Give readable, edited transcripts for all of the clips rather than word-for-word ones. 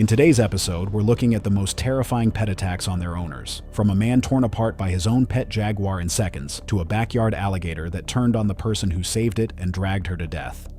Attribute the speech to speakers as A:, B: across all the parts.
A: In today's episode, we're looking at the most terrifying pet attacks on their owners. From a man torn apart by his own pet jaguar in seconds, to a backyard alligator that turned on the person who saved it and dragged her to death.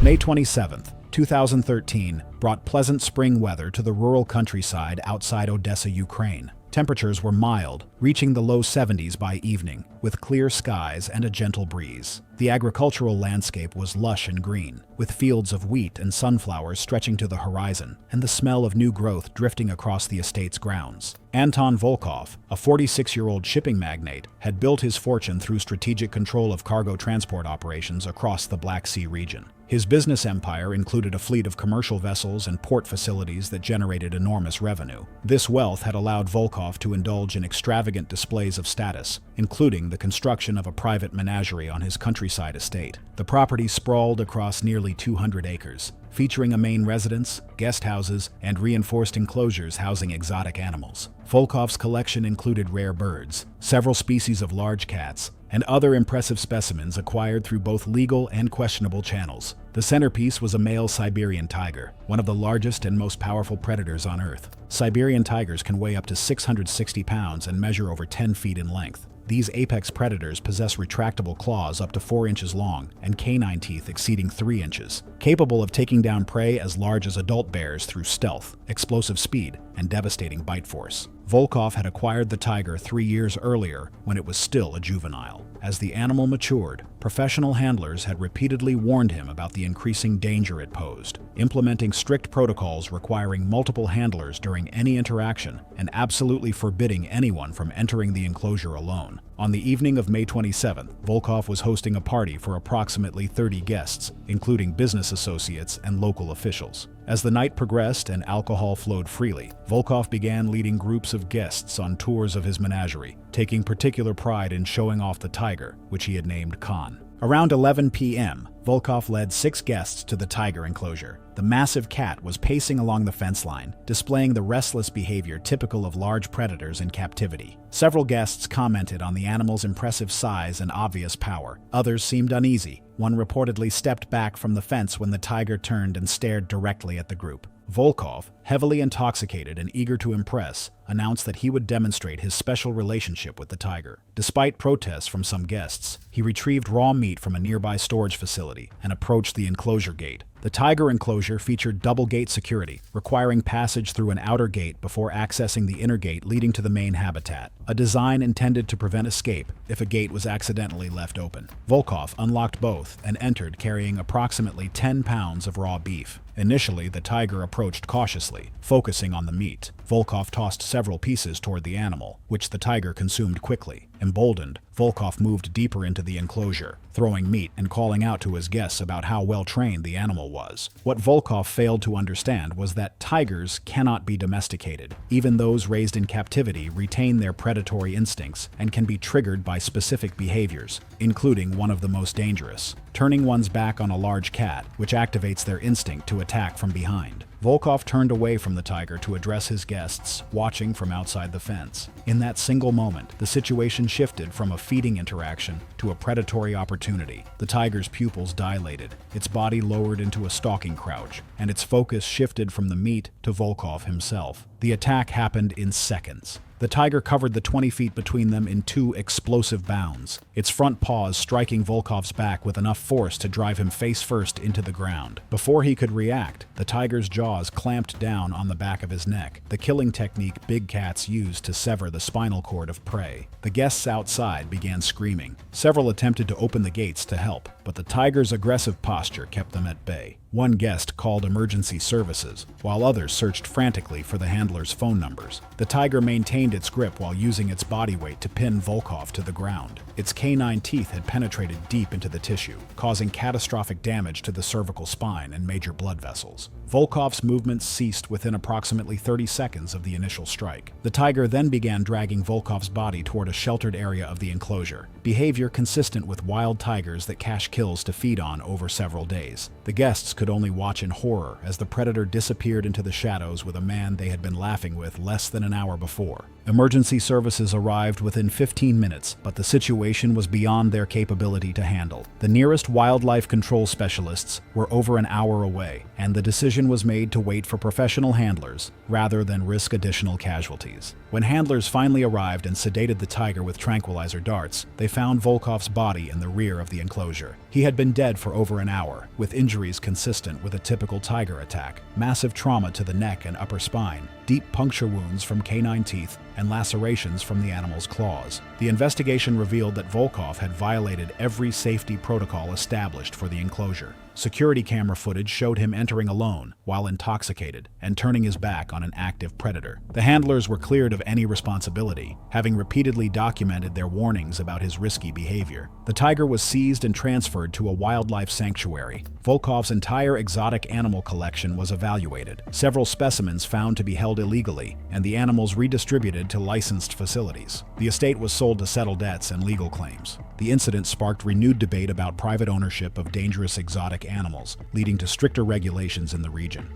A: May 27th, 2013, brought pleasant spring weather to the rural countryside outside Odessa, Ukraine. Temperatures were mild, reaching the low 70s by evening, with clear skies and a gentle breeze. The agricultural landscape was lush and green, with fields of wheat and sunflowers stretching to the horizon, and the smell of new growth drifting across the estate's grounds. Anton Volkov, a 46-year-old shipping magnate, had built his fortune through strategic control of cargo transport operations across the Black Sea region. His business empire included a fleet of commercial vessels and port facilities that generated enormous revenue. This wealth had allowed Volkov to indulge in extravagant displays of status, including the construction of a private menagerie on his countryside estate. The property sprawled across nearly 200 acres, featuring a main residence, guest houses, and reinforced enclosures housing exotic animals. Volkov's collection included rare birds, several species of large cats, and other impressive specimens acquired through both legal and questionable channels. The centerpiece was a male Siberian tiger, one of the largest and most powerful predators on Earth. Siberian tigers can weigh up to 660 pounds and measure over 10 feet in length. These apex predators possess retractable claws up to 4 inches long and canine teeth exceeding 3 inches, capable of taking down prey as large as adult bears through stealth, explosive speed, and devastating bite force. Volkov had acquired the tiger 3 years earlier when it was still a juvenile. As the animal matured, professional handlers had repeatedly warned him about the increasing danger it posed, implementing strict protocols requiring multiple handlers during any interaction and absolutely forbidding anyone from entering the enclosure alone. On the evening of May 27th, Volkov was hosting a party for approximately 30 guests, including business associates and local officials. As the night progressed and alcohol flowed freely, Volkov began leading groups of guests on tours of his menagerie, taking particular pride in showing off the tiger, which he had named Khan. Around 11 p.m., Volkov led 6 guests to the tiger enclosure. The massive cat was pacing along the fence line, displaying the restless behavior typical of large predators in captivity. Several guests commented on the animal's impressive size and obvious power. Others seemed uneasy. One reportedly stepped back from the fence when the tiger turned and stared directly at the group. Volkov, heavily intoxicated and eager to impress, announced that he would demonstrate his special relationship with the tiger. Despite protests from some guests, he retrieved raw meat from a nearby storage facility and approached the enclosure gate. The tiger enclosure featured double gate security, requiring passage through an outer gate before accessing the inner gate leading to the main habitat, a design intended to prevent escape if a gate was accidentally left open. Volkov unlocked both and entered carrying approximately 10 pounds of raw beef. Initially, the tiger approached cautiously, focusing on the meat. Volkov tossed several pieces toward the animal, which the tiger consumed quickly. Emboldened, Volkov moved deeper into the enclosure, throwing meat and calling out to his guests about how well-trained the animal was. What Volkov failed to understand was that tigers cannot be domesticated. Even those raised in captivity retain their predatory instincts and can be triggered by specific behaviors, including one of the most dangerous, turning one's back on a large cat, which activates their instinct to attack from behind. Volkov turned away from the tiger to address his guests, watching from outside the fence. In that single moment, the situation shifted from a feeding interaction to a predatory opportunity. The tiger's pupils dilated, its body lowered into a stalking crouch, and its focus shifted from the meat to Volkov himself. The attack happened in seconds. The tiger covered the 20 feet between them in 2 explosive bounds, its front paws striking Volkov's back with enough force to drive him face first into the ground. Before he could react, the tiger's jaws clamped down on the back of his neck, the killing technique big cats use to sever the spinal cord of prey. The guests outside began screaming. Several attempted to open the gates to help, but the tiger's aggressive posture kept them at bay. One guest called emergency services, while others searched frantically for the handler's phone numbers. The tiger maintained its grip while using its body weight to pin Volkov to the ground. Its canine teeth had penetrated deep into the tissue, causing catastrophic damage to the cervical spine and major blood vessels. Volkov's movements ceased within approximately 30 seconds of the initial strike. The tiger then began dragging Volkov's body toward a sheltered area of the enclosure, behavior consistent with wild tigers that cache kills to feed on over several days. The guests could only watch in horror as the predator disappeared into the shadows with a man they had been laughing with less than an hour before. Emergency services arrived within 15 minutes, but the situation was beyond their capability to handle. The nearest wildlife control specialists were over an hour away, and the decision was made to wait for professional handlers rather than risk additional casualties. When handlers finally arrived and sedated the tiger with tranquilizer darts, they found Volkov's body in the rear of the enclosure. He had been dead for over an hour, with injuries consistent with a typical tiger attack: massive trauma to the neck and upper spine, deep puncture wounds from canine teeth, and lacerations from the animal's claws. The investigation revealed that Volkov had violated every safety protocol established for the enclosure. Security camera footage showed him entering alone, while intoxicated, and turning his back on an active predator. The handlers were cleared of any responsibility, having repeatedly documented their warnings about his risky behavior. The tiger was seized and transferred to a wildlife sanctuary. Volkov's entire exotic animal collection was evaluated, several specimens found to be held illegally, and the animals redistributed to licensed facilities. The estate was sold to settle debts and legal claims. The incident sparked renewed debate about private ownership of dangerous exotic animals, leading to stricter regulations in the region.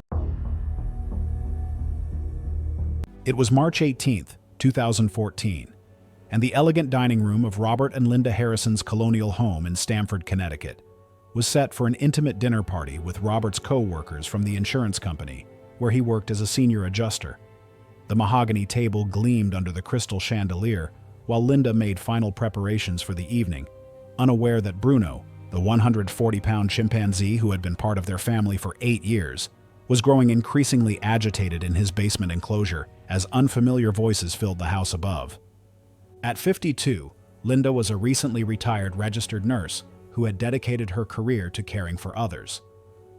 A: It was March 18, 2014, and the elegant dining room of Robert and Linda Harrison's colonial home in Stamford, Connecticut, was set for an intimate dinner party with Robert's co-workers from the insurance company, where he worked as a senior adjuster. The mahogany table gleamed under the crystal chandelier, while Linda made final preparations for the evening, unaware that Bruno, the 140-pound chimpanzee who had been part of their family for 8 years, was growing increasingly agitated in his basement enclosure as unfamiliar voices filled the house above. At 52, Linda was a recently retired registered nurse who had dedicated her career to caring for others.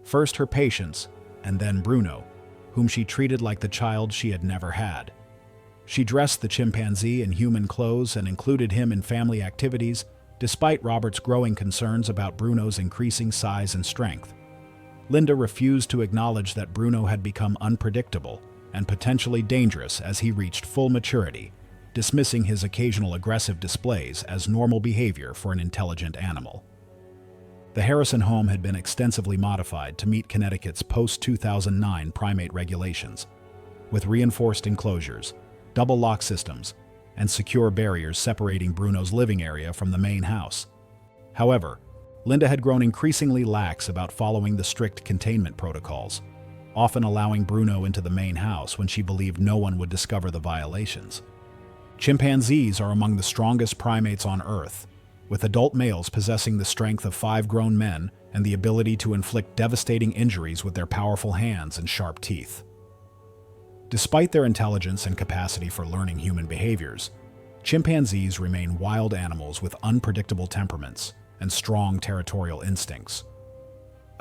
A: First her patients, and then Bruno, whom she treated like the child she had never had. She dressed the chimpanzee in human clothes and included him in family activities, despite Robert's growing concerns about Bruno's increasing size and strength. Linda refused to acknowledge that Bruno had become unpredictable and potentially dangerous as he reached full maturity, dismissing his occasional aggressive displays as normal behavior for an intelligent animal. The Harrison home had been extensively modified to meet Connecticut's post-2009 primate regulations, with reinforced enclosures, double lock systems, and secure barriers separating Bruno's living area from the main house. However, Linda had grown increasingly lax about following the strict containment protocols, often allowing Bruno into the main house when she believed no one would discover the violations. Chimpanzees are among the strongest primates on Earth, with adult males possessing the strength of 5 grown men and the ability to inflict devastating injuries with their powerful hands and sharp teeth. Despite their intelligence and capacity for learning human behaviors, chimpanzees remain wild animals with unpredictable temperaments and strong territorial instincts.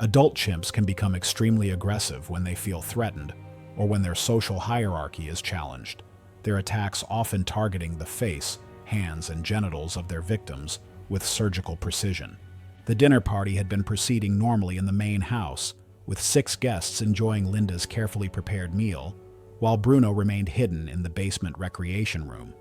A: Adult chimps can become extremely aggressive when they feel threatened or when their social hierarchy is challenged, their attacks often targeting the face, hands, and genitals of their victims with surgical precision. The dinner party had been proceeding normally in the main house, with 6 guests enjoying Linda's carefully prepared meal, while Bruno remained hidden in the basement recreation room.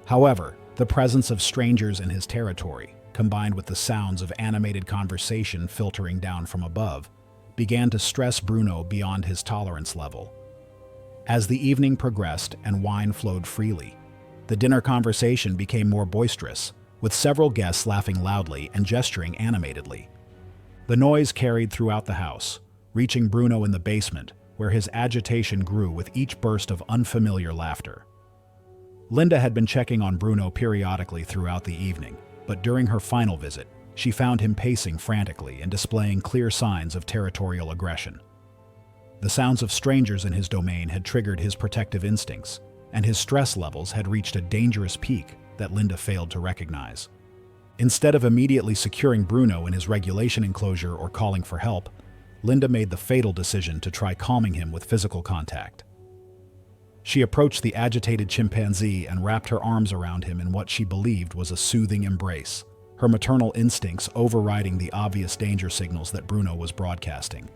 A: However, the presence of strangers in his territory, combined with the sounds of animated conversation filtering down from above, began to stress Bruno beyond his tolerance level. As the evening progressed and wine flowed freely, the dinner conversation became more boisterous, with several guests laughing loudly and gesturing animatedly. The noise carried throughout the house, reaching Bruno in the basement, where his agitation grew with each burst of unfamiliar laughter. Linda had been checking on Bruno periodically throughout the evening, but during her final visit, she found him pacing frantically and displaying clear signs of territorial aggression. The sounds of strangers in his domain had triggered his protective instincts, and his stress levels had reached a dangerous peak that Linda failed to recognize. Instead of immediately securing Bruno in his regulation enclosure or calling for help, Linda made the fatal decision to try calming him with physical contact. She approached the agitated chimpanzee and wrapped her arms around him in what she believed was a soothing embrace, her maternal instincts overriding the obvious danger signals that Bruno was broadcasting.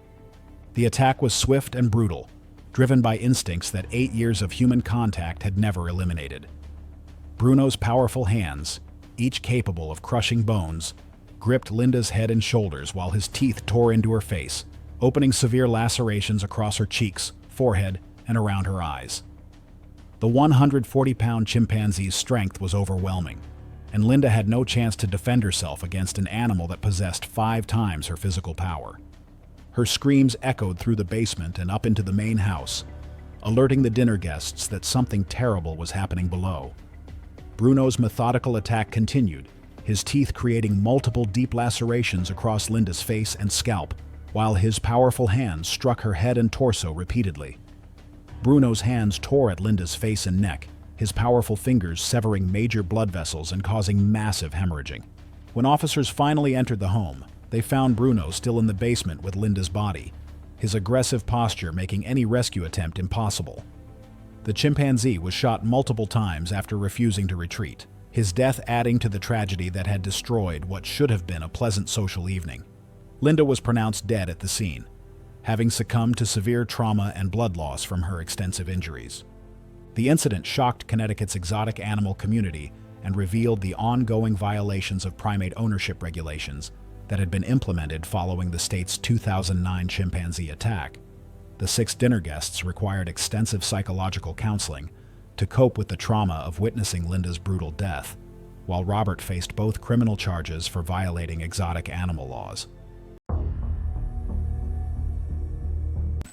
A: The attack was swift and brutal, driven by instincts that 8 years of human contact had never eliminated. Bruno's powerful hands, each capable of crushing bones, gripped Linda's head and shoulders while his teeth tore into her face, opening severe lacerations across her cheeks, forehead, and around her eyes. The 140-pound chimpanzee's strength was overwhelming, and Linda had no chance to defend herself against an animal that possessed 5 times her physical power. Her screams echoed through the basement and up into the main house, alerting the dinner guests that something terrible was happening below. Bruno's methodical attack continued, his teeth creating multiple deep lacerations across Linda's face and scalp, while his powerful hands struck her head and torso repeatedly. Bruno's hands tore at Linda's face and neck, his powerful fingers severing major blood vessels and causing massive hemorrhaging. When officers finally entered the home, they found Bruno still in the basement with Linda's body, his aggressive posture making any rescue attempt impossible. The chimpanzee was shot multiple times after refusing to retreat, his death adding to the tragedy that had destroyed what should have been a pleasant social evening. Linda was pronounced dead at the scene, having succumbed to severe trauma and blood loss from her extensive injuries. The incident shocked Connecticut's exotic animal community and revealed the ongoing violations of primate ownership regulations that had been implemented following the state's 2009 chimpanzee attack. The 6 dinner guests required extensive psychological counseling to cope with the trauma of witnessing Linda's brutal death, while Robert faced both criminal charges for violating exotic animal laws.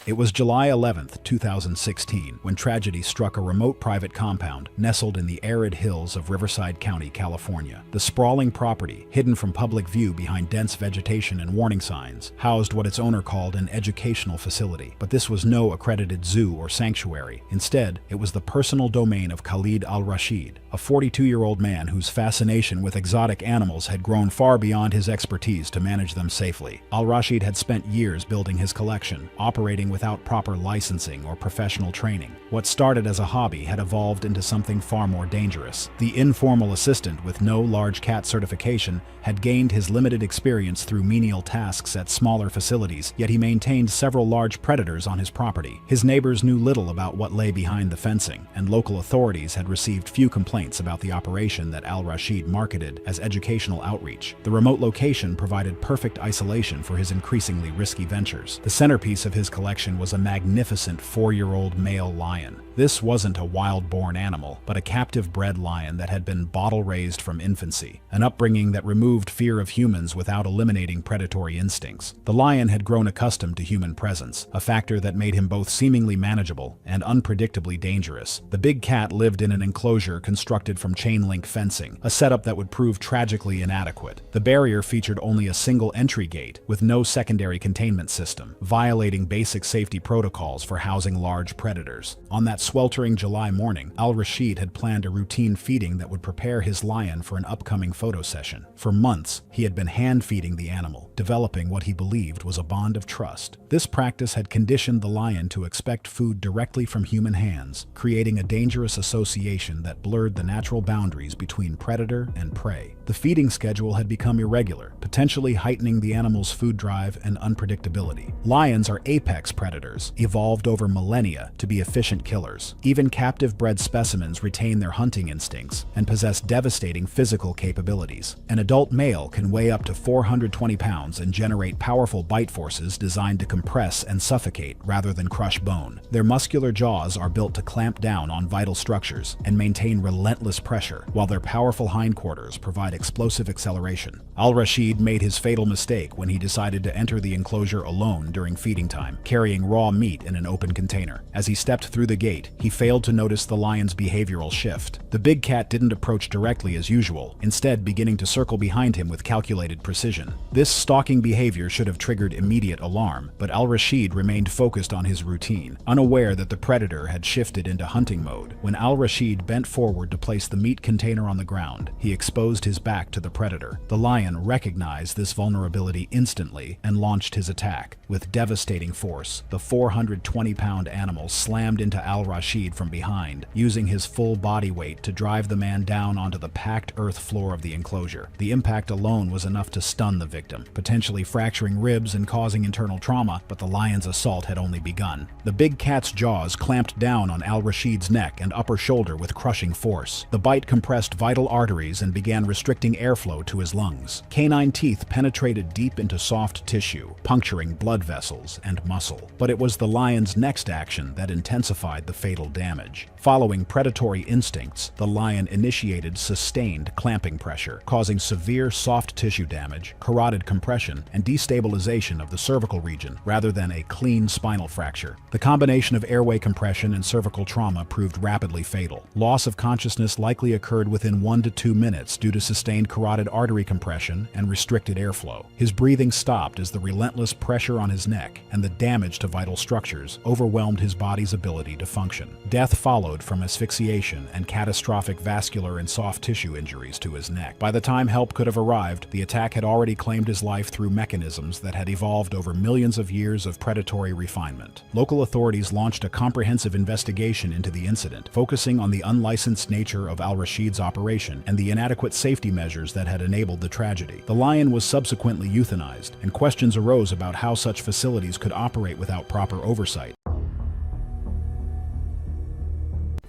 A: It was July 11, 2016, when tragedy struck a remote private compound nestled in the arid hills of Riverside County, California. The sprawling property, hidden from public view behind dense vegetation and warning signs, housed what its owner called an educational facility. But this was no accredited zoo or sanctuary. Instead, it was the personal domain of Khalid Al-Rashid, a 42-year-old man whose fascination with exotic animals had grown far beyond his expertise to manage them safely. Al-Rashid had spent years building his collection, operating without proper licensing or professional training. What started as a hobby had evolved into something far more dangerous. The informal assistant with no large cat certification had gained his limited experience through menial tasks at smaller facilities, yet he maintained several large predators on his property. His neighbors knew little about what lay behind the fencing, and local authorities had received few complaints about the operation that Al-Rashid marketed as educational outreach. The remote location provided perfect isolation for his increasingly risky ventures. The centerpiece of his collection was a magnificent 4-year-old male lion. This wasn't a wild-born animal, but a captive-bred lion that had been bottle-raised from infancy, an upbringing that removed fear of humans without eliminating predatory instincts. The lion had grown accustomed to human presence, a factor that made him both seemingly manageable and unpredictably dangerous. The big cat lived in an enclosure constructed from chain-link fencing, a setup that would prove tragically inadequate. The barrier featured only a single entry gate, with no secondary containment system, violating basic safety protocols for housing large predators. On that sweltering July morning, Al-Rashid had planned a routine feeding that would prepare his lion for an upcoming photo session. For months, he had been hand-feeding the animal, developing what he believed was a bond of trust. This practice had conditioned the lion to expect food directly from human hands, creating a dangerous association that blurred the natural boundaries between predator and prey. The feeding schedule had become irregular, potentially heightening the animal's food drive and unpredictability. Lions are apex predators, evolved over millennia to be efficient killers. Even captive-bred specimens retain their hunting instincts and possess devastating physical capabilities. An adult male can weigh up to 420 pounds and generate powerful bite forces designed to compress and suffocate rather than crush bone. Their muscular jaws are built to clamp down on vital structures and maintain relentless pressure, while their powerful hindquarters provide explosive acceleration. Al-Rashid made his fatal mistake when he decided to enter the enclosure alone during feeding time, carrying raw meat in an open container. As he stepped through the gate, he failed to notice the lion's behavioral shift. The big cat didn't approach directly as usual, instead beginning to circle behind him with calculated precision. This stalking behavior should have triggered immediate alarm, but Al-Rashid remained focused on his routine, unaware that the predator had shifted into hunting mode. When Al-Rashid bent forward to place the meat container on the ground, he exposed his back to the predator. The lion recognized this vulnerability instantly and launched his attack. With devastating force, the 420-pound animal slammed into Al-Rashid from behind, using his full body weight to drive the man down onto the packed earth floor of the enclosure. The impact alone was enough to stun the victim, potentially fracturing ribs and causing internal trauma, but the lion's assault had only begun. The big cat's jaws clamped down on Al-Rashid's neck and upper shoulder with crushing force. The bite compressed vital arteries and began restricting airflow to his lungs. Canine teeth penetrated deep into soft tissue, puncturing blood vessels and muscle. control. But it was the lion's next action that intensified the fatal damage. Following predatory instincts, the lion initiated sustained clamping pressure, causing severe soft tissue damage, carotid compression, and destabilization of the cervical region, rather than a clean spinal fracture. The combination of airway compression and cervical trauma proved rapidly fatal. Loss of consciousness likely occurred within 1 to 2 minutes due to sustained carotid artery compression and restricted airflow. His breathing stopped as the relentless pressure on his neck and the damage to vital structures overwhelmed his body's ability to function. Death followed from asphyxiation and catastrophic vascular and soft tissue injuries to his neck. By the time help could have arrived, the attack had already claimed his life through mechanisms that had evolved over millions of years of predatory refinement. Local authorities launched a comprehensive investigation into the incident, focusing on the unlicensed nature of al-Rashid's operation and the inadequate safety measures that had enabled the tragedy. The lion was subsequently euthanized, and questions arose about how such facilities could operate without proper oversight.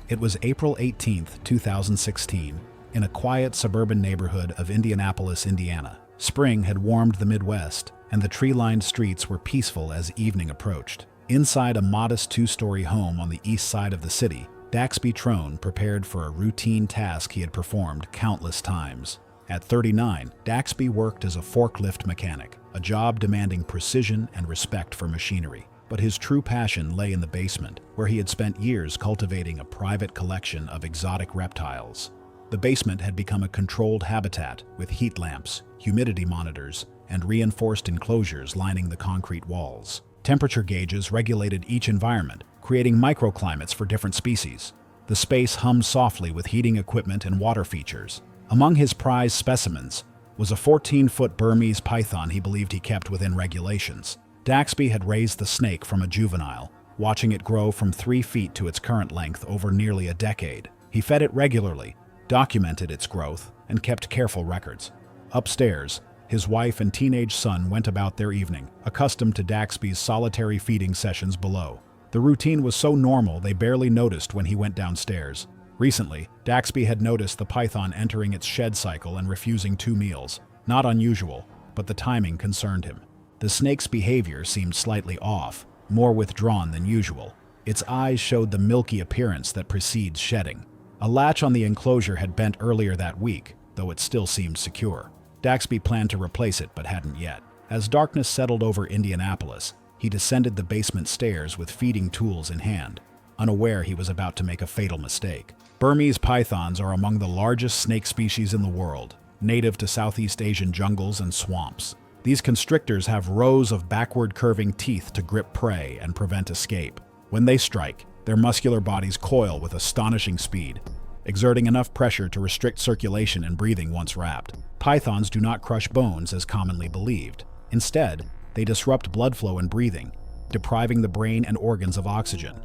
A: It was April 18, 2016, in a quiet suburban neighborhood of Indianapolis, Indiana. Spring had warmed the Midwest, and the tree-lined streets were peaceful as evening approached. Inside a modest 2-story home on the east side of the city, Daxby Trone prepared for a routine task he had performed countless times. At 39, Daxby worked as a forklift mechanic, a job demanding precision and respect for machinery. But his true passion lay in the basement, where he had spent years cultivating a private collection of exotic reptiles. The basement had become a controlled habitat with heat lamps, humidity monitors, and reinforced enclosures lining the concrete walls. Temperature gauges regulated each environment, creating microclimates for different species. The space hummed softly with heating equipment and water features. Among his prized specimens was a 14-foot Burmese python he believed he kept within regulations. Daxby had raised the snake from a juvenile, watching it grow from 3 feet to its current length over nearly a decade. He fed it regularly, documented its growth, and kept careful records. Upstairs, his wife and teenage son went about their evening, accustomed to Daxby's solitary feeding sessions below. The routine was so normal they barely noticed when he went downstairs. Recently, Daxby had noticed the python entering its shed cycle and refusing 2 meals. Not unusual, but the timing concerned him. The snake's behavior seemed slightly off, more withdrawn than usual. Its eyes showed the milky appearance that precedes shedding. A latch on the enclosure had bent earlier that week, though it still seemed secure. Daxby planned to replace it but hadn't yet. As darkness settled over Indianapolis, he descended the basement stairs with feeding tools in hand, unaware he was about to make a fatal mistake. Burmese pythons are among the largest snake species in the world, native to Southeast Asian jungles and swamps. These constrictors have rows of backward-curving teeth to grip prey and prevent escape. When they strike, their muscular bodies coil with astonishing speed, exerting enough pressure to restrict circulation and breathing once wrapped. Pythons do not crush bones as commonly believed. Instead, they disrupt blood flow and breathing, depriving the brain and organs of oxygen.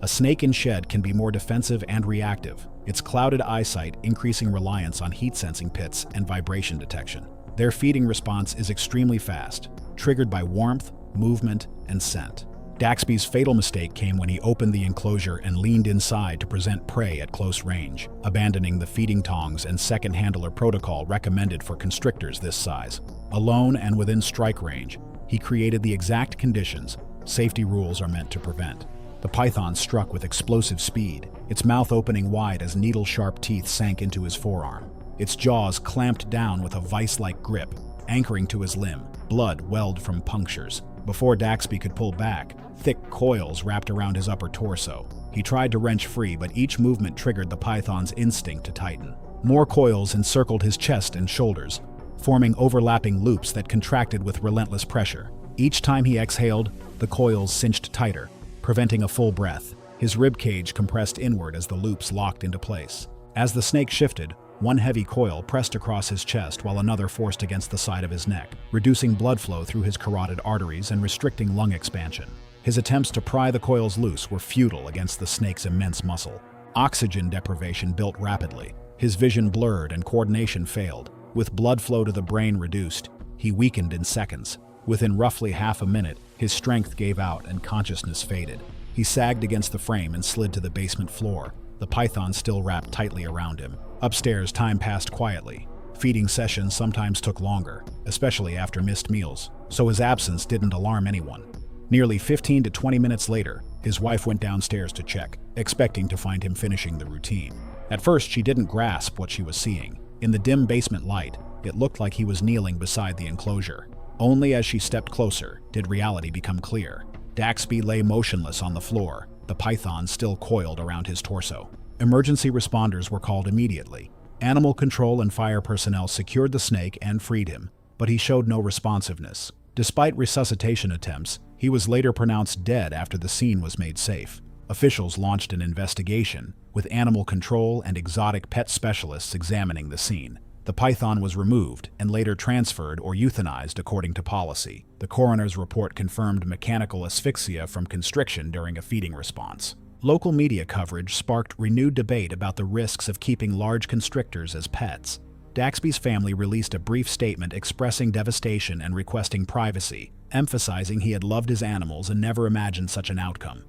A: A snake in shed can be more defensive and reactive, its clouded eyesight increasing reliance on heat-sensing pits and vibration detection. Their feeding response is extremely fast, triggered by warmth, movement, and scent. Daxby's fatal mistake came when he opened the enclosure and leaned inside to present prey at close range, abandoning the feeding tongs and second handler protocol recommended for constrictors this size. Alone and within strike range, he created the exact conditions safety rules are meant to prevent. The python struck with explosive speed, its mouth opening wide as needle-sharp teeth sank into his forearm. Its jaws clamped down with a vice-like grip, anchoring to his limb. Blood welled from punctures. Before Daxby could pull back, thick coils wrapped around his upper torso. He tried to wrench free, but each movement triggered the python's instinct to tighten. More coils encircled his chest and shoulders, forming overlapping loops that contracted with relentless pressure. Each time he exhaled, the coils cinched tighter, preventing a full breath. His ribcage compressed inward as the loops locked into place. As the snake shifted, one heavy coil pressed across his chest while another forced against the side of his neck, reducing blood flow through his carotid arteries and restricting lung expansion. His attempts to pry the coils loose were futile against the snake's immense muscle. Oxygen deprivation built rapidly. His vision blurred and coordination failed. With blood flow to the brain reduced, he weakened in seconds. Within roughly half a minute, his strength gave out and consciousness faded. He sagged against the frame and slid to the basement floor, the python still wrapped tightly around him. Upstairs, time passed quietly. Feeding sessions sometimes took longer, especially after missed meals, so his absence didn't alarm anyone. Nearly 15 to 20 minutes later, his wife went downstairs to check, expecting to find him finishing the routine. At first, she didn't grasp what she was seeing. In the dim basement light, it looked like he was kneeling beside the enclosure. Only as she stepped closer did reality become clear. Daxby lay motionless on the floor, the python still coiled around his torso. Emergency responders were called immediately. Animal control and fire personnel secured the snake and freed him, but he showed no responsiveness. Despite resuscitation attempts, he was later pronounced dead after the scene was made safe. Officials launched an investigation, with animal control and exotic pet specialists examining the scene. The python was removed and later transferred or euthanized according to policy. The coroner's report confirmed mechanical asphyxia from constriction during a feeding response. Local media coverage sparked renewed debate about the risks of keeping large constrictors as pets. Daxby's family released a brief statement expressing devastation and requesting privacy, emphasizing he had loved his animals and never imagined such an outcome.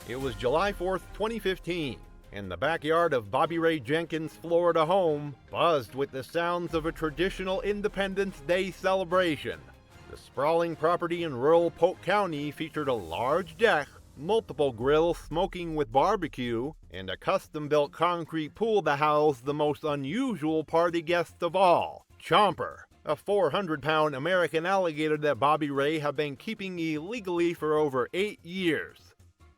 B: It was July 4th, 2015, and the backyard of Bobby Ray Jenkins' Florida home buzzed with the sounds of a traditional Independence Day celebration. The sprawling property in rural Polk County featured a large deck, multiple grills smoking with barbecue, and a custom-built concrete pool to house the most unusual party guest of all, Chomper, a 400-pound American alligator that Bobby Ray had been keeping illegally for over 8 years.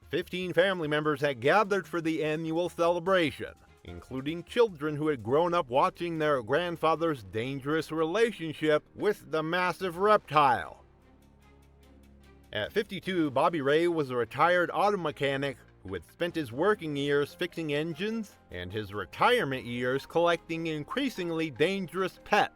B: 15 family members had gathered for the annual celebration, including children who had grown up watching their grandfather's dangerous relationship with the massive reptile. At 52, Bobby Ray was a retired auto mechanic who had spent his working years fixing engines and his retirement years collecting increasingly dangerous pets.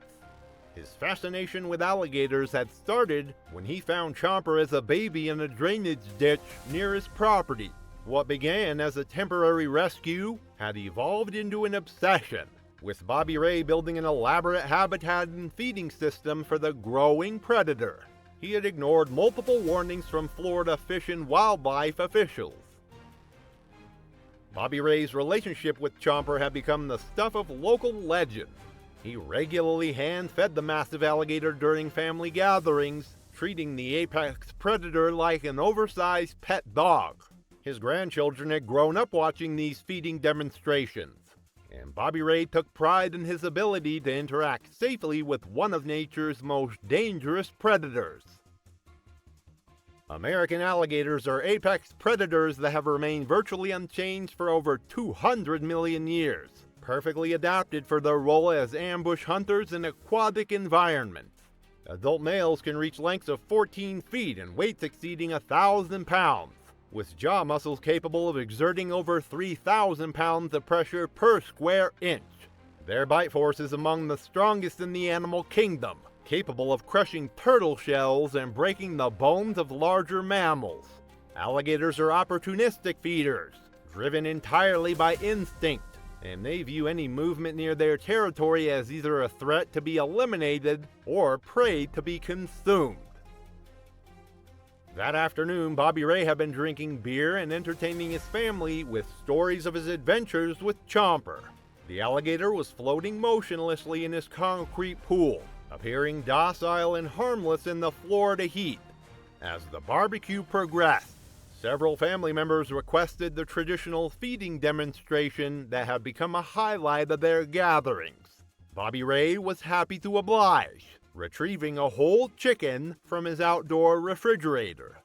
B: His fascination with alligators had started when he found Chomper as a baby in a drainage ditch near his property. What began as a temporary rescue had evolved into an obsession, with Bobby Ray building an elaborate habitat and feeding system for the growing predator. He had ignored multiple warnings from Florida Fish and Wildlife officials. Bobby Ray's relationship with Chomper had become the stuff of local legend. He regularly hand-fed the massive alligator during family gatherings, treating the apex predator like an oversized pet dog. His grandchildren had grown up watching these feeding demonstrations, and Bobby Ray took pride in his ability to interact safely with one of nature's most dangerous predators. American alligators are apex predators that have remained virtually unchanged for over 200 million years. Perfectly adapted for their role as ambush hunters in aquatic environments. Adult males can reach lengths of 14 feet and weights exceeding 1,000 pounds, with jaw muscles capable of exerting over 3,000 pounds of pressure per square inch. Their bite force is among the strongest in the animal kingdom, capable of crushing turtle shells and breaking the bones of larger mammals. Alligators are opportunistic feeders, driven entirely by instinct, and they view any movement near their territory as either a threat to be eliminated or prey to be consumed. That afternoon, Bobby Ray had been drinking beer and entertaining his family with stories of his adventures with Chomper. The alligator was floating motionlessly in his concrete pool, appearing docile and harmless in the Florida heat. As the barbecue progressed, several family members requested the traditional feeding demonstration that had become a highlight of their gatherings. Bobby Ray was happy to oblige, retrieving a whole chicken from his outdoor refrigerator.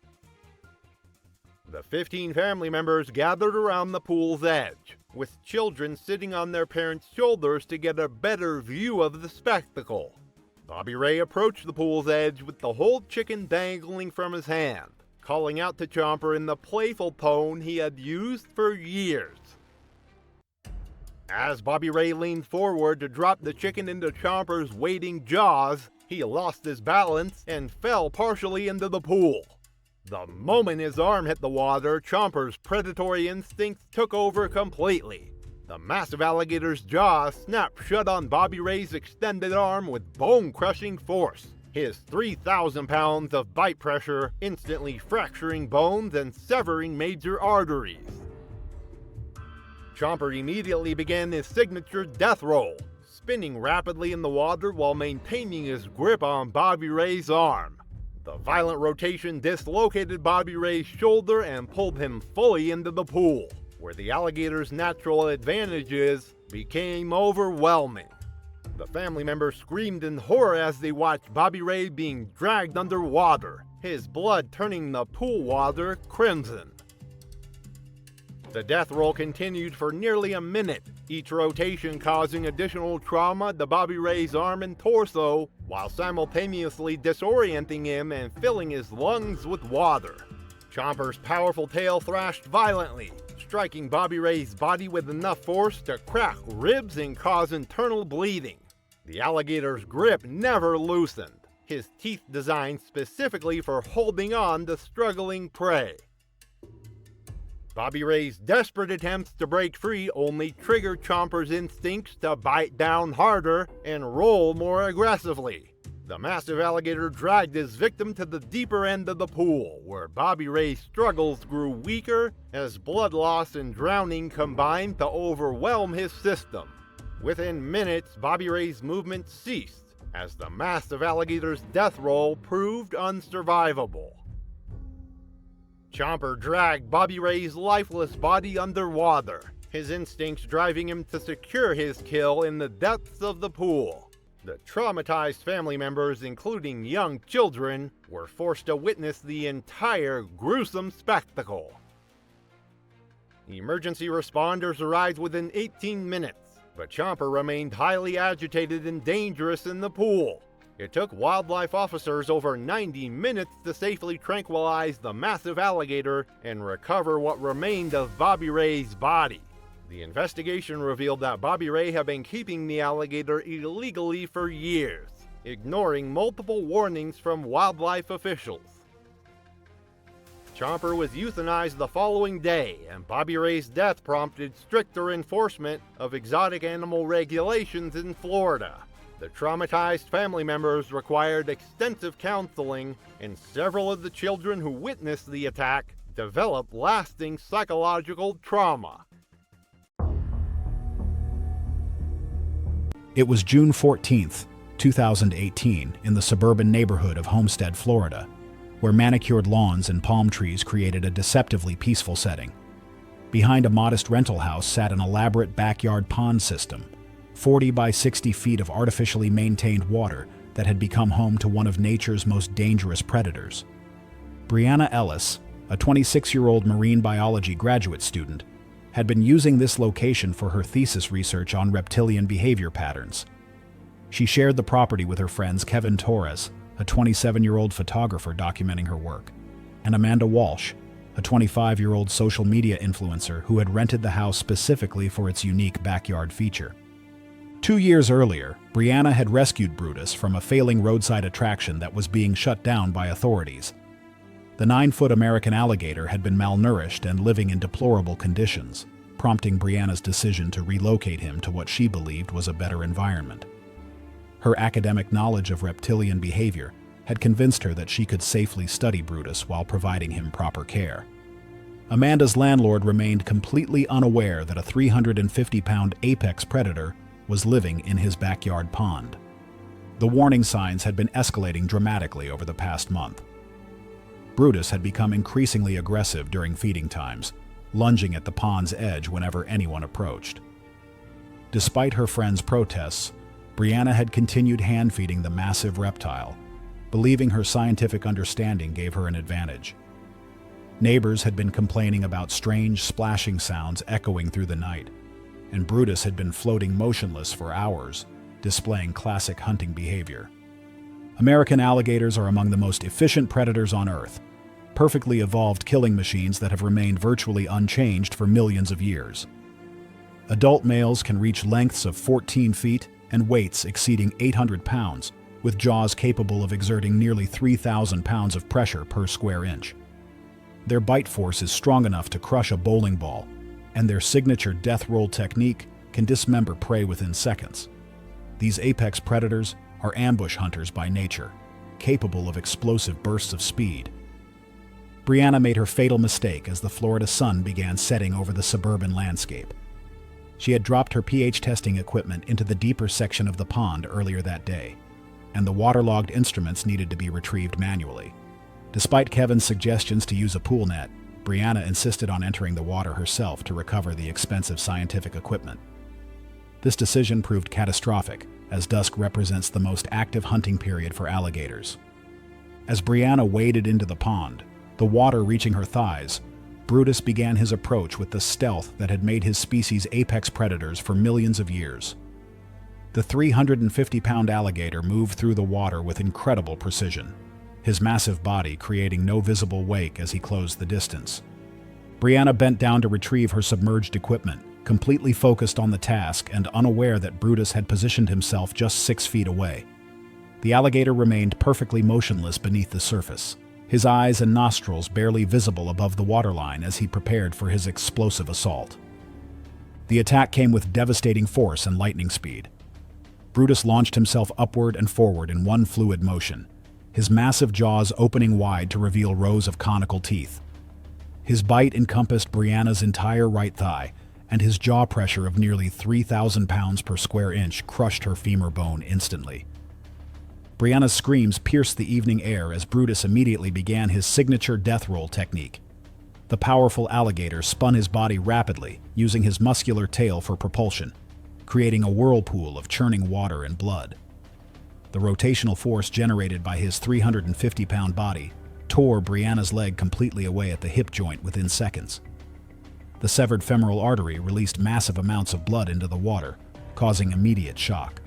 B: The 15 family members gathered around the pool's edge, with children sitting on their parents' shoulders to get a better view of the spectacle. Bobby Ray approached the pool's edge with the whole chicken dangling from his hand, calling out to Chomper in the playful tone he had used for years. As Bobby Ray leaned forward to drop the chicken into Chomper's waiting jaws, he lost his balance and fell partially into the pool. The moment his arm hit the water, Chomper's predatory instincts took over completely. The massive alligator's jaw snapped shut on Bobby Ray's extended arm with bone-crushing force, his 3,000 pounds of bite pressure instantly fracturing bones and severing major arteries. Chomper immediately began his signature death roll, spinning rapidly in the water while maintaining his grip on Bobby Ray's arm. The violent rotation dislocated Bobby Ray's shoulder and pulled him fully into the pool, where the alligator's natural advantages became overwhelming. The family members screamed in horror as they watched Bobby Ray being dragged underwater, his blood turning the pool water crimson. The death roll continued for nearly a minute, each rotation causing additional trauma to Bobby Ray's arm and torso, while simultaneously disorienting him and filling his lungs with water. Chomper's powerful tail thrashed violently, striking Bobby Ray's body with enough force to crack ribs and cause internal bleeding. The alligator's grip never loosened, his teeth designed specifically for holding on to struggling prey. Bobby Ray's desperate attempts to break free only triggered Chomper's instincts to bite down harder and roll more aggressively. The massive alligator dragged his victim to the deeper end of the pool, where Bobby Ray's struggles grew weaker as blood loss and drowning combined to overwhelm his system. Within minutes, Bobby Ray's movement ceased, as the massive alligator's death roll proved unsurvivable. Chomper dragged Bobby Ray's lifeless body underwater, his instincts driving him to secure his kill in the depths of the pool. The traumatized family members, including young children, were forced to witness the entire gruesome spectacle. Emergency responders arrived within 18 minutes, but Chomper remained highly agitated and dangerous in the pool. It took wildlife officers over 90 minutes to safely tranquilize the massive alligator and recover what remained of Bobby Ray's body. The investigation revealed that Bobby Ray had been keeping the alligator illegally for years, ignoring multiple warnings from wildlife officials. Chomper was euthanized the following day, and Bobby Ray's death prompted stricter enforcement of exotic animal regulations in Florida. The traumatized family members required extensive counseling, and several of the children who witnessed the attack developed lasting psychological trauma.
A: It was June 14th, 2018, in the suburban neighborhood of Homestead, Florida, where manicured lawns and palm trees created a deceptively peaceful setting. Behind a modest rental house sat an elaborate backyard pond system, 40 by 60 feet of artificially maintained water that had become home to one of nature's most dangerous predators. Brianna Ellis, a 26-year-old marine biology graduate student, had been using this location for her thesis research on reptilian behavior patterns. She shared the property with her friends Kevin Torres, a 27-year-old photographer documenting her work, and Amanda Walsh, a 25-year-old social media influencer who had rented the house specifically for its unique backyard feature. 2 years earlier, Brianna had rescued Brutus from a failing roadside attraction that was being shut down by authorities. The 9-foot American alligator had been malnourished and living in deplorable conditions, prompting Brianna's decision to relocate him to what she believed was a better environment. Her academic knowledge of reptilian behavior had convinced her that she could safely study Brutus while providing him proper care. Amanda's landlord remained completely unaware that a 350-pound apex predator was living in his backyard pond. The warning signs had been escalating dramatically over the past month. Brutus had become increasingly aggressive during feeding times, lunging at the pond's edge whenever anyone approached. Despite her friends' protests, Brianna had continued hand-feeding the massive reptile, believing her scientific understanding gave her an advantage. Neighbors had been complaining about strange splashing sounds echoing through the night, and Brutus had been floating motionless for hours, displaying classic hunting behavior. American alligators are among the most efficient predators on Earth, perfectly evolved killing machines that have remained virtually unchanged for millions of years. Adult males can reach lengths of 14 feet and weights exceeding 800 pounds, with jaws capable of exerting nearly 3,000 pounds of pressure per square inch. Their bite force is strong enough to crush a bowling ball, and their signature death roll technique can dismember prey within seconds. These apex predators are ambush hunters by nature, capable of explosive bursts of speed. Brianna made her fatal mistake as the Florida sun began setting over the suburban landscape. She had dropped her pH testing equipment into the deeper section of the pond earlier that day, and the waterlogged instruments needed to be retrieved manually. Despite Kevin's suggestions to use a pool net, Brianna insisted on entering the water herself to recover the expensive scientific equipment. This decision proved catastrophic, as dusk represents the most active hunting period for alligators. As Brianna waded into the pond, the water reaching her thighs, Brutus began his approach with the stealth that had made his species apex predators for millions of years. The 350-pound alligator moved through the water with incredible precision, his massive body creating no visible wake as he closed the distance. Brianna bent down to retrieve her submerged equipment, completely focused on the task and unaware that Brutus had positioned himself just 6 feet away. The alligator remained perfectly motionless beneath the surface, his eyes and nostrils barely visible above the waterline as he prepared for his explosive assault. The attack came with devastating force and lightning speed. Brutus launched himself upward and forward in one fluid motion, his massive jaws opening wide to reveal rows of conical teeth. His bite encompassed Brianna's entire right thigh, and his jaw pressure of nearly 3,000 pounds per square inch crushed her femur bone instantly. Brianna's screams pierced the evening air as Brutus immediately began his signature death roll technique. The powerful alligator spun his body rapidly, using his muscular tail for propulsion, creating a whirlpool of churning water and blood. The rotational force generated by his 350-pound body tore Brianna's leg completely away at the hip joint within seconds. The severed femoral artery released massive amounts of blood into the water, causing immediate shock.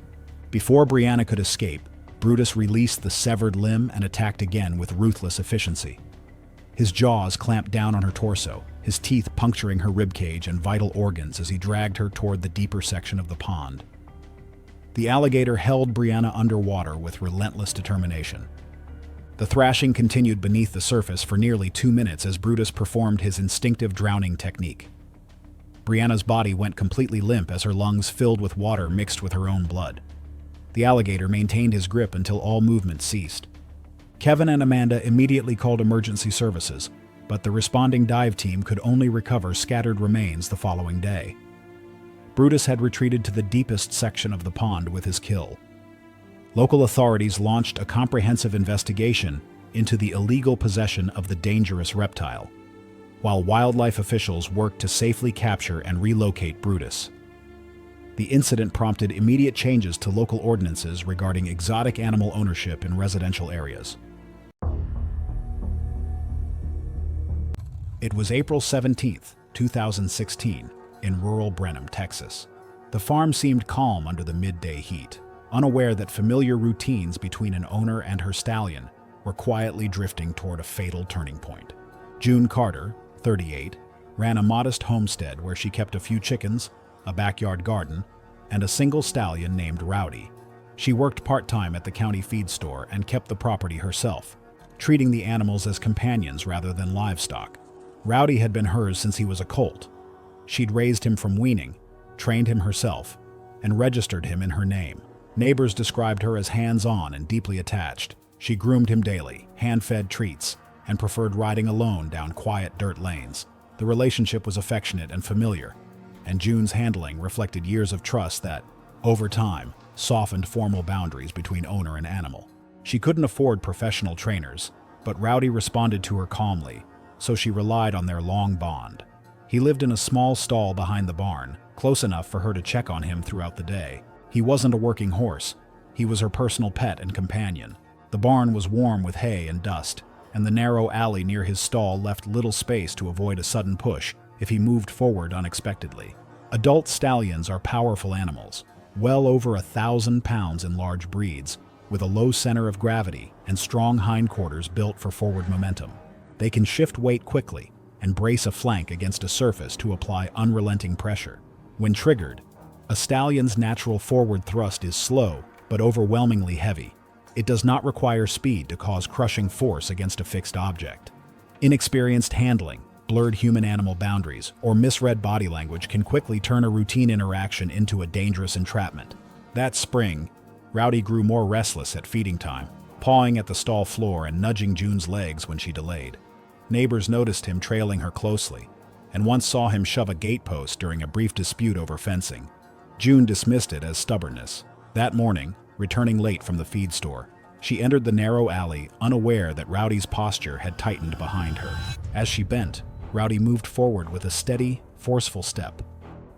A: Before Brianna could escape, Brutus released the severed limb and attacked again with ruthless efficiency. His jaws clamped down on her torso, his teeth puncturing her ribcage and vital organs as he dragged her toward the deeper section of the pond. The alligator held Brianna underwater with relentless determination. The thrashing continued beneath the surface for nearly 2 minutes as Brutus performed his instinctive drowning technique. Brianna's body went completely limp as her lungs filled with water mixed with her own blood. The alligator maintained his grip until all movement ceased. Kevin and Amanda immediately called emergency services, but the responding dive team could only recover scattered remains the following day. Brutus had retreated to the deepest section of the pond with his kill. Local authorities launched a comprehensive investigation into the illegal possession of the dangerous reptile, while wildlife officials worked to safely capture and relocate Brutus. The incident prompted immediate changes to local ordinances regarding exotic animal ownership in residential areas. It was April 17, 2016, in rural Brenham, Texas. The farm seemed calm under the midday heat, unaware that familiar routines between an owner and her stallion were quietly drifting toward a fatal turning point. June Carter, 38, ran a modest homestead where she kept a few chickens, a backyard garden, and a single stallion named Rowdy. She worked part-time at the county feed store and kept the property herself, treating the animals as companions rather than livestock. Rowdy had been hers since he was a colt. She'd raised him from weaning, trained him herself, and registered him in her name. Neighbors described her as hands-on and deeply attached. She groomed him daily, hand-fed treats, and preferred riding alone down quiet dirt lanes. The relationship was affectionate and familiar, and June's handling reflected years of trust that, over time, softened formal boundaries between owner and animal. She couldn't afford professional trainers, but Rowdy responded to her calmly, so she relied on their long bond. He lived in a small stall behind the barn, close enough for her to check on him throughout the day. He wasn't a working horse. He was her personal pet and companion. The barn was warm with hay and dust, and the narrow alley near his stall left little space to avoid a sudden push if he moved forward unexpectedly. Adult stallions are powerful animals, well over 1,000 pounds in large breeds, with a low center of gravity and strong hindquarters built for forward momentum. They can shift weight quickly and brace a flank against a surface to apply unrelenting pressure. When triggered, a stallion's natural forward thrust is slow but overwhelmingly heavy. It does not require speed to cause crushing force against a fixed object. Inexperienced handling, blurred human-animal boundaries, or misread body language can quickly turn a routine interaction into a dangerous entrapment. That spring, Rowdy grew more restless at feeding time, pawing at the stall floor and nudging June's legs when she delayed. Neighbors noticed him trailing her closely, and once saw him shove a gatepost during a brief dispute over fencing. June dismissed it as stubbornness. That morning, returning late from the feed store, she entered the narrow alley, unaware that Rowdy's posture had tightened behind her. As she bent, Rowdy moved forward with a steady, forceful step.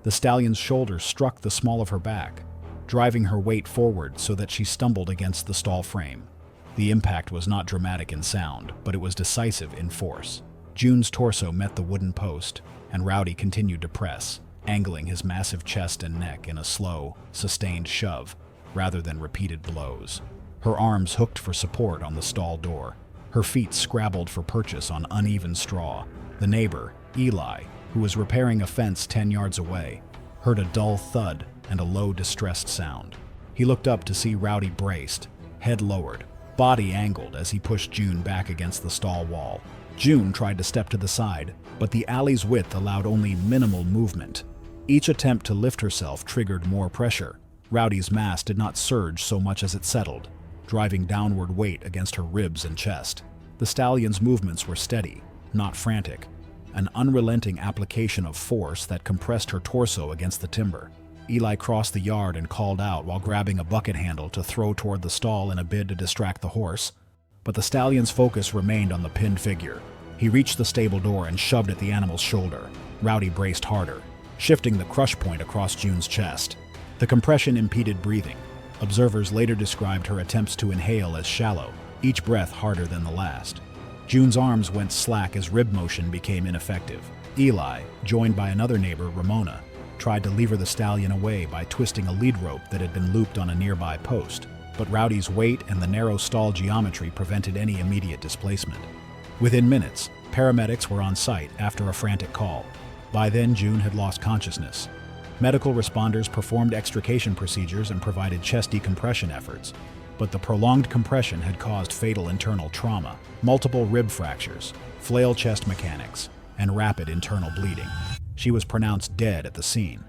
A: The stallion's shoulder struck the small of her back, driving her weight forward so that she stumbled against the stall frame. The impact was not dramatic in sound, but it was decisive in force. June's torso met the wooden post, and Rowdy continued to press, angling his massive chest and neck in a slow, sustained shove, rather than repeated blows. Her arms hooked for support on the stall door. Her feet scrabbled for purchase on uneven straw. The neighbor, Eli, who was repairing a fence 10 yards away, heard a dull thud and a low, distressed sound. He looked up to see Rowdy braced, head lowered, body angled as he pushed June back against the stall wall. June tried to step to the side, but the alley's width allowed only minimal movement. Each attempt to lift herself triggered more pressure. Rowdy's mass did not surge so much as it settled, driving downward weight against her ribs and chest. The stallion's movements were steady, not frantic, an unrelenting application of force that compressed her torso against the timber. Eli crossed the yard and called out while grabbing a bucket handle to throw toward the stall in a bid to distract the horse, but the stallion's focus remained on the pinned figure. He reached the stable door and shoved at the animal's shoulder. Rowdy braced harder, shifting the crush point across June's chest. The compression impeded breathing. Observers later described her attempts to inhale as shallow, each breath harder than the last. June's arms went slack as rib motion became ineffective. Eli, joined by another neighbor, Ramona, tried to lever the stallion away by twisting a lead rope that had been looped on a nearby post, but Rowdy's weight and the narrow stall geometry prevented any immediate displacement. Within minutes, paramedics were on site after a frantic call. By then, June had lost consciousness. Medical responders performed extrication procedures and provided chest decompression efforts, but the prolonged compression had caused fatal internal trauma, multiple rib fractures, flail chest mechanics, and rapid internal bleeding. She was pronounced dead at the scene.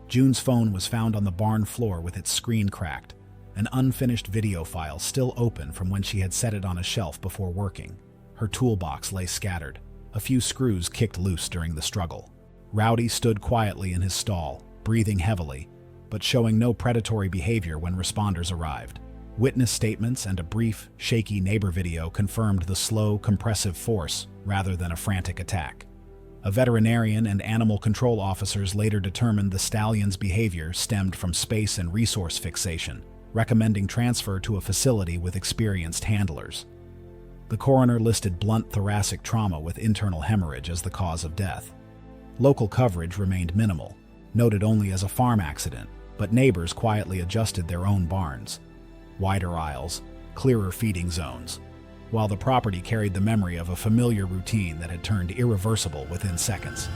A: June's phone was found on the barn floor with its screen cracked, an unfinished video file still open from when she had set it on a shelf before working. Her toolbox lay scattered. A few screws kicked loose during the struggle. Rowdy stood quietly in his stall, breathing heavily, but showing no predatory behavior when responders arrived. Witness statements and a brief, shaky neighbor video confirmed the slow, compressive force rather than a frantic attack. A veterinarian and animal control officers later determined the stallion's behavior stemmed from space and resource fixation, recommending transfer to a facility with experienced handlers. The coroner listed blunt thoracic trauma with internal hemorrhage as the cause of death. Local coverage remained minimal, noted only as a farm accident, but neighbors quietly adjusted their own barns. Wider aisles, clearer feeding zones, while the property carried the memory of a familiar routine that had turned irreversible within seconds.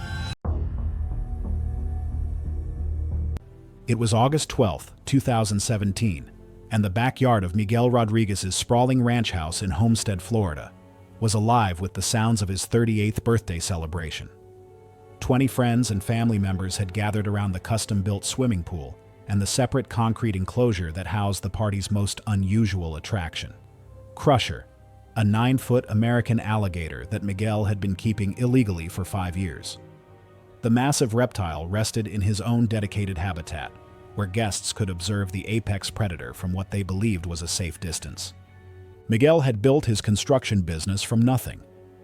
A: It was August 12, 2017, and the backyard of Miguel Rodriguez's sprawling ranch house in Homestead, Florida, was alive with the sounds of his 38th birthday celebration. 20 friends and family members had gathered around the custom-built swimming pool and the separate concrete enclosure that housed the party's most unusual attraction. Crusher, a 9-foot American alligator that Miguel had been keeping illegally for 5 years. The massive reptile rested in his own dedicated habitat, where guests could observe the apex predator from what they believed was a safe distance. Miguel had built his construction business from nothing,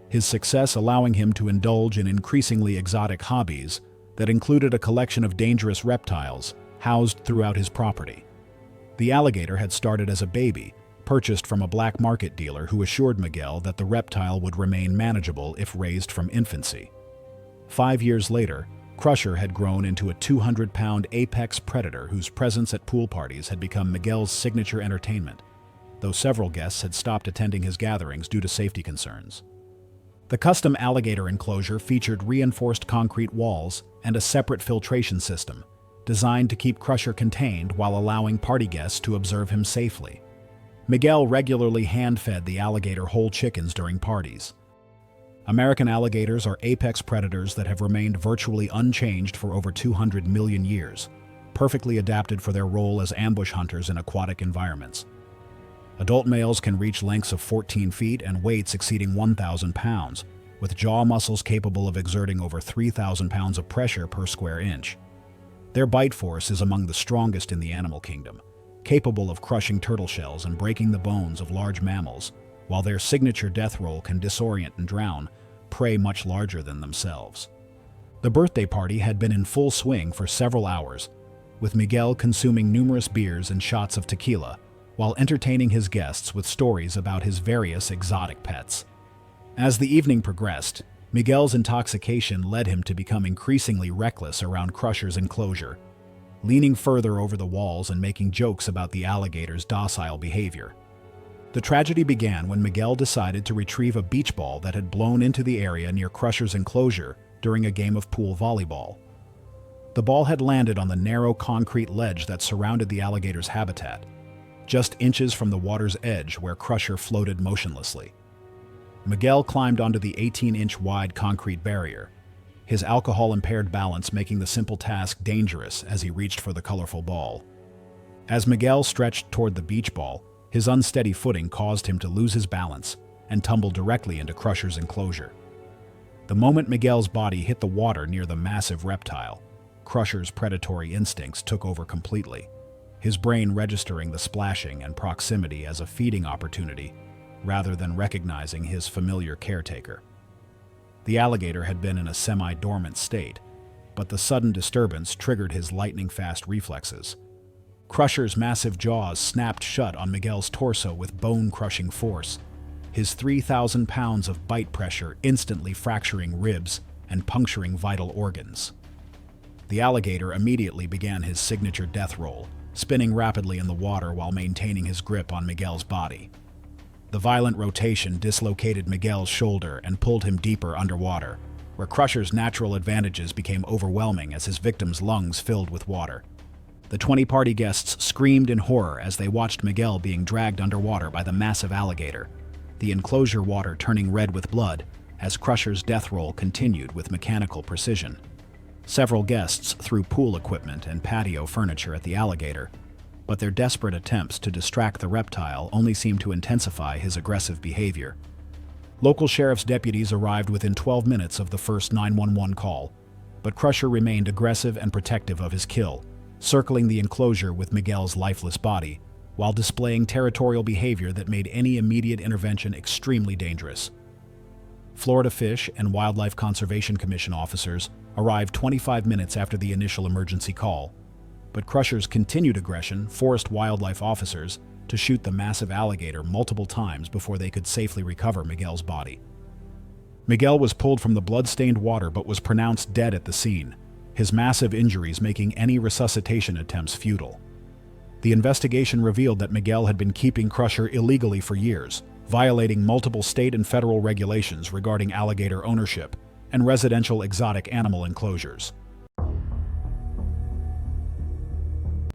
A: his success allowing him to indulge in increasingly exotic hobbies that included a collection of dangerous reptiles housed throughout his property. The alligator had started as a baby, purchased from a black market dealer who assured Miguel that the reptile would remain manageable if raised from infancy. 5 years later, Crusher had grown into a 200-pound apex predator whose presence at pool parties had become Miguel's signature entertainment, though several guests had stopped attending his gatherings due to safety concerns. The custom alligator enclosure featured reinforced concrete walls and a separate filtration system, designed to keep Crusher contained while allowing party guests to observe him safely. Miguel regularly hand-fed the alligator whole chickens during parties. American alligators are apex predators that have remained virtually unchanged for over 200 million years, perfectly adapted for their role as ambush hunters in aquatic environments. Adult males can reach lengths of 14 feet and weights exceeding 1,000 pounds, with jaw muscles capable of exerting over 3,000 pounds of pressure per square inch. Their bite force is among the strongest in the animal kingdom, capable of crushing turtle shells and breaking the bones of large mammals, while their signature death roll can disorient and drown prey much larger than themselves. The birthday party had been in full swing for several hours, with Miguel consuming numerous beers and shots of tequila, while entertaining his guests with stories about his various exotic pets. As the evening progressed, Miguel's intoxication led him to become increasingly reckless around Crusher's enclosure, leaning further over the walls and making jokes about the alligator's docile behavior. The tragedy began when Miguel decided to retrieve a beach ball that had blown into the area near Crusher's enclosure during a game of pool volleyball. The ball had landed on the narrow concrete ledge that surrounded the alligator's habitat, just inches from the water's edge where Crusher floated motionlessly. Miguel climbed onto the 18-inch wide concrete barrier, his alcohol-impaired balance making the simple task dangerous as he reached for the colorful ball. As Miguel stretched toward the beach ball, his unsteady footing caused him to lose his balance and tumble directly into Crusher's enclosure. The moment Miguel's body hit the water near the massive reptile, Crusher's predatory instincts took over completely, his brain registering the splashing and proximity as a feeding opportunity rather than recognizing his familiar caretaker. The alligator had been in a semi-dormant state, but the sudden disturbance triggered his lightning-fast reflexes. Crusher's massive jaws snapped shut on Miguel's torso with bone-crushing force, his 3,000 pounds of bite pressure instantly fracturing ribs and puncturing vital organs. The alligator immediately began his signature death roll, spinning rapidly in the water while maintaining his grip on Miguel's body. The violent rotation dislocated Miguel's shoulder and pulled him deeper underwater, where Crusher's natural advantages became overwhelming as his victim's lungs filled with water. The 20 party guests screamed in horror as they watched Miguel being dragged underwater by the massive alligator, the enclosure water turning red with blood as Crusher's death roll continued with mechanical precision. Several guests threw pool equipment and patio furniture at the alligator, but their desperate attempts to distract the reptile only seemed to intensify his aggressive behavior. Local sheriff's deputies arrived within 12 minutes of the first 911 call, but Crusher remained aggressive and protective of his kill, circling the enclosure with Miguel's lifeless body, while displaying territorial behavior that made any immediate intervention extremely dangerous. Florida Fish and Wildlife Conservation Commission officers arrived 25 minutes after the initial emergency call, but Crusher's continued aggression forced wildlife officers to shoot the massive alligator multiple times before they could safely recover Miguel's body. Miguel was pulled from the blood-stained water but was pronounced dead at the scene, his massive injuries making any resuscitation attempts futile. The investigation revealed that Miguel had been keeping Crusher illegally for years, violating multiple state and federal regulations regarding alligator ownership and residential exotic animal enclosures.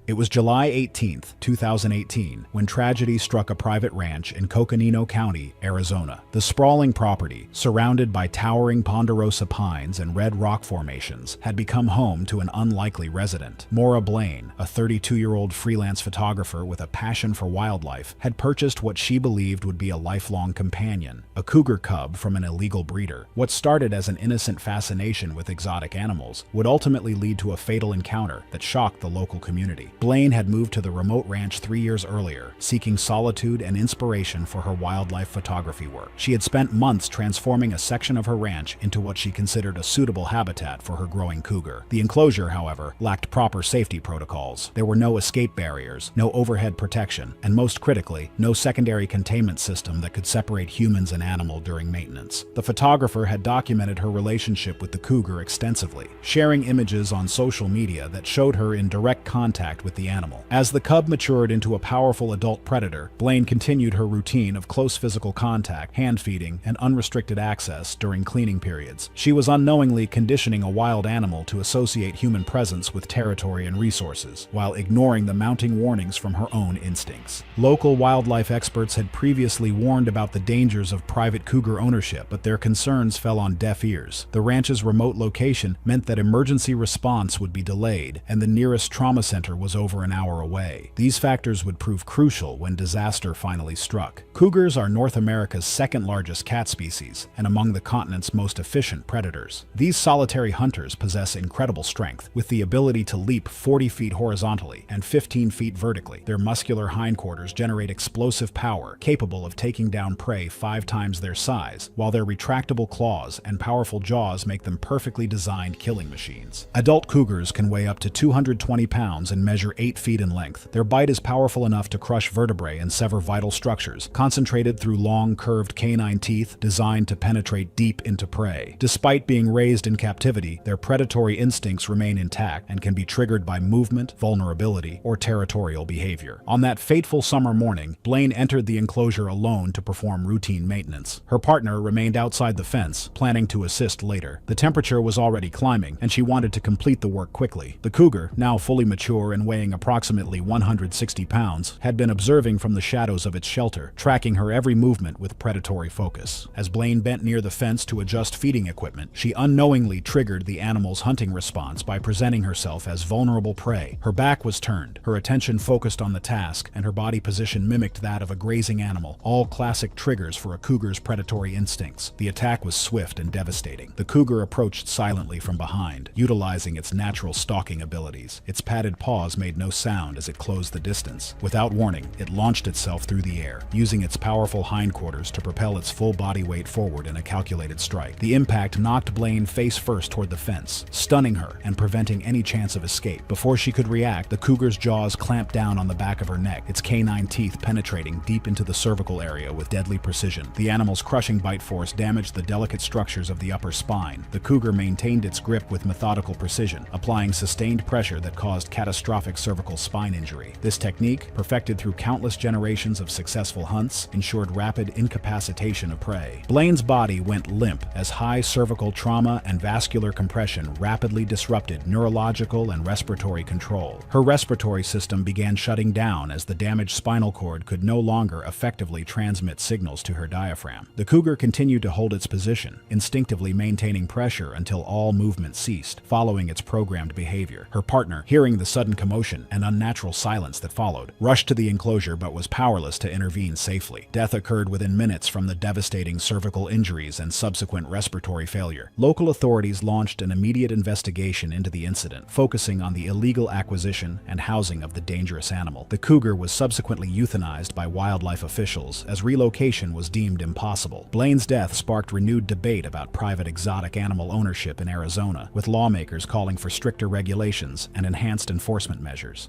A: It was July 18, 2018, when tragedy struck a private ranch in Coconino County, Arizona. The sprawling property, surrounded by towering ponderosa pines and red rock formations, had become home to an unlikely resident. Maura Blaine, a 32-year-old freelance photographer with a passion for wildlife, had purchased what she believed would be a lifelong companion, a cougar cub from an illegal breeder. What started as an innocent fascination with exotic animals would ultimately lead to a fatal encounter that shocked the local community. Blaine had moved to the remote ranch 3 years earlier, seeking solitude and inspiration for her wildlife photography work. She had spent months transforming a section of her ranch into what she considered a suitable habitat for her growing cougar. The enclosure, however, lacked proper safety protocols. There were no escape barriers, no overhead protection, and most critically, no secondary containment system that could separate humans and animal during maintenance. The photographer had documented her relationship with the cougar extensively, sharing images on social media that showed her in direct contact with the animal. As the cub matured into a powerful adult predator, Blaine continued her routine of close physical contact, hand feeding, and unrestricted access during cleaning periods. She was unknowingly conditioning a wild animal to associate human presence with territory and resources, while ignoring the mounting warnings from her own instincts. Local wildlife experts had previously warned about the dangers of private cougar ownership, but their concerns fell on deaf ears. The ranch's remote location meant that emergency response would be delayed, and the nearest trauma center was over an hour away. These factors would prove crucial when disaster finally struck. Cougars are North America's second-largest cat species and among the continent's most efficient predators. These solitary hunters possess incredible strength, with the ability to leap 40 feet horizontally and 15 feet vertically. Their muscular hindquarters generate explosive power, capable of taking down prey 5 times their size, while their retractable claws and powerful jaws make them perfectly designed killing machines. Adult cougars can weigh up to 220 pounds and measure 8 feet in length. Their bite is powerful enough to crush vertebrae and sever vital structures, concentrated through long, curved canine teeth designed to penetrate deep into prey. Despite being raised in captivity, their predatory instincts remain intact and can be triggered by movement, vulnerability, or territorial behavior. On that fateful summer morning, Blaine entered the enclosure alone to perform routine maintenance. Her partner remained outside the fence, planning to assist later. The temperature was already climbing, and she wanted to complete the work quickly. The cougar, now fully mature and weighing approximately 160 pounds, had been observing from the shadows of its shelter, tracking her every movement with predatory focus. As Blaine bent near the fence to adjust feeding equipment, she unknowingly triggered the animal's hunting response by presenting herself as vulnerable prey. Her back was turned, her attention focused on the task, and her body position mimicked that of a grazing animal, all classic triggers for a cougar's predatory instincts. The attack was swift and devastating. The cougar approached silently from behind, utilizing its natural stalking abilities. Its padded paws made no sound as it closed the distance. Without warning, it launched itself through the air, using its powerful hindquarters to propel its full body weight forward in a calculated strike. The impact knocked Blaine face first toward the fence, stunning her and preventing any chance of escape. Before she could react, the cougar's jaws clamped down on the back of her neck, its canine teeth penetrating deep into the cervical area with deadly precision. The animal's crushing bite force damaged the delicate structures of the upper spine. The cougar maintained its grip with methodical precision, applying sustained pressure that caused catastrophic cervical spine injury. This technique, perfected through countless generations of successful hunts, ensured rapid incapacitation of prey. Blaine's body went limp as high cervical trauma and vascular compression rapidly disrupted neurological and respiratory control. Her respiratory system began shutting down as the damaged spinal cord could no longer effectively transmit signals to her diaphragm. The cougar continued to hold its position, instinctively maintaining pressure until all movement ceased, following its programmed behavior. Her partner, hearing the sudden commotion and unnatural silence that followed, rushed to the enclosure but was powerless to intervene safely. Death occurred within minutes from the devastating cervical injuries and subsequent respiratory failure. Local authorities launched an immediate investigation into the incident, focusing on the illegal acquisition and housing of the dangerous animal. The cougar was subsequently euthanized by wildlife officials as relocation was deemed impossible. Blaine's death sparked renewed debate about private exotic animal ownership in Arizona, with lawmakers calling for stricter regulations and enhanced enforcement measures.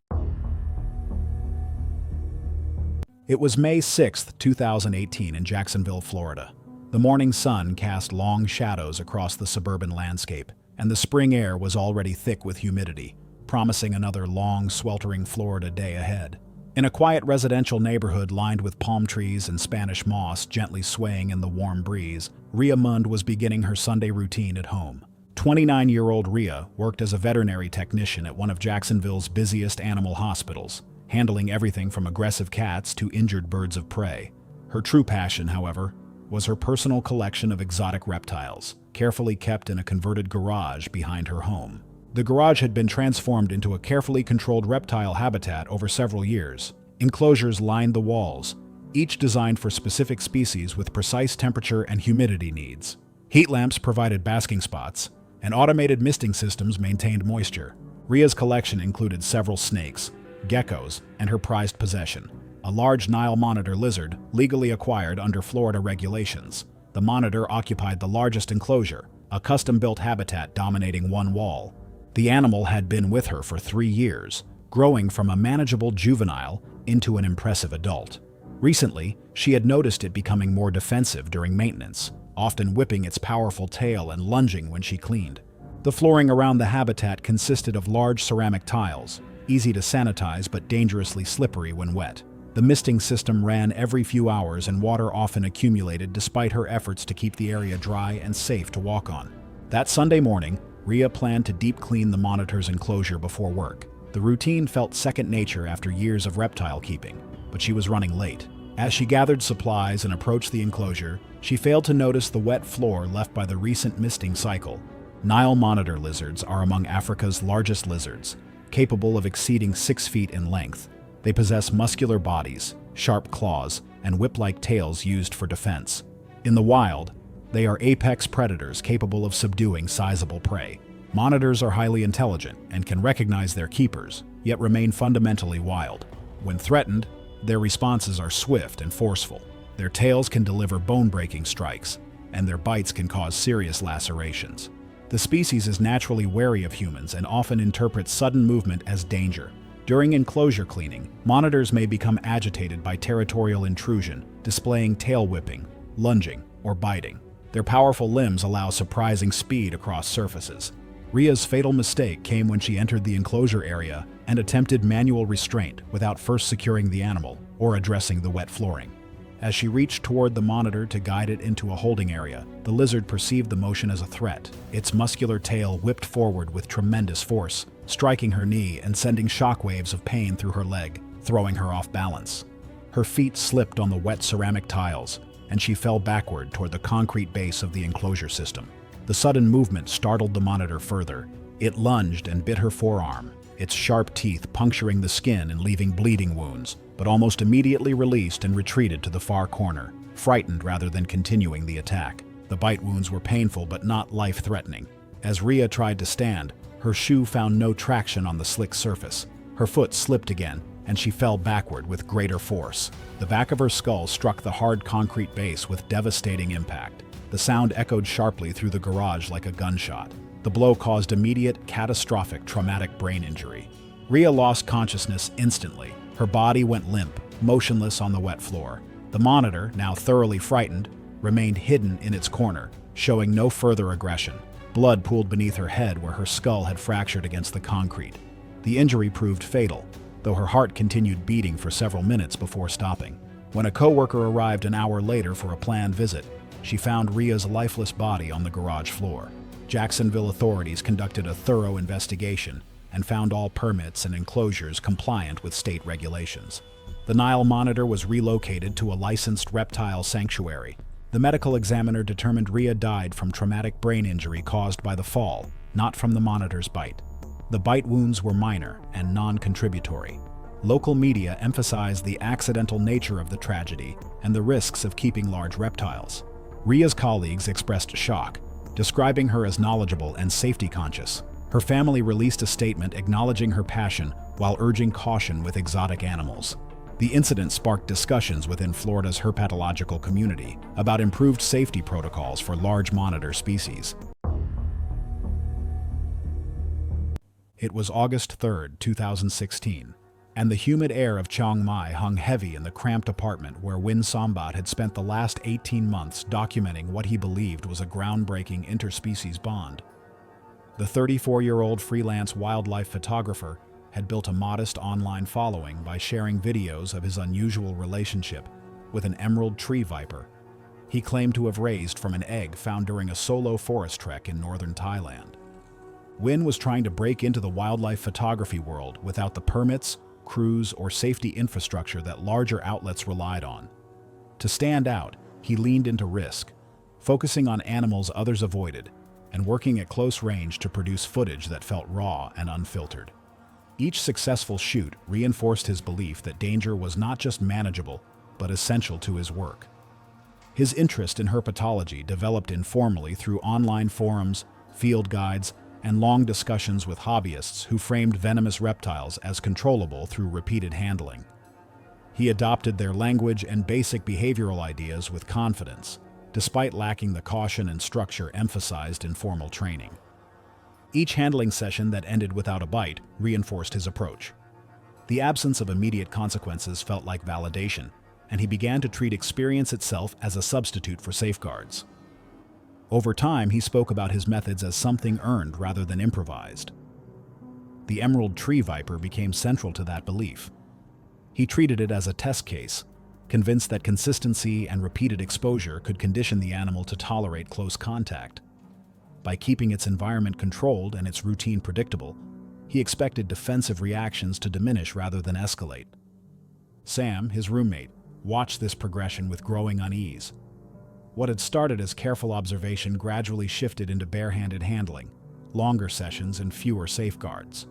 A: It was May 6, 2018 in Jacksonville, Florida. The morning sun cast long shadows across the suburban landscape, and the spring air was already thick with humidity, promising another long, sweltering Florida day ahead. In a quiet residential neighborhood lined with palm trees and Spanish moss gently swaying in the warm breeze, Rhea Mund was beginning her Sunday routine at home. 29-year-old Rhea worked as a veterinary technician at one of Jacksonville's busiest animal hospitals, handling everything from aggressive cats to injured birds of prey. Her true passion, however, was her personal collection of exotic reptiles, carefully kept in a converted garage behind her home. The garage had been transformed into a carefully controlled reptile habitat over several years. Enclosures lined the walls, each designed for specific species with precise temperature and humidity needs. Heat lamps provided basking spots, and automated misting systems maintained moisture. Rhea's collection included several snakes, geckos, and her prized possession, a large Nile monitor lizard legally acquired under Florida regulations. The monitor occupied the largest enclosure, a custom-built habitat dominating one wall. The animal had been with her for 3 years, growing from a manageable juvenile into an impressive adult. Recently, she had noticed it becoming more defensive during maintenance, often whipping its powerful tail and lunging when she cleaned. The flooring around the habitat consisted of large ceramic tiles, easy to sanitize but dangerously slippery when wet. The misting system ran every few hours and water often accumulated despite her efforts to keep the area dry and safe to walk on. That Sunday morning, Rhea planned to deep clean the monitor's enclosure before work. The routine felt second nature after years of reptile keeping, but she was running late. As she gathered supplies and approached the enclosure, she failed to notice the wet floor left by the recent misting cycle. Nile monitor lizards are among Africa's largest lizards, capable of exceeding 6 feet in length. They possess muscular bodies, sharp claws, and whip-like tails used for defense. In the wild, they are apex predators capable of subduing sizable prey. Monitors are highly intelligent and can recognize their keepers, yet remain fundamentally wild. When threatened, their responses are swift and forceful. Their tails can deliver bone-breaking strikes, and their bites can cause serious lacerations. The species is naturally wary of humans and often interprets sudden movement as danger. During enclosure cleaning, monitors may become agitated by territorial intrusion, displaying tail whipping, lunging, or biting. Their powerful limbs allow surprising speed across surfaces. Rhea's fatal mistake came when she entered the enclosure area and attempted manual restraint without first securing the animal or addressing the wet flooring. As she reached toward the monitor to guide it into a holding area, the lizard perceived the motion as a threat. Its muscular tail whipped forward with tremendous force, striking her knee and sending shockwaves of pain through her leg, throwing her off balance. Her feet slipped on the wet ceramic tiles, and she fell backward toward the concrete base of the enclosure system. The sudden movement startled the monitor further. It lunged and bit her forearm, its sharp teeth puncturing the skin and leaving bleeding wounds, but almost immediately released and retreated to the far corner, frightened rather than continuing the attack. The bite wounds were painful but not life-threatening. As Rhea tried to stand, her shoe found no traction on the slick surface. Her foot slipped again, and she fell backward with greater force. The back of her skull struck the hard concrete base with devastating impact. The sound echoed sharply through the garage like a gunshot. The blow caused immediate, catastrophic traumatic brain injury. Rhea lost consciousness instantly. Her body went limp, motionless on the wet floor. The monitor, now thoroughly frightened, remained hidden in its corner, showing no further aggression. Blood pooled beneath her head where her skull had fractured against the concrete. The injury proved fatal, though her heart continued beating for several minutes before stopping. When a coworker arrived an hour later for a planned visit, she found Rhea's lifeless body on the garage floor. Jacksonville authorities conducted a thorough investigation and found all permits and enclosures compliant with state regulations. The Nile monitor was relocated to a licensed reptile sanctuary. The medical examiner determined Rhea died from traumatic brain injury caused by the fall, not from the monitor's bite. The bite wounds were minor and non-contributory. Local media emphasized the accidental nature of the tragedy and the risks of keeping large reptiles. Rhea's colleagues expressed shock, describing her as knowledgeable and safety-conscious. Her family released a statement acknowledging her passion while urging caution with exotic animals. The incident sparked discussions within Florida's herpetological community about improved safety protocols for large monitor species. It was August 3, 2016, and the humid air of Chiang Mai hung heavy in the cramped apartment where Win Sombat had spent the last 18 months documenting what he believed was a groundbreaking interspecies bond. The 34-year-old freelance wildlife photographer had built a modest online following by sharing videos of his unusual relationship with an emerald tree viper he claimed to have raised from an egg found during a solo forest trek in northern Thailand. Win was trying to break into the wildlife photography world without the permits, crews, or safety infrastructure that larger outlets relied on. To stand out, he leaned into risk, focusing on animals others avoided, and working at close range to produce footage that felt raw and unfiltered. Each successful shoot reinforced his belief that danger was not just manageable, but essential to his work. His interest in herpetology developed informally through online forums, field guides, and long discussions with hobbyists who framed venomous reptiles as controllable through repeated handling. He adopted their language and basic behavioral ideas with confidence, despite lacking the caution and structure emphasized in formal training. Each handling session that ended without a bite reinforced his approach. The absence of immediate consequences felt like validation, and he began to treat experience itself as a substitute for safeguards. Over time, he spoke about his methods as something earned rather than improvised. The emerald tree viper became central to that belief. He treated it as a test case, convinced that consistency and repeated exposure could condition the animal to tolerate close contact. By keeping its environment controlled and its routine predictable, he expected defensive reactions to diminish rather than escalate. Sam, his roommate, watched this progression with growing unease. What had started as careful observation gradually shifted into bare-handed handling, longer sessions and fewer safeguards.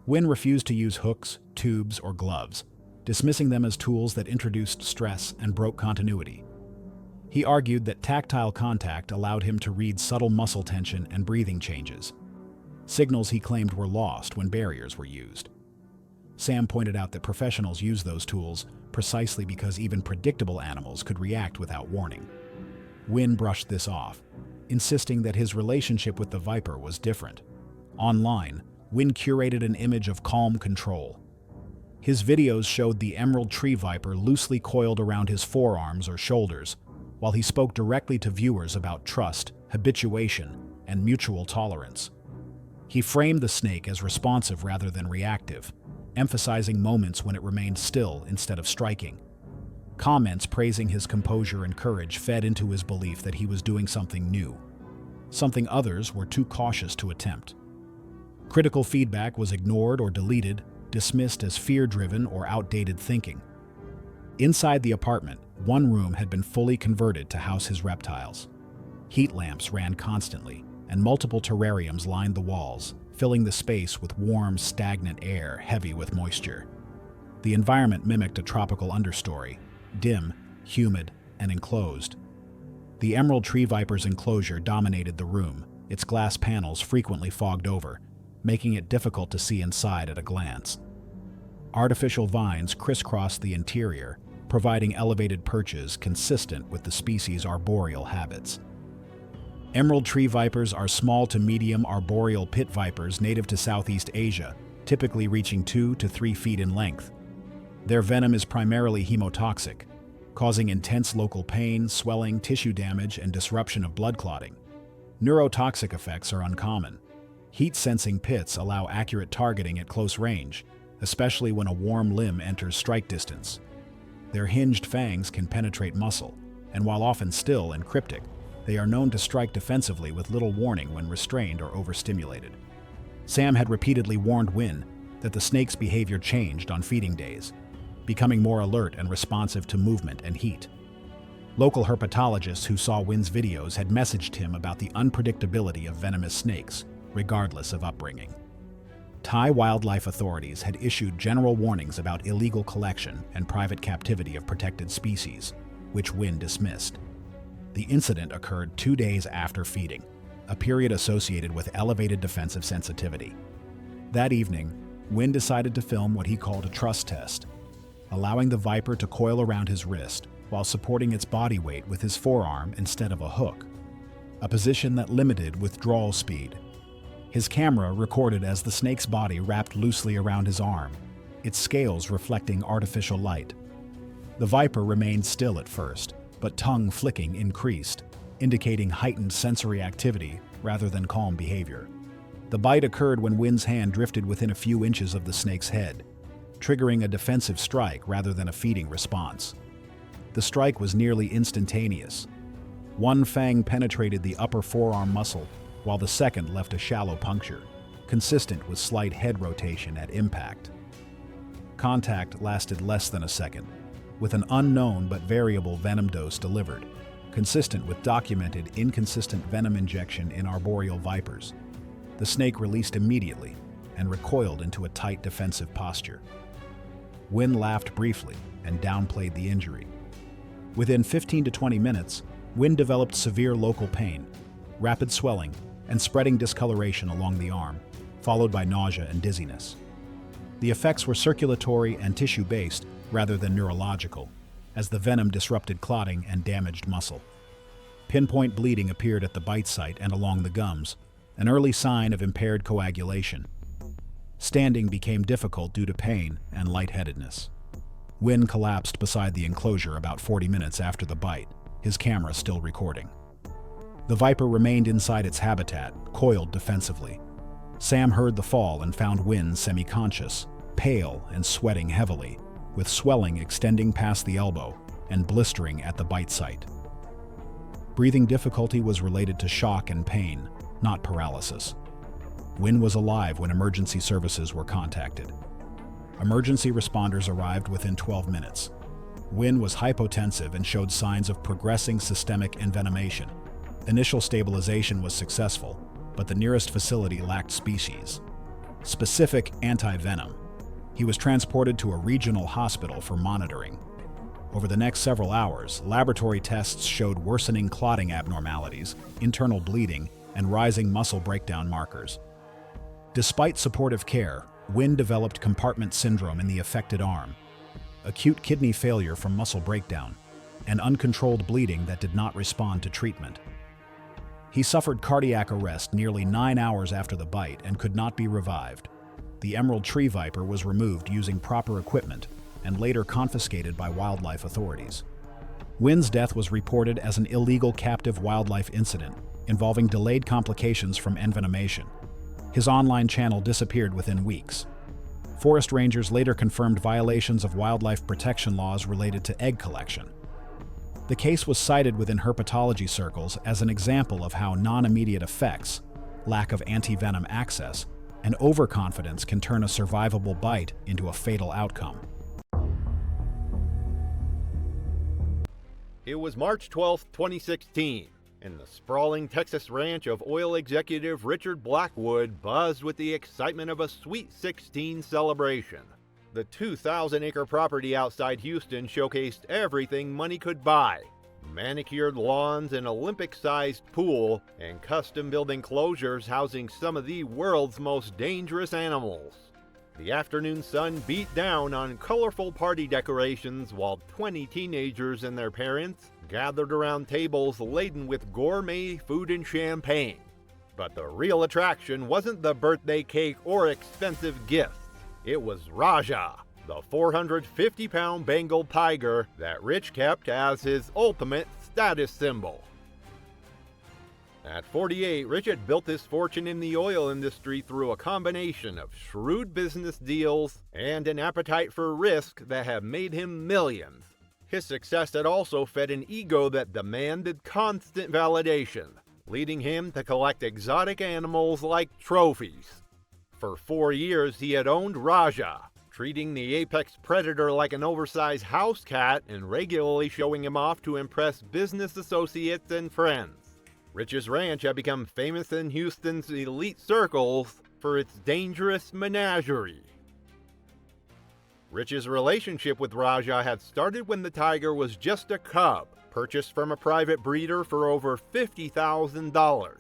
A: Wynn refused to use hooks, tubes, or gloves, dismissing them as tools that introduced stress and broke continuity. He argued that tactile contact allowed him to read subtle muscle tension and breathing changes, signals he claimed were lost when barriers were used. Sam pointed out that professionals use those tools precisely because even predictable animals could react without warning. Wynn brushed this off, insisting that his relationship with the viper was different. Online, Wynn curated an image of calm control. His videos showed the emerald tree viper loosely coiled around his forearms or shoulders, while he spoke directly to viewers about trust, habituation, and mutual tolerance. He framed the snake as responsive rather than reactive, emphasizing moments when it remained still instead of striking. Comments praising his composure and courage fed into his belief that he was doing something new, something others were too cautious to attempt. Critical feedback was ignored or deleted, dismissed as fear-driven or outdated thinking. Inside the apartment, one room had been fully converted to house his reptiles. Heat lamps ran constantly, and multiple terrariums lined the walls, filling the space with warm, stagnant air heavy with moisture. The environment mimicked a tropical understory, dim, humid, and enclosed. The emerald tree viper's enclosure dominated the room, its glass panels frequently fogged over, making it difficult to see inside at a glance. Artificial vines crisscrossed the interior, providing elevated perches consistent with the species' arboreal habits. Emerald tree vipers are small to medium arboreal pit vipers native to Southeast Asia, typically reaching 2 to 3 feet in length. Their venom is primarily hemotoxic, causing intense local pain, swelling, tissue damage, and disruption of blood clotting. Neurotoxic effects are uncommon. Heat-sensing pits allow accurate targeting at close range, especially when a warm limb enters strike distance. Their hinged fangs can penetrate muscle, and while often still and cryptic, they are known to strike defensively with little warning when restrained or overstimulated. Sam had repeatedly warned Wynn that the snake's behavior changed on feeding days, becoming more alert and responsive to movement and heat. Local herpetologists who saw Wynn's videos had messaged him about the unpredictability of venomous snakes, regardless of upbringing. Thai wildlife authorities had issued general warnings about illegal collection and private captivity of protected species, which Wynn dismissed. The incident occurred 2 days after feeding, a period associated with elevated defensive sensitivity. That evening, Wynn decided to film what he called a trust test, allowing the viper to coil around his wrist while supporting its body weight with his forearm instead of a hook, a position that limited withdrawal speed. His camera recorded as the snake's body wrapped loosely around his arm, its scales reflecting artificial light. The viper remained still at first, but tongue flicking increased, indicating heightened sensory activity rather than calm behavior. The bite occurred when Wynn's hand drifted within a few inches of the snake's head, triggering a defensive strike rather than a feeding response. The strike was nearly instantaneous. One fang penetrated the upper forearm muscle, while the second left a shallow puncture, consistent with slight head rotation at impact. Contact lasted less than a second, with an unknown but variable venom dose delivered, consistent with documented inconsistent venom injection in arboreal vipers. The snake released immediately and recoiled into a tight defensive posture. Wynn laughed briefly and downplayed the injury. Within 15 to 20 minutes, Wynn developed severe local pain, rapid swelling, and spreading discoloration along the arm, followed by nausea and dizziness. The effects were circulatory and tissue-based rather than neurological, as the venom disrupted clotting and damaged muscle. Pinpoint bleeding appeared at the bite site and along the gums, an early sign of impaired coagulation. Standing became difficult due to pain and lightheadedness. Wynn collapsed beside the enclosure about 40 minutes after the bite, his camera still recording. The viper remained inside its habitat, coiled defensively. Sam heard the fall and found Wynn semi-conscious, pale and sweating heavily, with swelling extending past the elbow and blistering at the bite site. Breathing difficulty was related to shock and pain, not paralysis. Wynn was alive when emergency services were contacted. Emergency responders arrived within 12 minutes. Wynn was hypotensive and showed signs of progressing systemic envenomation. Initial stabilization was successful, but the nearest facility lacked species. specific anti-venom. He was transported to a regional hospital for monitoring. Over the next several hours, laboratory tests showed worsening clotting abnormalities, internal bleeding, and rising muscle breakdown markers. Despite supportive care, Wynn developed compartment syndrome in the affected arm, acute kidney failure from muscle breakdown, and uncontrolled bleeding that did not respond to treatment. He suffered cardiac arrest nearly 9 hours after the bite and could not be revived. The emerald tree viper was removed using proper equipment and later confiscated by wildlife authorities. Wynn's death was reported as an illegal captive wildlife incident involving delayed complications from envenomation. His online channel disappeared within weeks. Forest rangers later confirmed violations of wildlife protection laws related to egg collection. The case was cited within herpetology circles as an example of how non-immediate effects, lack of anti-venom access, and overconfidence can turn a survivable bite into a fatal outcome.
B: It was March 12, 2016, and the sprawling Texas ranch of oil executive Richard Blackwood buzzed with the excitement of a Sweet 16 celebration. The 2,000-acre property outside Houston showcased everything money could buy: manicured lawns, an Olympic-sized pool, and custom-built enclosures housing some of the world's most dangerous animals. The afternoon sun beat down on colorful party decorations while 20 teenagers and their parents gathered around tables laden with gourmet food and champagne. But the real attraction wasn't the birthday cake or expensive gifts. It was Rajah, the 450-pound Bengal tiger that Rich kept as his ultimate status symbol. At 48, Rich had built his fortune in the oil industry through a combination of shrewd business deals and an appetite for risk that had made him millions. His success had also fed an ego that demanded constant validation, leading him to collect exotic animals like trophies. For 4 years, he had owned Rajah, treating the apex predator like an oversized house cat and regularly showing him off to impress business associates and friends. Rich's ranch had become famous in Houston's elite circles for its dangerous menagerie. Rich's relationship with Rajah had started when the tiger was just a cub, purchased from a private breeder for over $50,000.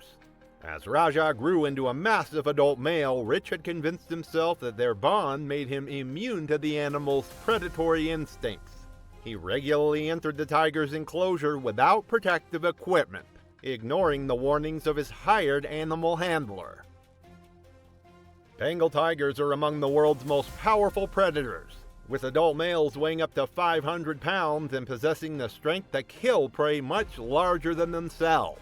B: As Rajah grew into a massive adult male, Rich had convinced himself that their bond made him immune to the animal's predatory instincts. He regularly entered the tiger's enclosure without protective equipment, ignoring the warnings of his hired animal handler. Bengal tigers are among the world's most powerful predators, with adult males weighing up to 500 pounds and possessing the strength to kill prey much larger than themselves.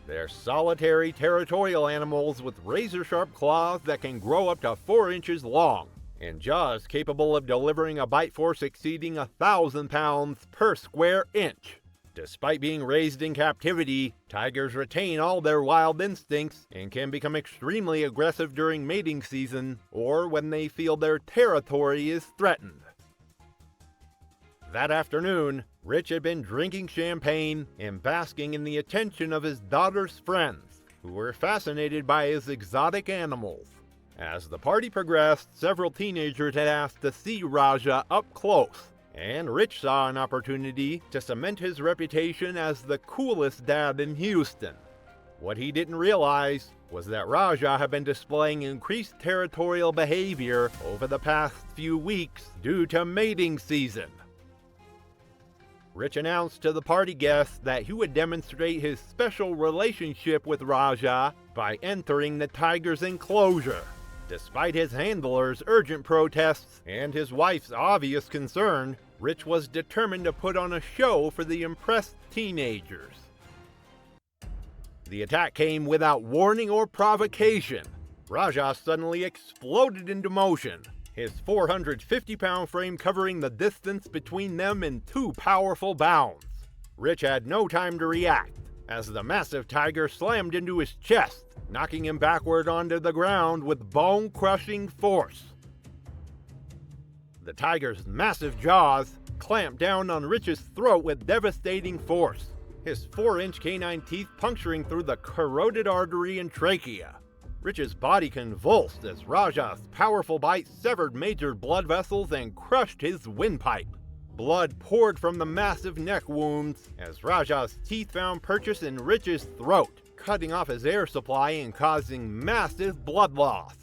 B: They're solitary, territorial animals with razor-sharp claws that can grow up to 4 inches long, and jaws capable of delivering a bite force exceeding 1,000 pounds per square inch. Despite being raised in captivity, tigers retain all their wild instincts and can become extremely aggressive during mating season or when they feel their territory is threatened. That afternoon, Rich had been drinking champagne and basking in the attention of his daughter's friends, who were fascinated by his exotic animals. As the party progressed, several teenagers had asked to see Rajah up close, and Rich saw an opportunity to cement his reputation as the coolest dad in Houston. What he didn't realize was that Rajah had been displaying increased territorial behavior over the past few weeks due to mating season. Rich announced to the party guests that he would demonstrate his special relationship with Rajah by entering the tiger's enclosure. Despite his handler's urgent protests and his wife's obvious concern, Rich was determined to put on a show for the impressed teenagers. The attack came without warning or provocation. Rajah suddenly exploded into motion, his 450-pound frame covering the distance between them in 2 powerful bounds. Rich had no time to react, as the massive tiger slammed into his chest, knocking him backward onto the ground with bone-crushing force. The tiger's massive jaws clamped down on Rich's throat with devastating force, his 4-inch canine teeth puncturing through the corroded artery and trachea. Rich's body convulsed as Raja's powerful bite severed major blood vessels and crushed his windpipe. Blood poured from the massive neck wounds as Raja's teeth found purchase in Rich's throat, cutting off his air supply and causing massive blood loss.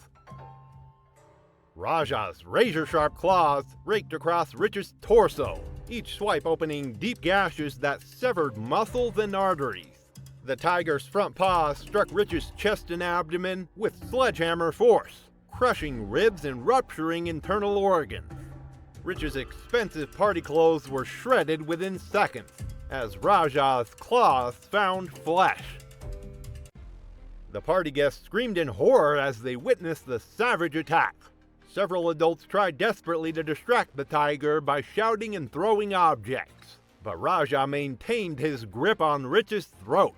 B: Raja's razor-sharp claws raked across Rich's torso, each swipe opening deep gashes that severed muscles and arteries. The tiger's front paws struck Rich's chest and abdomen with sledgehammer force, crushing ribs and rupturing internal organs. Rich's expensive party clothes were shredded within seconds, as Raja's claws found flesh. The party guests screamed in horror as they witnessed the savage attack. Several adults tried desperately to distract the tiger by shouting and throwing objects, but Raja maintained his grip on Rich's throat.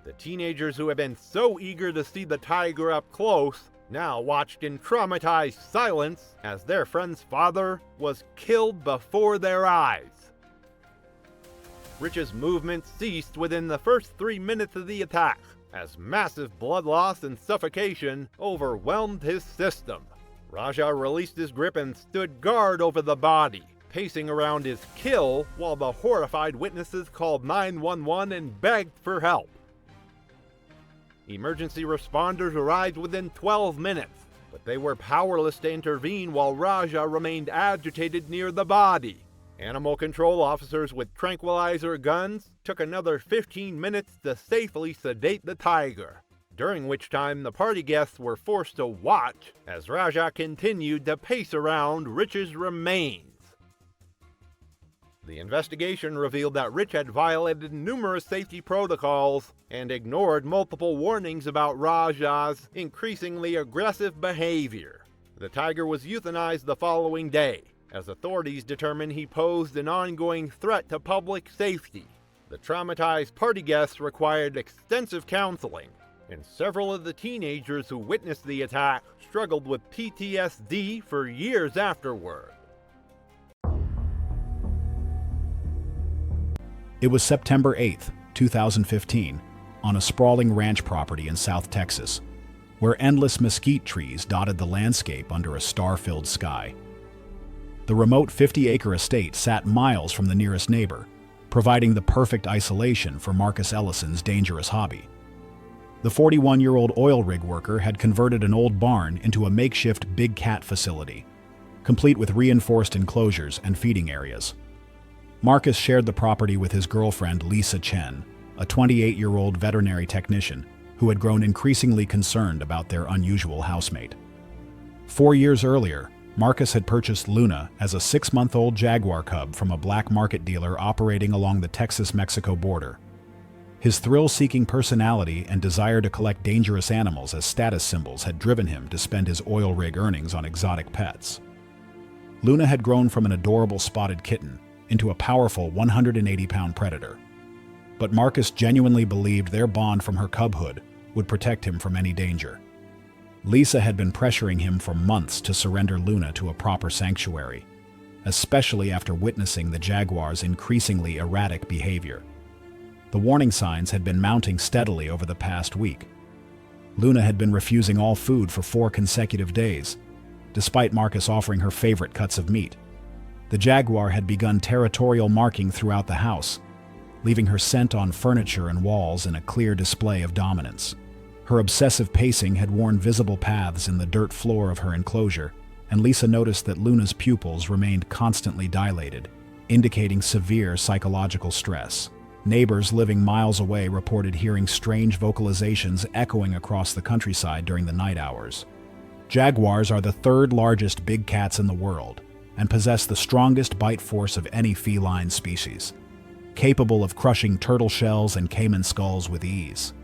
B: The teenagers who had been so eager to see the tiger up close now watched in traumatized silence as their friend's father was killed before their eyes. Rich's movement ceased within the first 3 minutes of the attack, as massive blood loss and suffocation overwhelmed his system. Raja released his grip and stood guard over the body, pacing around his kill while the horrified witnesses called 911 and begged for help. Emergency responders arrived within 12 minutes, but they were powerless to intervene while Raja remained agitated near the body. Animal control officers with tranquilizer guns took another 15 minutes to safely sedate the tiger, during which time the party guests were forced to watch as Raja continued to pace around Rich's remains. The investigation revealed that Rich had violated numerous safety protocols and ignored multiple warnings about Raja's increasingly aggressive behavior. The tiger was euthanized the following day, as authorities determined he posed an ongoing threat to public safety. The traumatized party guests required extensive counseling, and several of the teenagers who witnessed the attack struggled with PTSD for years afterward.
A: It was September 8, 2015, on a sprawling ranch property in South Texas, where endless mesquite trees dotted the landscape under a star-filled sky. The remote 50-acre estate sat miles from the nearest neighbor, providing the perfect isolation for Marcus Ellison's dangerous hobby. The 41-year-old oil rig worker had converted an old barn into a makeshift big cat facility, complete with reinforced enclosures and feeding areas. Marcus shared the property with his girlfriend Lisa Chen, a 28-year-old veterinary technician who had grown increasingly concerned about their unusual housemate. 4 years earlier, Marcus had purchased Luna as a 6-month-old Jaguar cub from a black market dealer operating along the Texas-Mexico border. His thrill-seeking personality and desire to collect dangerous animals as status symbols had driven him to spend his oil rig earnings on exotic pets. Luna had grown from an adorable spotted kitten into a powerful 180-pound predator. But Marcus genuinely believed their bond from her cubhood would protect him from any danger. Lisa had been pressuring him for months to surrender Luna to a proper sanctuary, especially after witnessing the Jaguar's increasingly erratic behavior. The warning signs had been mounting steadily over the past week. Luna had been refusing all food for 4 consecutive days, despite Marcus offering her favorite cuts of meat. The Jaguar had begun territorial marking throughout the house, leaving her scent on furniture and walls in a clear display of dominance. Her obsessive pacing had worn visible paths in the dirt floor of her enclosure, and Lisa noticed that Luna's pupils remained constantly dilated, indicating severe psychological stress. Neighbors living miles away reported hearing strange vocalizations echoing across the countryside during the night hours. Jaguars are the 3rd largest big cats in the world, and possess the strongest bite force of any feline species, capable of crushing turtle shells and caiman skulls with ease.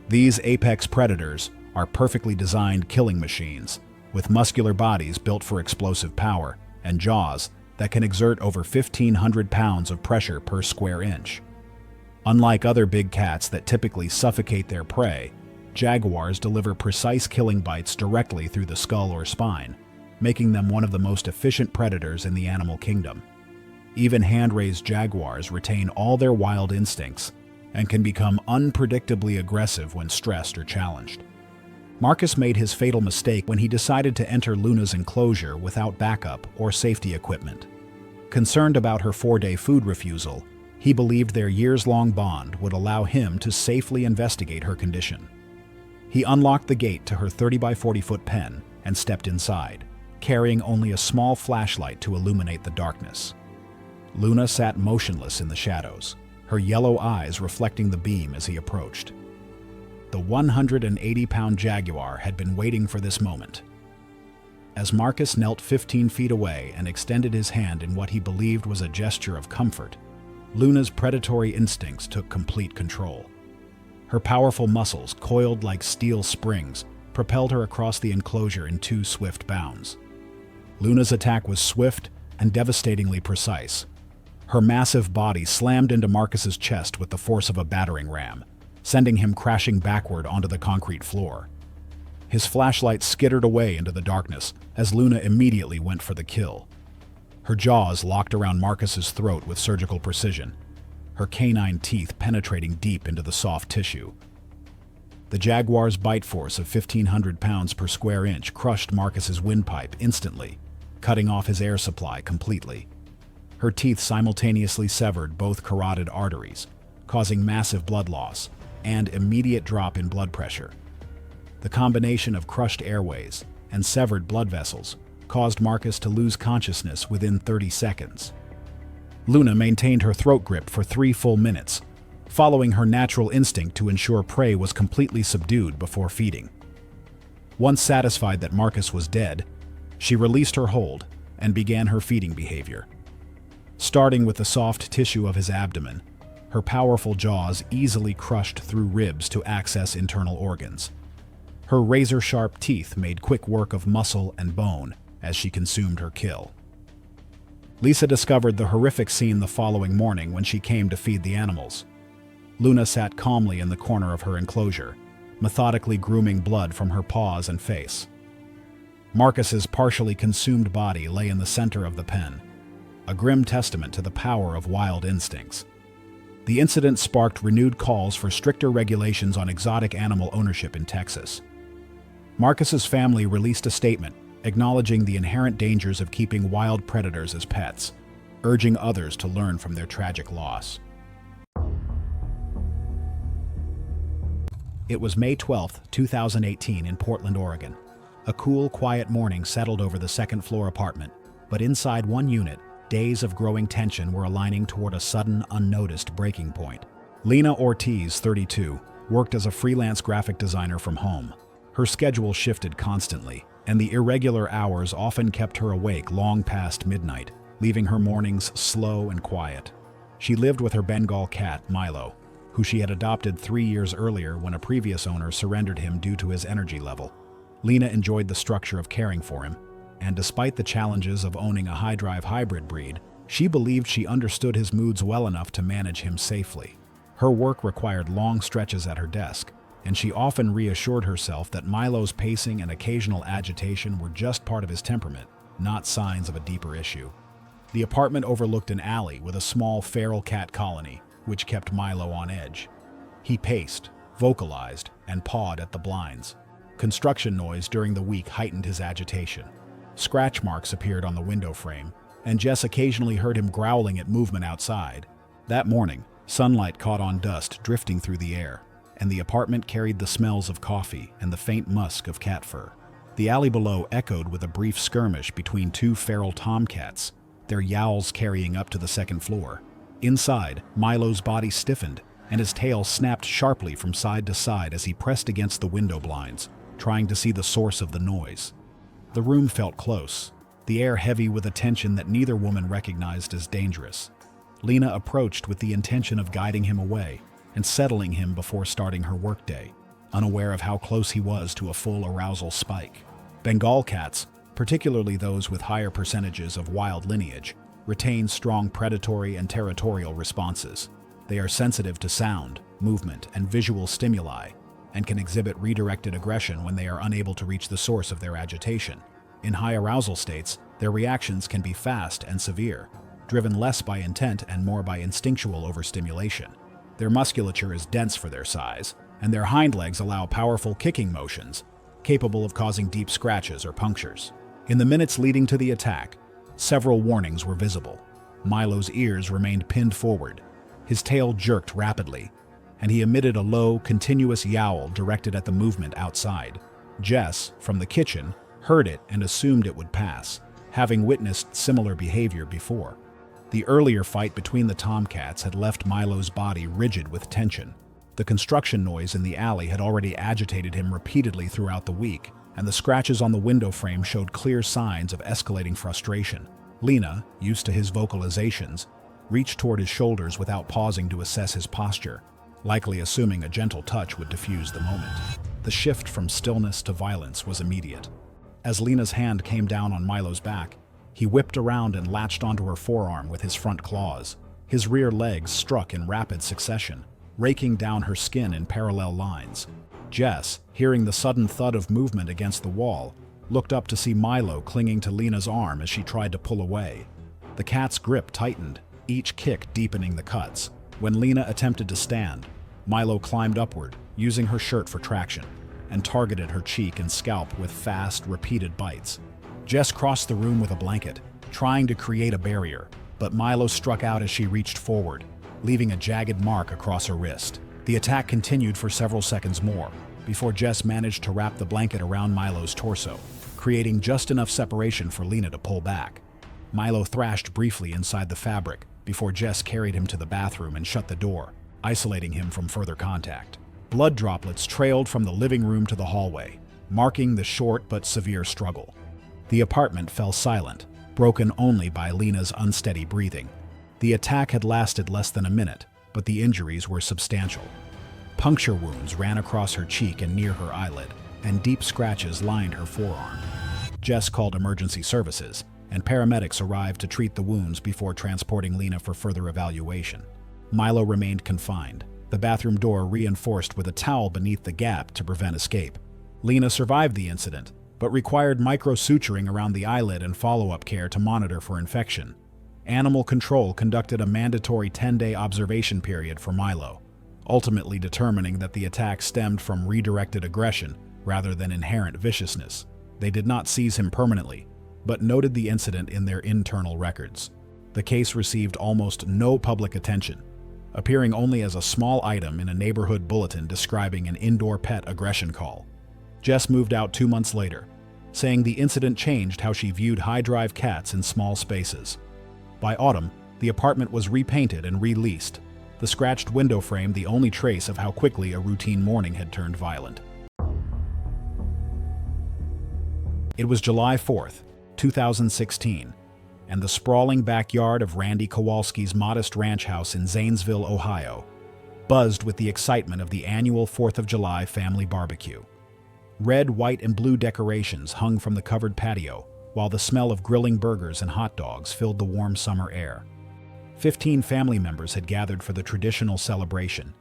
A: These apex predators are perfectly designed killing machines, with muscular bodies built for explosive power and jaws that can exert over 1,500 pounds of pressure per square inch. Unlike other big cats that typically suffocate their prey, jaguars deliver precise killing bites directly through the skull or spine, making them one of the most efficient predators in the animal kingdom. Even hand-raised jaguars retain all their wild instincts and can become unpredictably aggressive when stressed or challenged. Marcus made his fatal mistake when he decided to enter Luna's enclosure without backup or safety equipment. Concerned about her 4-day food refusal, he believed their years-long bond would allow him to safely investigate her condition. He unlocked the gate to her 30 by 40-foot pen and stepped inside, carrying only a small flashlight to illuminate the darkness. Luna sat motionless in the shadows, her yellow eyes reflecting the beam as he approached. The 180-pound jaguar had been waiting for this moment. As Marcus knelt 15 feet away and extended his hand in what he believed was a gesture of comfort, Luna's predatory instincts took complete control. Her powerful muscles, coiled like steel springs, propelled her across the enclosure in 2 swift bounds. Luna's attack was swift and devastatingly precise. Her massive body slammed into Marcus's chest with the force of a battering ram, sending him crashing backward onto the concrete floor. His flashlight skittered away into the darkness as Luna immediately went for the kill. Her jaws locked around Marcus's throat with surgical precision, her canine teeth penetrating deep into the soft tissue. The jaguar's bite force of 1,500 pounds per square inch crushed Marcus's windpipe instantly, cutting off his air supply completely. Her teeth simultaneously severed both carotid arteries, causing massive blood loss and immediate drop in blood pressure. The combination of crushed airways and severed blood vessels caused Marcus to lose consciousness within 30 seconds. Luna maintained her throat grip for 3 full minutes, following her natural instinct to ensure prey was completely subdued before feeding. Once satisfied that Marcus was dead, she released her hold and began her feeding behavior. Starting with the soft tissue of his abdomen, her powerful jaws easily crushed through ribs to access internal organs. Her razor-sharp teeth made quick work of muscle and bone as she consumed her kill. Lisa discovered the horrific scene the following morning when she came to feed the animals. Luna sat calmly in the corner of her enclosure, methodically grooming blood from her paws and face. Marcus's partially consumed body lay in the center of the pen, a grim testament to the power of wild instincts. The incident sparked renewed calls for stricter regulations on exotic animal ownership in Texas. Marcus's family released a statement acknowledging the inherent dangers of keeping wild predators as pets, urging others to learn from their tragic loss. It was May 12, 2018 in Portland, Oregon. A cool, quiet morning settled over the second-floor apartment, but inside one unit, days of growing tension were aligning toward a sudden, unnoticed breaking point. Lena Ortiz, 32, worked as a freelance graphic designer from home. Her schedule shifted constantly, and the irregular hours often kept her awake long past midnight, leaving her mornings slow and quiet. She lived with her Bengal cat, Milo, who she had adopted 3 years earlier when a previous owner surrendered him due to his energy level. Lena enjoyed the structure of caring for him, and despite the challenges of owning a high-drive hybrid breed, she believed she understood his moods well enough to manage him safely. Her work required long stretches at her desk, and she often reassured herself that Milo's pacing and occasional agitation were just part of his temperament, not signs of a deeper issue. The apartment overlooked an alley with a small feral cat colony, which kept Milo on edge. He paced, vocalized, and pawed at the blinds. Construction noise during the week heightened his agitation. Scratch marks appeared on the window frame, and Jess occasionally heard him growling at movement outside. That morning, sunlight caught on dust drifting through the air, and the apartment carried the smells of coffee and the faint musk of cat fur. The alley below echoed with a brief skirmish between 2 feral tomcats, their yowls carrying up to the second floor. Inside, Milo's body stiffened, and his tail snapped sharply from side to side as he pressed against the window blinds, trying to see the source of the noise. The room felt close, the air heavy with a tension that neither woman recognized as dangerous. Lena approached with the intention of guiding him away and settling him before starting her workday, unaware of how close he was to a full arousal spike. Bengal cats, particularly those with higher percentages of wild lineage, retain strong predatory and territorial responses. They are sensitive to sound, movement, and visual stimuli, and can exhibit redirected aggression when they are unable to reach the source of their agitation. In high arousal states, their reactions can be fast and severe, driven less by intent and more by instinctual overstimulation. Their musculature is dense for their size, and their hind legs allow powerful kicking motions, capable of causing deep scratches or punctures. In the minutes leading to the attack, several warnings were visible. Milo's ears remained pinned forward, his tail jerked rapidly, and he emitted a low, continuous yowl directed at the movement outside. Jess, from the kitchen, heard it and assumed it would pass, having witnessed similar behavior before. The earlier fight between the tomcats had left Milo's body rigid with tension. The construction noise in the alley had already agitated him repeatedly throughout the week, and the scratches on the window frame showed clear signs of escalating frustration. Lena, used to his vocalizations, reached toward his shoulders without pausing to assess his posture, likely assuming a gentle touch would diffuse the moment. The shift from stillness to violence was immediate. As Lena's hand came down on Milo's back, he whipped around and latched onto her forearm with his front claws. His rear legs struck in rapid succession, raking down her skin in parallel lines. Jess, hearing the sudden thud of movement against the wall, looked up to see Milo clinging to Lena's arm as she tried to pull away. The cat's grip tightened, each kick deepening the cuts. When Lena attempted to stand, Milo climbed upward, using her shirt for traction, and targeted her cheek and scalp with fast, repeated bites. Jess crossed the room with a blanket, trying to create a barrier, but Milo struck out as she reached forward, leaving a jagged mark across her wrist. The attack continued for several seconds more, before Jess managed to wrap the blanket around Milo's torso, creating just enough separation for Lena to pull back. Milo thrashed briefly inside the fabric before Jess carried him to the bathroom and shut the door, isolating him from further contact. Blood droplets trailed from the living room to the hallway, marking the short but severe struggle. The apartment fell silent, broken only by Lena's unsteady breathing. The attack had lasted less than a minute, but the injuries were substantial. Puncture wounds ran across her cheek and near her eyelid, and deep scratches lined her forearm. Jess called emergency services, and paramedics arrived to treat the wounds before transporting Lena for further evaluation. Milo remained confined, the bathroom door reinforced with a towel beneath the gap to prevent escape. Lena survived the incident, but required microsuturing around the eyelid and follow-up care to monitor for infection. Animal Control conducted a mandatory 10-day observation period for Milo, ultimately determining that the attack stemmed from redirected aggression rather than inherent viciousness. They did not seize him permanently, but noted the incident in their internal records. The case received almost no public attention, appearing only as a small item in a neighborhood bulletin describing an indoor pet aggression call. Jess moved out 2 months later, saying the incident changed how she viewed high-drive cats in small spaces. By autumn, the apartment was repainted and re-leased, the scratched window frame the only trace of how quickly a routine morning had turned violent. It was July 4th, 2016, and the sprawling backyard of Randy Kowalski's modest ranch house in Zanesville, Ohio, buzzed with the excitement of the annual 4th of July family barbecue. Red, white, and blue decorations hung from the covered patio, while the smell of grilling burgers and hot dogs filled the warm summer air. 15 family members had gathered for the traditional celebration,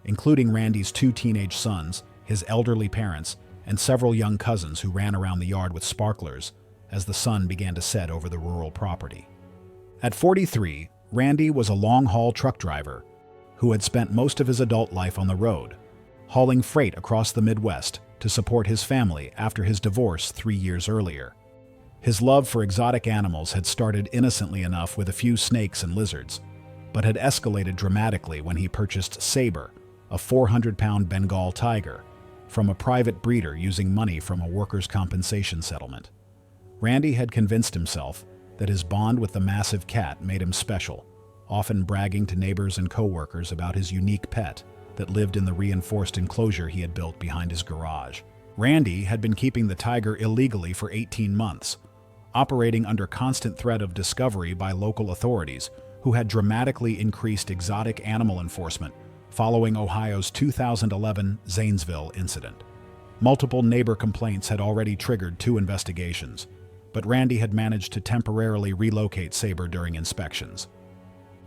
A: including Randy's 2 teenage sons, his elderly parents, and several young cousins who ran around the yard with sparklers as the sun began to set over the rural property. At 43, Randy was a long-haul truck driver who had spent most of his adult life on the road, hauling freight across the Midwest to support his family after his divorce 3 years earlier. His love for exotic animals had started innocently enough with a few snakes and lizards, but had escalated dramatically when he purchased Saber, a 400-pound Bengal tiger, from a private breeder using money from a workers' compensation settlement. Randy had convinced himself that his bond with the massive cat made him special, often bragging to neighbors and coworkers about his unique pet that lived in the reinforced enclosure he had built behind his garage. Randy had been keeping the tiger illegally for 18 months, operating under constant threat of discovery by local authorities who had dramatically increased exotic animal enforcement following Ohio's 2011 Zanesville incident. Multiple neighbor complaints had already triggered 2 investigations, but Randy had managed to temporarily relocate Saber during inspections.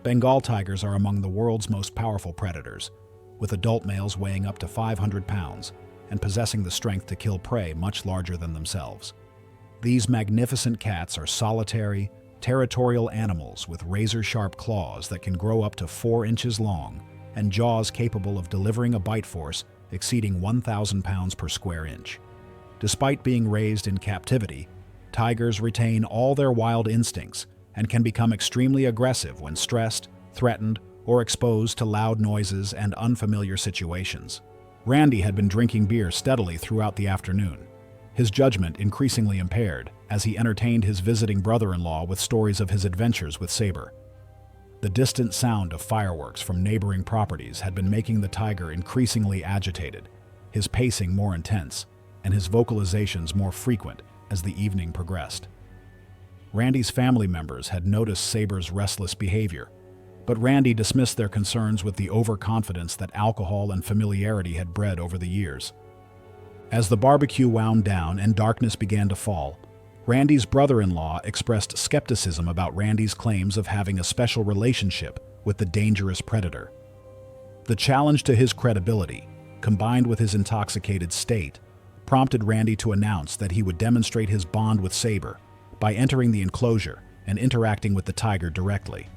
A: Bengal tigers are among the world's most powerful predators, with adult males weighing up to 500 pounds and possessing the strength to kill prey much larger than themselves. These magnificent cats are solitary, territorial animals with razor-sharp claws that can grow up to 4 inches long and jaws capable of delivering a bite force exceeding 1,000 pounds per square inch. Despite being raised in captivity, tigers retain all their wild instincts and can become extremely aggressive when stressed, threatened, or exposed to loud noises and unfamiliar situations. Randy had been drinking beer steadily throughout the afternoon, his judgment increasingly impaired as he entertained his visiting brother-in-law with stories of his adventures with Saber. The distant sound of fireworks from neighboring properties had been making the tiger increasingly agitated, his pacing more intense, and his vocalizations more frequent as the evening progressed. Randy's family members had noticed Saber's restless behavior, but Randy dismissed their concerns with the overconfidence that alcohol and familiarity had bred over the years. As the barbecue wound down and darkness began to fall, Randy's brother-in-law expressed skepticism about Randy's claims of having a special relationship with the dangerous predator. The challenge to his credibility, combined with his intoxicated state, prompted Randy to announce that he would demonstrate his bond with Saber by entering the enclosure and interacting with the tiger directly.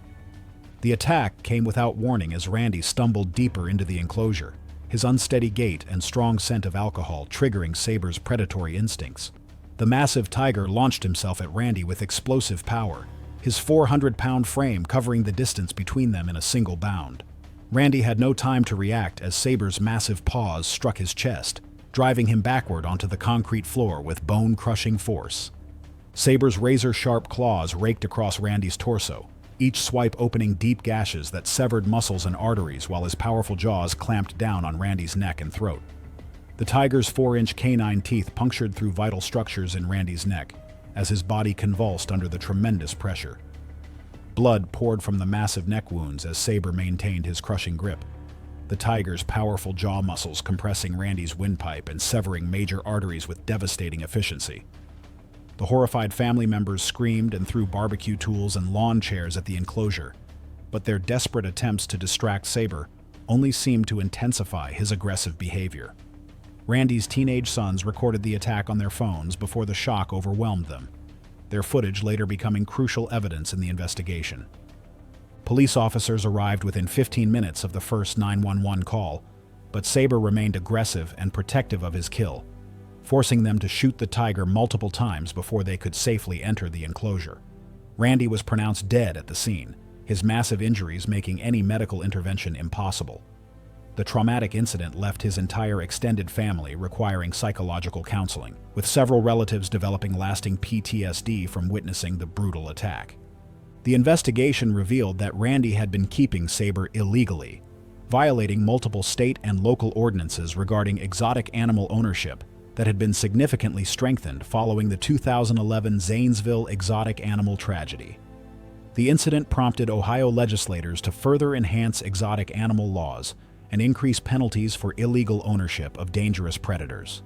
A: The attack came without warning as Randy stumbled deeper into the enclosure, his unsteady gait and strong scent of alcohol triggering Saber's predatory instincts. The massive tiger launched himself at Randy with explosive power, his 400-pound frame covering the distance between them in a single bound. Randy had no time to react as Saber's massive paws struck his chest, driving him backward onto the concrete floor with bone-crushing force. Saber's razor-sharp claws raked across Randy's torso, each swipe opening deep gashes that severed muscles and arteries while his powerful jaws clamped down on Randy's neck and throat. The tiger's 4-inch canine teeth punctured through vital structures in Randy's neck as his body convulsed under the tremendous pressure. Blood poured from the massive neck wounds as Saber maintained his crushing grip, the tiger's powerful jaw muscles compressing Randy's windpipe and severing major arteries with devastating efficiency. The horrified family members screamed and threw barbecue tools and lawn chairs at the enclosure, but their desperate attempts to distract Saber only seemed to intensify his aggressive behavior. Randy's teenage sons recorded the attack on their phones before the shock overwhelmed them, their footage later becoming crucial evidence in the investigation. Police officers arrived within 15 minutes of the first 911 call, but Saber remained aggressive and protective of his kill, forcing them to shoot the tiger multiple times before they could safely enter the enclosure. Randy was pronounced dead at the scene, his massive injuries making any medical intervention impossible. The traumatic incident left his entire extended family requiring psychological counseling, with several relatives developing lasting PTSD from witnessing the brutal attack. The investigation revealed that Randy had been keeping Saber illegally, violating multiple state and local ordinances regarding exotic animal ownership that had been significantly strengthened following the 2011 Zanesville exotic animal tragedy. The incident prompted Ohio legislators to further enhance exotic animal laws and increase penalties for illegal ownership of dangerous predators.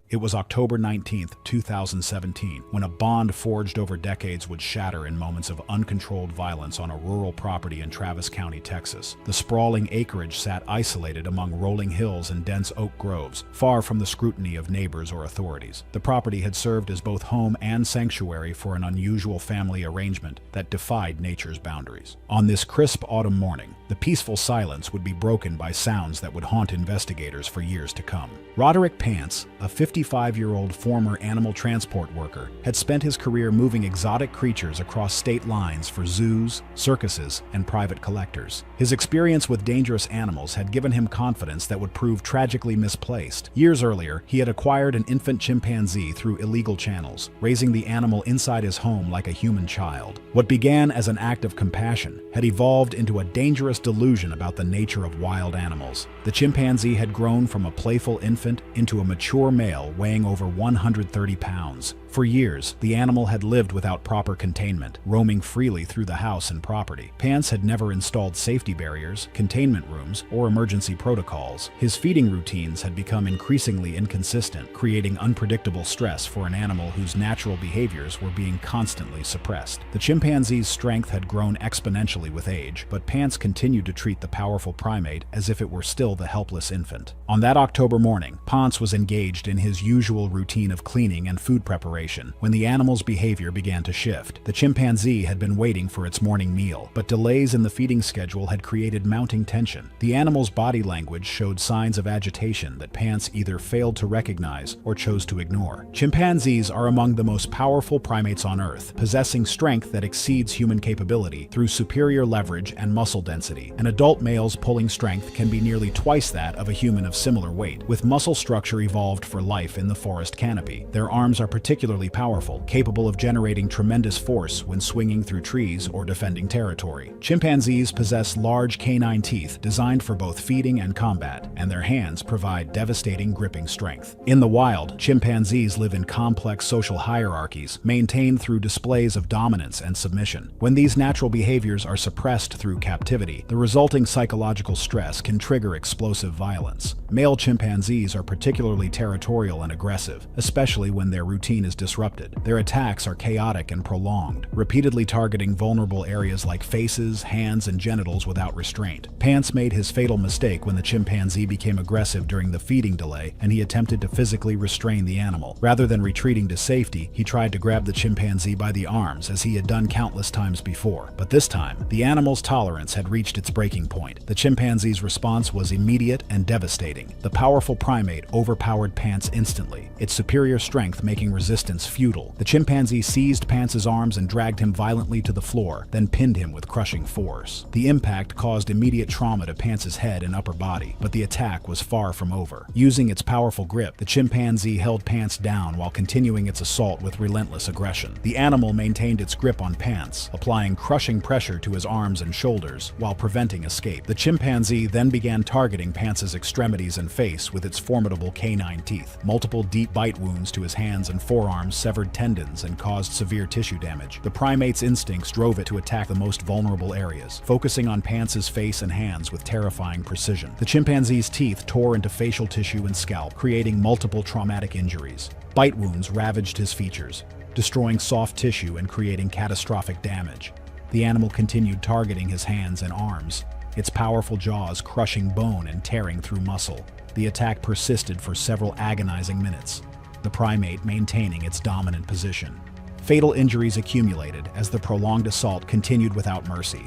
A: It was October 19, 2017, when a bond forged over decades would shatter in moments of uncontrolled violence on a rural property in Travis County, Texas. The sprawling acreage sat isolated among rolling hills and dense oak groves, far from the scrutiny of neighbors or authorities. The property had served as both home and sanctuary for an unusual family arrangement that defied nature's boundaries. On this crisp autumn morning, the peaceful silence would be broken by sounds that would haunt investigators for years to come. Roderick Pants, a 55-year-old former animal transport worker, had spent his career moving exotic creatures across state lines for zoos, circuses, and private collectors. His experience with dangerous animals had given him confidence that would prove tragically misplaced. Years earlier, he had acquired an infant chimpanzee through illegal channels, raising the animal inside his home like a human child. What began as an act of compassion had evolved into a dangerous delusion about the nature of wild animals. The chimpanzee had grown from a playful infant into a mature male weighing over 130 pounds. For years, the animal had lived without proper containment, roaming freely through the house and property. Pants had never installed safety barriers, containment rooms, or emergency protocols. His feeding routines had become increasingly inconsistent, creating unpredictable stress for an animal whose natural behaviors were being constantly suppressed. The chimpanzee's strength had grown exponentially with age, but Pants continued to treat the powerful primate as if it were still the helpless infant. On that October morning, Pants was engaged in his usual routine of cleaning and food preparation celebration when the animal's behavior began to shift. The chimpanzee had been waiting for its morning meal, but delays in the feeding schedule had created mounting tension. The animal's body language showed signs of agitation that Pants either failed to recognize or chose to ignore. Chimpanzees are among the most powerful primates on Earth, possessing strength that exceeds human capability through superior leverage and muscle density. An adult male's pulling strength can be nearly twice that of a human of similar weight, with muscle structure evolved for life in the forest canopy. Their arms are particularly powerful, capable of generating tremendous force when swinging through trees or defending territory. Chimpanzees possess large canine teeth designed for both feeding and combat, and their hands provide devastating gripping strength. In the wild, chimpanzees live in complex social hierarchies, maintained through displays of dominance and submission. When these natural behaviors are suppressed through captivity, the resulting psychological stress can trigger explosive violence. Male chimpanzees are particularly territorial and aggressive, especially when their routine is disrupted. Their attacks are chaotic and prolonged, repeatedly targeting vulnerable areas like faces, hands, and genitals without restraint. Pants made his fatal mistake when the chimpanzee became aggressive during the feeding delay, and he attempted to physically restrain the animal. Rather than retreating to safety, he tried to grab the chimpanzee by the arms as he had done countless times before. But this time, the animal's tolerance had reached its breaking point. The chimpanzee's response was immediate and devastating. The powerful primate overpowered Pants instantly, its superior strength making resistance futile. The chimpanzee seized Pants's arms and dragged him violently to the floor, then pinned him with crushing force. The impact caused immediate trauma to Pants's head and upper body, but the attack was far from over. Using its powerful grip, the chimpanzee held Pants down while continuing its assault with relentless aggression. The animal maintained its grip on Pants, applying crushing pressure to his arms and shoulders while preventing escape. The chimpanzee then began targeting Pants's extremities and face with its formidable canine teeth. Multiple deep bite wounds to his hands and forearms severed tendons and caused severe tissue damage. The primate's instincts drove it to attack the most vulnerable areas, focusing on Pants's face and hands with terrifying precision. The chimpanzee's teeth tore into facial tissue and scalp, creating multiple traumatic injuries. Bite wounds ravaged his features, destroying soft tissue and creating catastrophic damage. The animal continued targeting his hands and arms, its powerful jaws crushing bone and tearing through muscle. The attack persisted for several agonizing minutes, the primate maintaining its dominant position. Fatal injuries accumulated as the prolonged assault continued without mercy.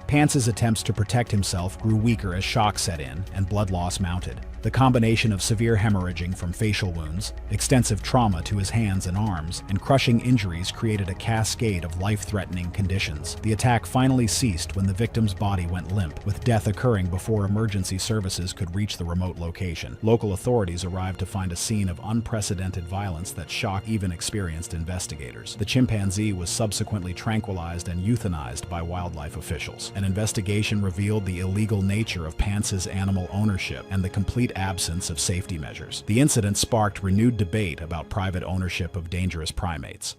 A: Pants's attempts to protect himself grew weaker as shock set in and blood loss mounted. The combination of severe hemorrhaging from facial wounds, extensive trauma to his hands and arms, and crushing injuries created a cascade of life-threatening conditions. The attack finally ceased when the victim's body went limp, with death occurring before emergency services could reach the remote location. Local authorities arrived to find a scene of unprecedented violence that shocked even experienced investigators. The chimpanzee was subsequently tranquilized and euthanized by wildlife officials. An investigation revealed the illegal nature of Pants's animal ownership and the complete absence of safety measures. The incident sparked renewed debate about private ownership of dangerous primates.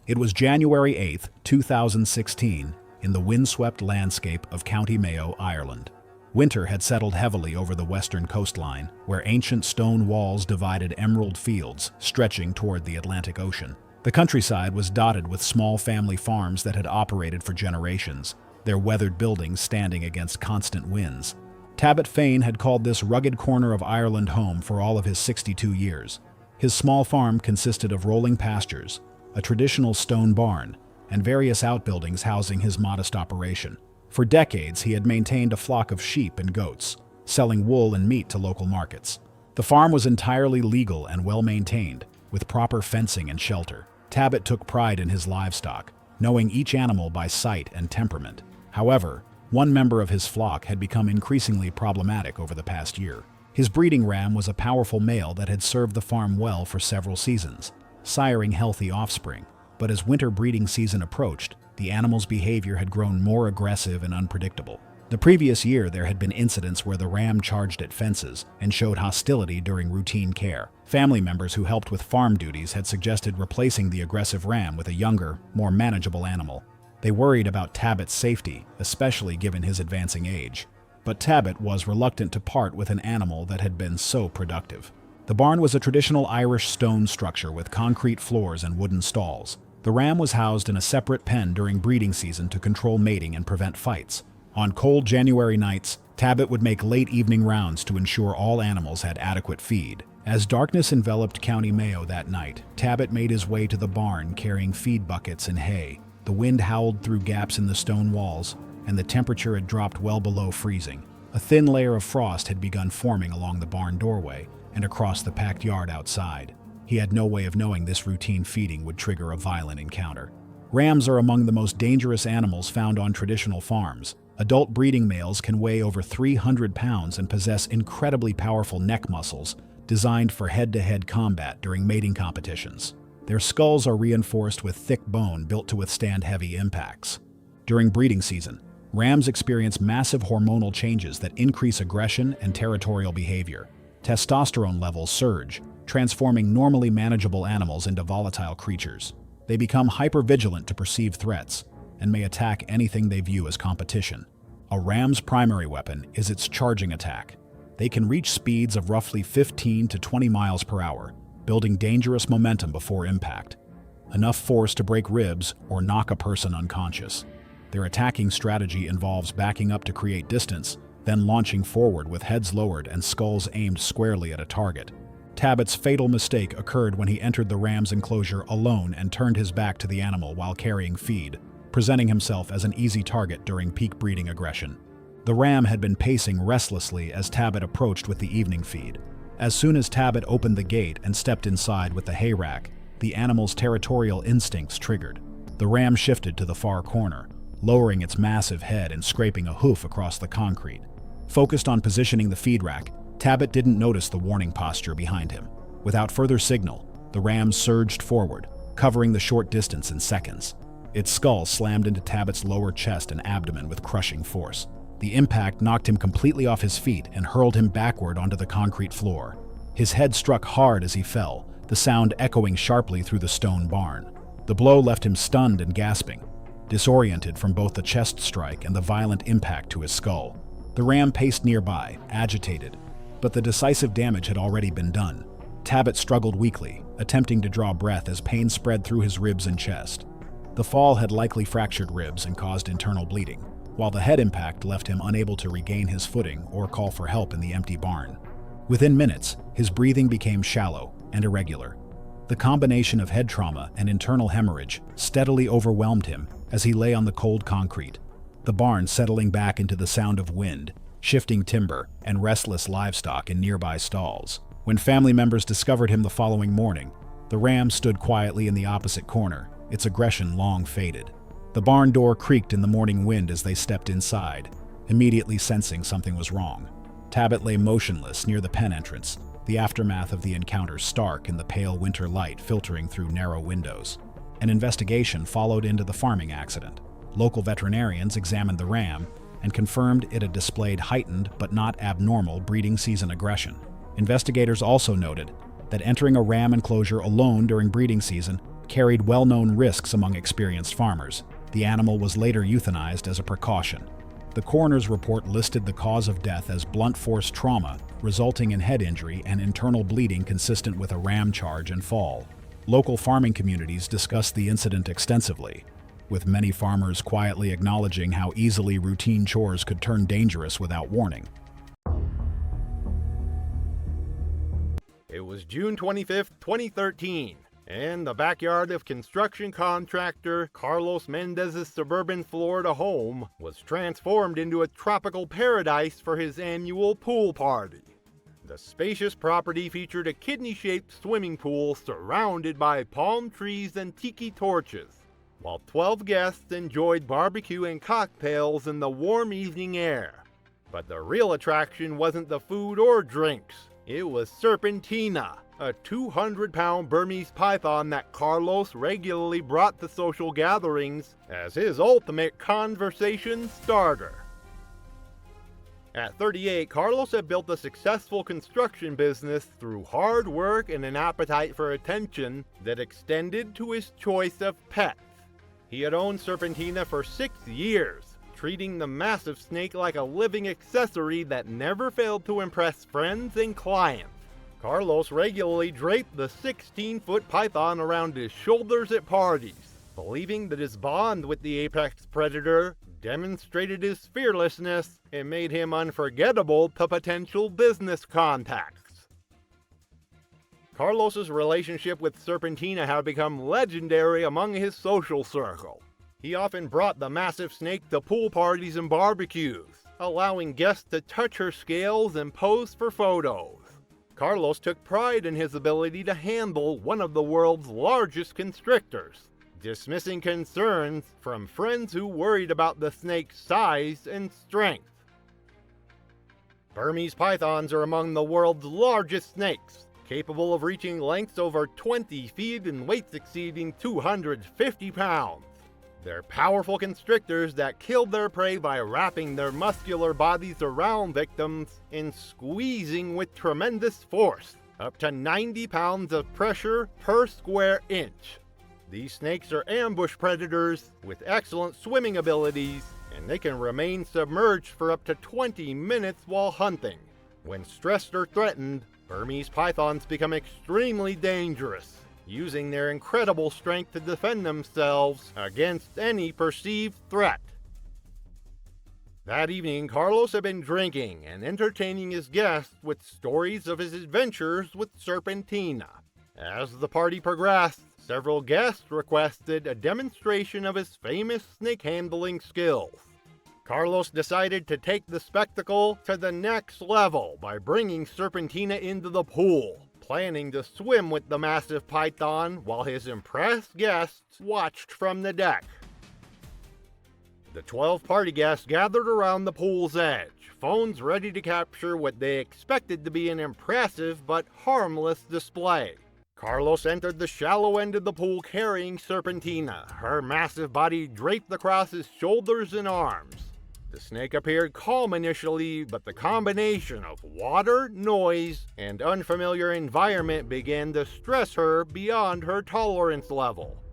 A: It was January 8, 2016, in the windswept landscape of County Mayo, Ireland. Winter had settled heavily over the western coastline, where ancient stone walls divided emerald fields stretching toward the Atlantic Ocean. The countryside was dotted with small family farms that had operated for generations, their weathered buildings standing against constant winds. Tabit Fane had called this rugged corner of Ireland home for all of his 62 years. His small farm consisted of rolling pastures, a traditional stone barn, and various outbuildings housing his modest operation. For decades, he had maintained a flock of sheep and goats, selling wool and meat to local markets. The farm was entirely legal and well-maintained, with proper fencing and shelter. Tabit took pride in his livestock, knowing each animal by sight and temperament. However, one member of his flock had become increasingly problematic over the past year. His breeding ram was a powerful male that had served the farm well for several seasons, siring healthy offspring. But as winter breeding season approached, the animal's behavior had grown more aggressive and unpredictable. The previous year, there had been incidents where the ram charged at fences and showed hostility during routine care. Family members who helped with farm duties had suggested replacing the aggressive ram with a younger, more manageable animal. They worried about Tabit's safety, especially given his advancing age. But Tabit was reluctant to part with an animal that had been so productive. The barn was a traditional Irish stone structure with concrete floors and wooden stalls. The ram was housed in a separate pen during breeding season to control mating and prevent fights. On cold January nights, Tabit would make late evening rounds to ensure all animals had adequate feed. As darkness enveloped County Mayo that night, Tabbitt made his way to the barn carrying feed buckets and hay. The wind howled through gaps in the stone walls, and the temperature had dropped well below freezing. A thin layer of frost had begun forming along the barn doorway and across the packed yard outside. He had no way of knowing this routine feeding would trigger a violent encounter. Rams are among the most dangerous animals found on traditional farms. Adult breeding males can weigh over 300 pounds and possess incredibly powerful neck muscles designed for head-to-head combat during mating competitions. Their skulls are reinforced with thick bone built to withstand heavy impacts. During breeding season, rams experience massive hormonal changes that increase aggression and territorial behavior. Testosterone levels surge, transforming normally manageable animals into volatile creatures. They become hypervigilant to perceive threats and may attack anything they view as competition. A ram's primary weapon is its charging attack. They can reach speeds of roughly 15 to 20 miles per hour, building dangerous momentum before impact, enough force to break ribs or knock a person unconscious. Their attacking strategy involves backing up to create distance, then launching forward with heads lowered and skulls aimed squarely at a target. Tabbitt's fatal mistake occurred when he entered the ram's enclosure alone and turned his back to the animal while carrying feed, presenting himself as an easy target during peak breeding aggression. The ram had been pacing restlessly as Tabbitt approached with the evening feed. As soon as Tabbitt opened the gate and stepped inside with the hay rack, the animal's territorial instincts triggered. The ram shifted to the far corner, lowering its massive head and scraping a hoof across the concrete. Focused on positioning the feed rack, Tabbitt didn't notice the warning posture behind him. Without further signal, the ram surged forward, covering the short distance in seconds. Its skull slammed into Tabbitt's lower chest and abdomen with crushing force. The impact knocked him completely off his feet and hurled him backward onto the concrete floor. His head struck hard as he fell, the sound echoing sharply through the stone barn. The blow left him stunned and gasping, disoriented from both the chest strike and the violent impact to his skull. The ram paced nearby, agitated, but the decisive damage had already been done. Tabbitt struggled weakly, attempting to draw breath as pain spread through his ribs and chest. The fall had likely fractured ribs and caused internal bleeding, while the head impact left him unable to regain his footing or call for help in the empty barn. Within minutes, his breathing became shallow and irregular. The combination of head trauma and internal hemorrhage steadily overwhelmed him as he lay on the cold concrete, the barn settling back into the sound of wind, shifting timber, and restless livestock in nearby stalls. When family members discovered him the following morning, the ram stood quietly in the opposite corner, its aggression long faded. The barn door creaked in the morning wind as they stepped inside, immediately sensing something was wrong. Tabbitt lay motionless near the pen entrance, the aftermath of the encounter stark in the pale winter light filtering through narrow windows. An investigation followed into the farming accident. Local veterinarians examined the ram and confirmed it had displayed heightened but not abnormal breeding season aggression. Investigators also noted that entering a ram enclosure alone during breeding season carried well-known risks among experienced farmers. The animal was later euthanized as a precaution. The coroner's report listed the cause of death as blunt force trauma, resulting in head injury and internal bleeding consistent with a ram charge and fall. Local farming communities discussed the incident extensively, with many farmers quietly acknowledging how easily routine chores could turn dangerous without warning.
B: It was June 25, 2013, and the backyard of construction contractor Carlos Mendez's suburban Florida home was transformed into a tropical paradise for his annual pool party. The spacious property featured a kidney-shaped swimming pool surrounded by palm trees and tiki torches, while 12 guests enjoyed barbecue and cocktails in the warm evening air. But the real attraction wasn't the food or drinks. It was Serpentina, a 200-pound Burmese python that Carlos regularly brought to social gatherings as his ultimate conversation starter. At 38, Carlos had built a successful construction business through hard work and an appetite for attention that extended to his choice of pets. He had owned Serpentina for 6 years, treating the massive snake like a living accessory that never failed to impress friends and clients. Carlos regularly draped the 16-foot python around his shoulders at parties, believing that his bond with the apex predator demonstrated his fearlessness and made him unforgettable to potential business contacts. Carlos's relationship with Serpentina had become legendary among his social circle. He often brought the massive snake to pool parties and barbecues, allowing guests to touch her scales and pose for photos. Carlos took pride in his ability to handle one of the world's largest constrictors, dismissing concerns from friends who worried about the snake's size and strength. Burmese pythons are among the world's largest snakes, capable of reaching lengths over 20 feet and weights exceeding 250 pounds. They're powerful constrictors that kill their prey by wrapping their muscular bodies around victims and squeezing with tremendous force, up to 90 pounds of pressure per square inch. These snakes are ambush predators with excellent swimming abilities, and they can remain submerged for up to 20 minutes while hunting. When stressed or threatened, Burmese pythons become extremely dangerous, using their incredible strength to defend themselves against any perceived threat. That evening, Carlos had been drinking and entertaining his guests with stories of his adventures with Serpentina. As the party progressed, several guests requested a demonstration of his famous snake handling skills. Carlos decided to take the spectacle to the next level by bringing Serpentina into the pool, planning to swim with the massive python while his impressed guests watched from the deck. The 12 party guests gathered around the pool's edge, phones ready to capture what they expected to be an impressive but harmless display. Carlos entered the shallow end of the pool carrying Serpentina, her massive body draped across his shoulders and arms. The snake appeared calm initially, but the combination of water, noise, and unfamiliar environment began to stress her beyond her tolerance level.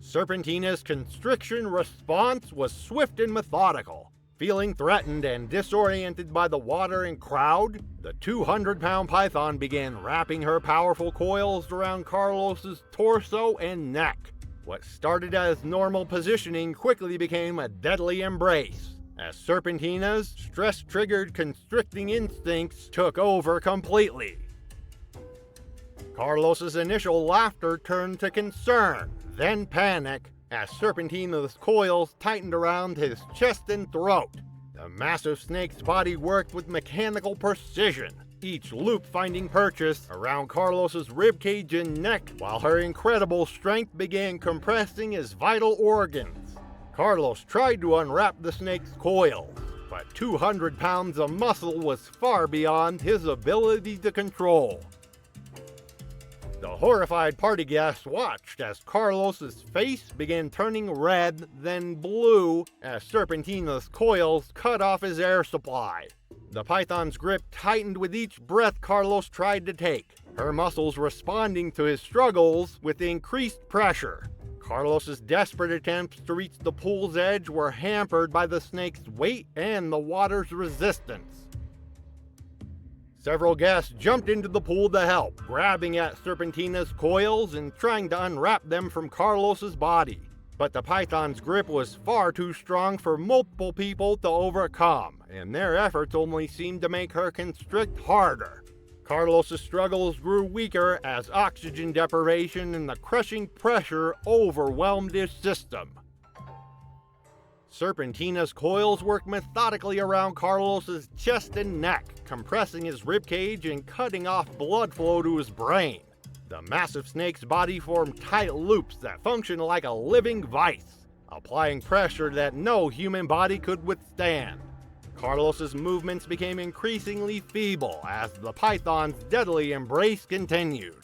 B: Serpentina's constriction response was swift and methodical. Feeling threatened and disoriented by the water and crowd, the 200-pound python began wrapping her powerful coils around Carlos's torso and neck. What started as normal positioning quickly became a deadly embrace, as Serpentina's stress-triggered constricting instincts took over completely. Carlos's initial laughter turned to concern, then panic, as Serpentina's coils tightened around his chest and throat. The massive snake's body worked with mechanical precision, each loop finding purchase around Carlos's ribcage and neck, while her incredible strength began compressing his vital organs. Carlos tried to unwrap the snake's coils, but 200 pounds of muscle was far beyond his ability to control. The horrified party guests watched as Carlos's face began turning red, then blue, as Serpentina's coils cut off his air supply. The python's grip tightened with each breath Carlos tried to take, her muscles responding to his struggles with increased pressure. Carlos's desperate attempts to reach the pool's edge were hampered by the snake's weight and the water's resistance. Several guests jumped into the pool to help, grabbing at Serpentina's coils and trying to unwrap them from Carlos's body. But the python's grip was far too strong for multiple people to overcome, and their efforts only seemed to make her constrict harder. Carlos's struggles grew weaker as oxygen deprivation and the crushing pressure overwhelmed his system. Serpentina's coils worked methodically around Carlos's chest and neck, compressing his ribcage and cutting off blood flow to his brain. The massive snake's body formed tight loops that functioned like a living vice, applying pressure that no human body could withstand. Carlos's movements became increasingly feeble as the python's deadly embrace continued.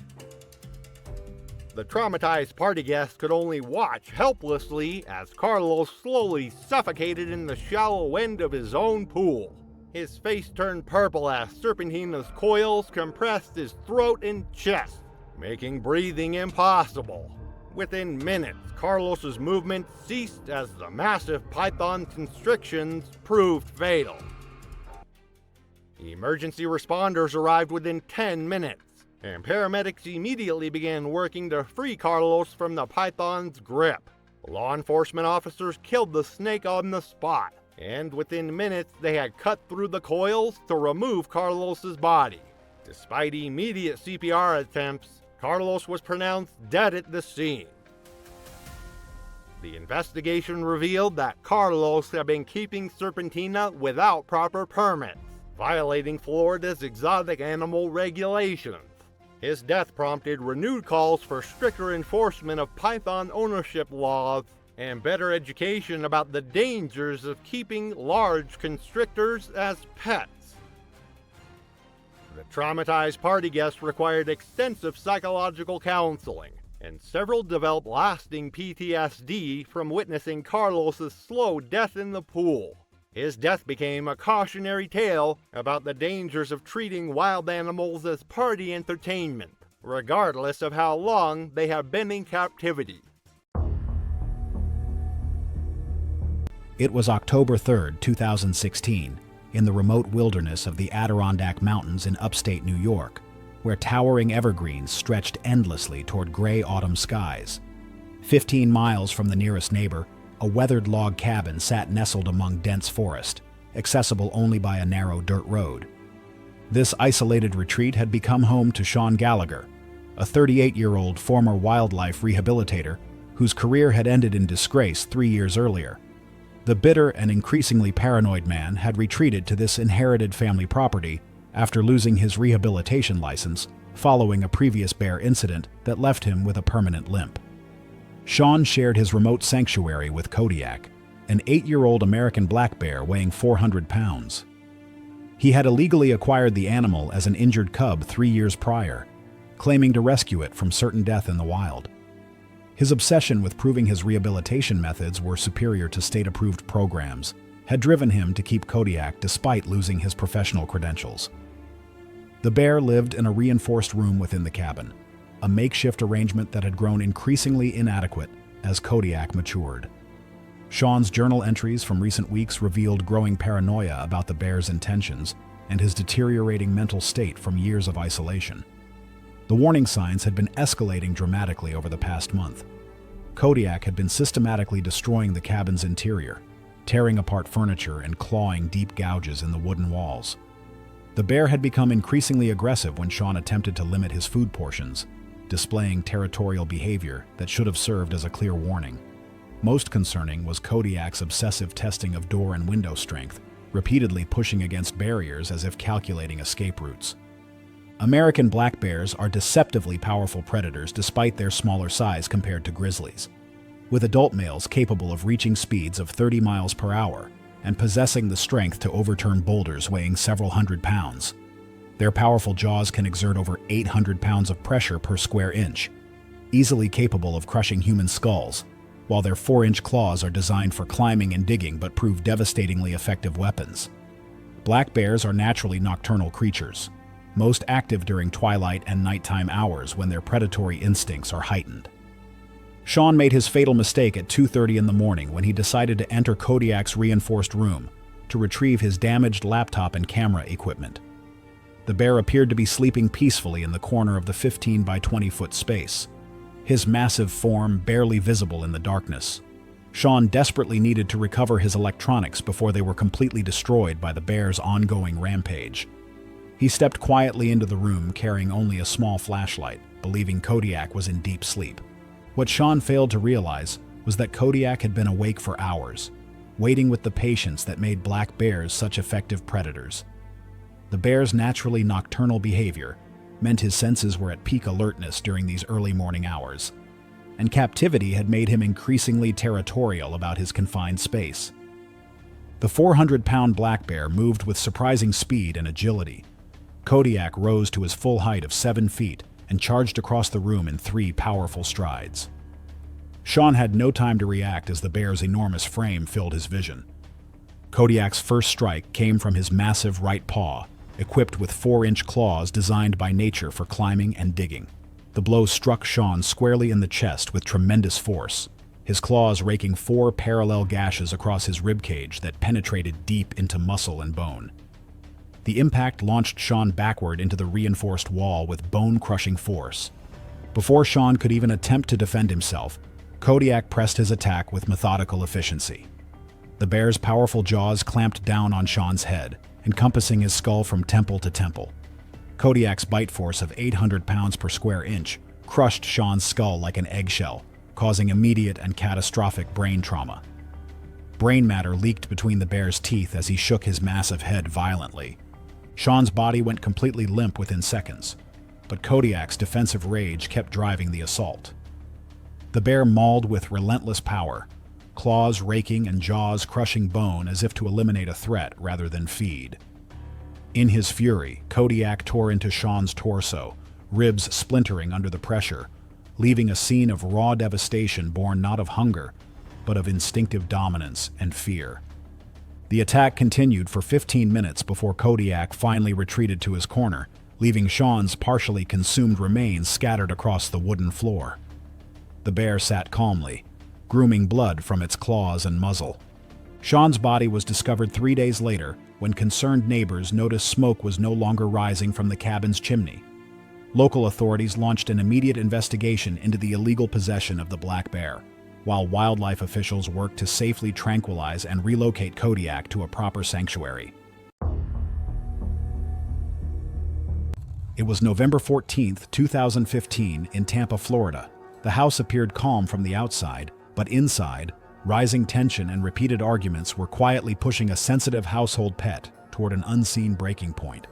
B: The traumatized party guests could only watch helplessly as Carlos slowly suffocated in the shallow end of his own pool. His face turned purple as Serpentina's coils compressed his throat and chest, making breathing impossible. Within minutes, Carlos's movement ceased as the massive python's constrictions proved fatal. Emergency responders arrived within 10 minutes, and paramedics immediately began working to free Carlos from the python's grip. Law enforcement officers killed the snake on the spot, and within minutes they had cut through the coils to remove Carlos's body. Despite immediate CPR attempts, Carlos was pronounced dead at the scene. The investigation revealed that Carlos had been keeping Serpentina without proper permits, violating Florida's exotic animal regulations. His death prompted renewed calls for stricter enforcement of python ownership laws and better education about the dangers of keeping large constrictors as pets. The traumatized party guests required extensive psychological counseling, and several developed lasting PTSD from witnessing Carlos's slow death in the pool. His death became a cautionary tale about the dangers of treating wild animals as party entertainment, regardless of how long they have been in captivity.
A: It was October 3, 2016, in the remote wilderness of the Adirondack Mountains in upstate New York, where towering evergreens stretched endlessly toward gray autumn skies. 15 miles from the nearest neighbor, a weathered log cabin sat nestled among dense forest, accessible only by a narrow dirt road. This isolated retreat had become home to Sean Gallagher, a 38-year-old former wildlife rehabilitator whose career had ended in disgrace 3 years earlier. The bitter and increasingly paranoid man had retreated to this inherited family property after losing his rehabilitation license following a previous bear incident that left him with a permanent limp. Sean shared his remote sanctuary with Kodiak, an 8-year-old American black bear weighing 400 pounds. He had illegally acquired the animal as an injured cub 3 years prior, claiming to rescue it from certain death in the wild. His obsession with proving his rehabilitation methods were superior to state-approved programs had driven him to keep Kodiak despite losing his professional credentials. The bear lived in a reinforced room within the cabin, a makeshift arrangement that had grown increasingly inadequate as Kodiak matured. Sean's journal entries from recent weeks revealed growing paranoia about the bear's intentions and his deteriorating mental state from years of isolation. The warning signs had been escalating dramatically over the past month. Kodiak had been systematically destroying the cabin's interior, tearing apart furniture and clawing deep gouges in the wooden walls. The bear had become increasingly aggressive when Sean attempted to limit his food portions, displaying territorial behavior that should have served as a clear warning. Most concerning was Kodiak's obsessive testing of door and window strength, repeatedly pushing against barriers as if calculating escape routes. American black bears are deceptively powerful predators despite their smaller size compared to grizzlies, with adult males capable of reaching speeds of 30 miles per hour and possessing the strength to overturn boulders weighing several hundred pounds. Their powerful jaws can exert over 800 pounds of pressure per square inch, easily capable of crushing human skulls, while their 4-inch claws are designed for climbing and digging but prove devastatingly effective weapons. Black bears are naturally nocturnal creatures, most active during twilight and nighttime hours when their predatory instincts are heightened. Sean made his fatal mistake at 2:30 in the morning when he decided to enter Kodiak's reinforced room to retrieve his damaged laptop and camera equipment. The bear appeared to be sleeping peacefully in the corner of the 15 by 20-foot space, his massive form barely visible in the darkness. Sean desperately needed to recover his electronics before they were completely destroyed by the bear's ongoing rampage. He stepped quietly into the room carrying only a small flashlight, believing Kodiak was in deep sleep. What Sean failed to realize was that Kodiak had been awake for hours, waiting with the patience that made black bears such effective predators. The bear's naturally nocturnal behavior meant his senses were at peak alertness during these early morning hours, and captivity had made him increasingly territorial about his confined space. The 400-pound black bear moved with surprising speed and agility. Kodiak rose to his full height of 7 feet and charged across the room in 3 powerful strides. Sean had no time to react as the bear's enormous frame filled his vision. Kodiak's first strike came from his massive right paw, equipped with 4-inch claws designed by nature for climbing and digging. The blow struck Sean squarely in the chest with tremendous force, his claws raking 4 parallel gashes across his ribcage that penetrated deep into muscle and bone. The impact launched Sean backward into the reinforced wall with bone-crushing force. Before Sean could even attempt to defend himself, Kodiak pressed his attack with methodical efficiency. The bear's powerful jaws clamped down on Sean's head, encompassing his skull from temple to temple. Kodiak's bite force of 800 pounds per square inch crushed Sean's skull like an eggshell, causing immediate and catastrophic brain trauma. Brain matter leaked between the bear's teeth as he shook his massive head violently. Sean's body went completely limp within seconds, but Kodiak's defensive rage kept driving the assault. The bear mauled with relentless power, claws raking and jaws crushing bone as if to eliminate a threat rather than feed. In his fury, Kodiak tore into Sean's torso, ribs splintering under the pressure, leaving a scene of raw devastation born not of hunger, but of instinctive dominance and fear. The attack continued for 15 minutes before Kodiak finally retreated to his corner, leaving Sean's partially consumed remains scattered across the wooden floor. The bear sat calmly, grooming blood from its claws and muzzle. Sean's body was discovered 3 days later when concerned neighbors noticed smoke was no longer rising from the cabin's chimney. Local authorities launched an immediate investigation into the illegal possession of the black bear, while wildlife officials worked to safely tranquilize and relocate Kodiak to a proper sanctuary. It was November 14, 2015, in Tampa, Florida. The house appeared calm from the outside, but inside, rising tension and repeated arguments were quietly pushing a sensitive household pet toward an unseen breaking point.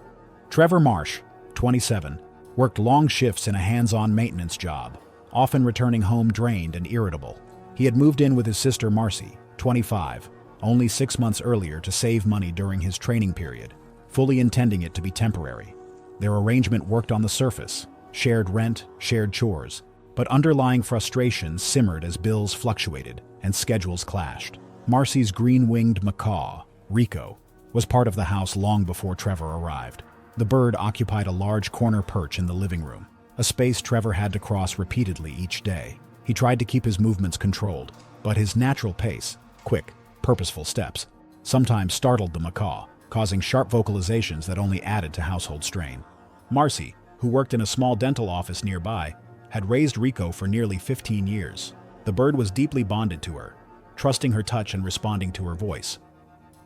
A: Trevor Marsh, 27, worked long shifts in a hands-on maintenance job, often returning home drained and irritable. He had moved in with his sister Marcy, 25, only 6 months earlier to save money during his training period, fully intending it to be temporary. Their arrangement worked on the surface, shared rent, shared chores, but underlying frustrations simmered as bills fluctuated and schedules clashed. Marcy's green-winged macaw, Rico, was part of the house long before Trevor arrived. The bird occupied a large corner perch in the living room, a space Trevor had to cross repeatedly each day. He tried to keep his movements controlled, but his natural pace, quick, purposeful steps, sometimes startled the macaw, causing sharp vocalizations that only added to household strain. Marcy, who worked in a small dental office nearby, had raised Rico for nearly 15 years. The bird was deeply bonded to her, trusting her touch and responding to her voice.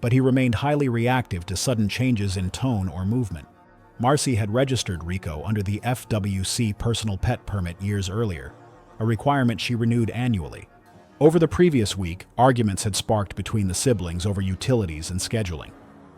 A: But he remained highly reactive to sudden changes in tone or movement. Marcy had registered Rico under the FWC personal pet permit years earlier, a requirement she renewed annually. Over the previous week, arguments had sparked between the siblings over utilities and scheduling.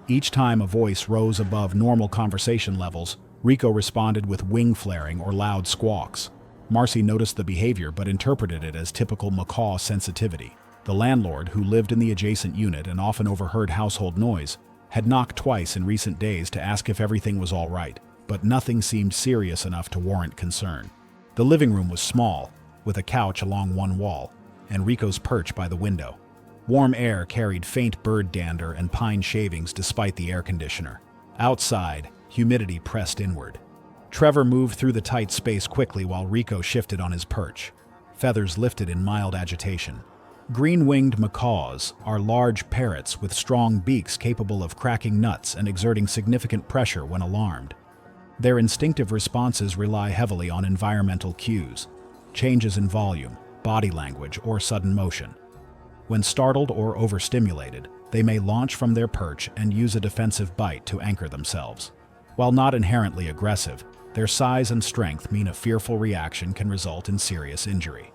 A: Each time a voice rose above normal conversation levels, Rico responded with wing flaring or loud squawks. Marcy noticed the behavior but interpreted it as typical macaw sensitivity. The landlord, who lived in the adjacent unit and often overheard household noise, had knocked twice in recent days to ask if everything was all right, but nothing seemed serious enough to warrant concern. The living room was small, with a couch along one wall, and Rico's perch by the window. Warm air carried faint bird dander and pine shavings despite the air conditioner. Outside, humidity pressed inward. Trevor moved through the tight space quickly while Rico shifted on his perch, feathers lifted in mild agitation. Green-winged macaws are large parrots with strong beaks capable of cracking nuts and exerting significant pressure when alarmed. Their instinctive responses rely heavily on environmental cues, changes in volume, body language, or sudden motion. When startled or overstimulated, they may launch from their perch and use a defensive bite to anchor themselves. While not inherently aggressive, their size and strength mean a fearful reaction can result in serious injury.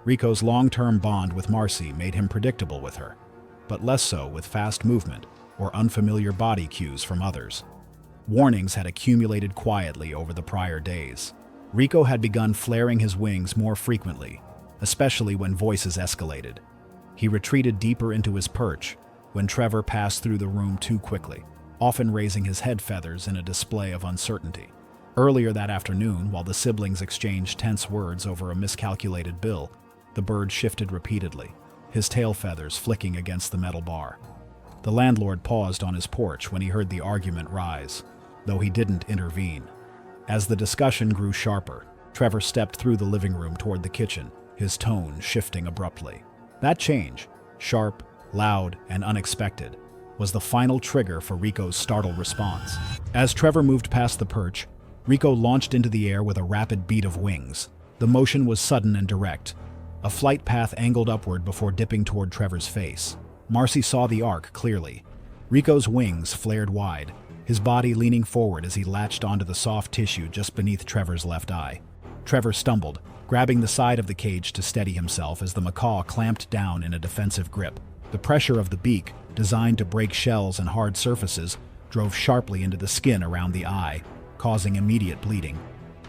A: Rico's long-term bond with Marcy made him predictable with her, but less so with fast movement or unfamiliar body cues from others. Warnings had accumulated quietly over the prior days. Rico had begun flaring his wings more frequently, especially when voices escalated. He retreated deeper into his perch when Trevor passed through the room too quickly, often raising his head feathers in a display of uncertainty. Earlier that afternoon, while the siblings exchanged tense words over a miscalculated bill, the bird shifted repeatedly, his tail feathers flicking against the metal bar. The landlord paused on his porch when he heard the argument rise, though he didn't intervene. As the discussion grew sharper, Trevor stepped through the living room toward the kitchen, his tone shifting abruptly. That change, sharp, loud, and unexpected, was the final trigger for Rico's startled response. As Trevor moved past the perch, Rico launched into the air with a rapid beat of wings. The motion was sudden and direct, a flight path angled upward before dipping toward Trevor's face. Marcy saw the arc clearly. Rico's wings flared wide, his body leaning forward as he latched onto the soft tissue just beneath Trevor's left eye. Trevor stumbled, grabbing the side of the cage to steady himself as the macaw clamped down in a defensive grip. The pressure of the beak, designed to break shells and hard surfaces, drove sharply into the skin around the eye, causing immediate bleeding.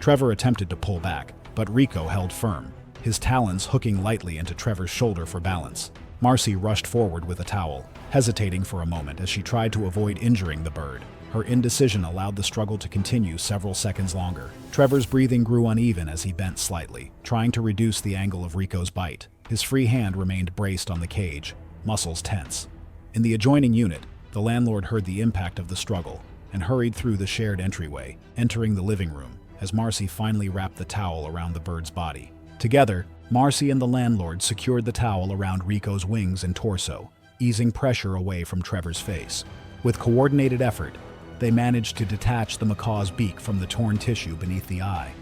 A: Trevor attempted to pull back, but Rico held firm, his talons hooking lightly into Trevor's shoulder for balance. Marcy rushed forward with a towel, hesitating for a moment as she tried to avoid injuring the bird. Her indecision allowed the struggle to continue several seconds longer. Trevor's breathing grew uneven as he bent slightly, trying to reduce the angle of Rico's bite. His free hand remained braced on the cage, muscles tense. In the adjoining unit, the landlord heard the impact of the struggle and hurried through the shared entryway, entering the living room as Marcy finally wrapped the towel around the bird's body. Together, Marcy and the landlord secured the towel around Rico's wings and torso, easing pressure away from Trevor's face. With coordinated effort, they managed to detach the macaw's beak from the torn tissue beneath the eye.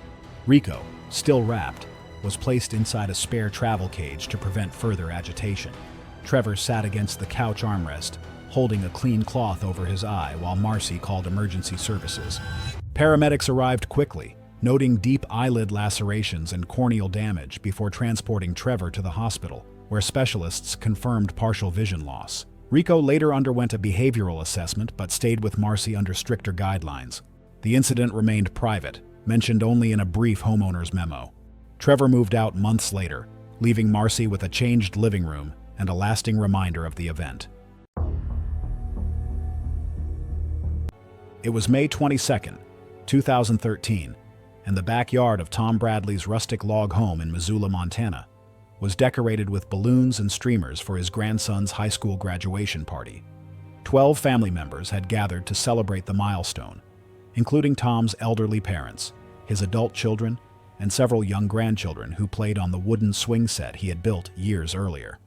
A: Rico, still wrapped, was placed inside a spare travel cage to prevent further agitation. Trevor sat against the couch armrest, holding a clean cloth over his eye while Marcy called emergency services. Paramedics arrived quickly, noting deep eyelid lacerations and corneal damage before transporting Trevor to the hospital, where specialists confirmed partial vision loss. Rico later underwent a behavioral assessment but stayed with Marcy under stricter guidelines. The incident remained private, mentioned only in a brief homeowner's memo. Trevor moved out months later, leaving Marcy with a changed living room and a lasting reminder of the event. It was May 22, 2013, and the backyard of Tom Bradley's rustic log home in Missoula, Montana, was decorated with balloons and streamers for his grandson's high school graduation party. 12 family members had gathered to celebrate the milestone, including Tom's elderly parents, his adult children, and several young grandchildren who played on the wooden swing set he had built years earlier.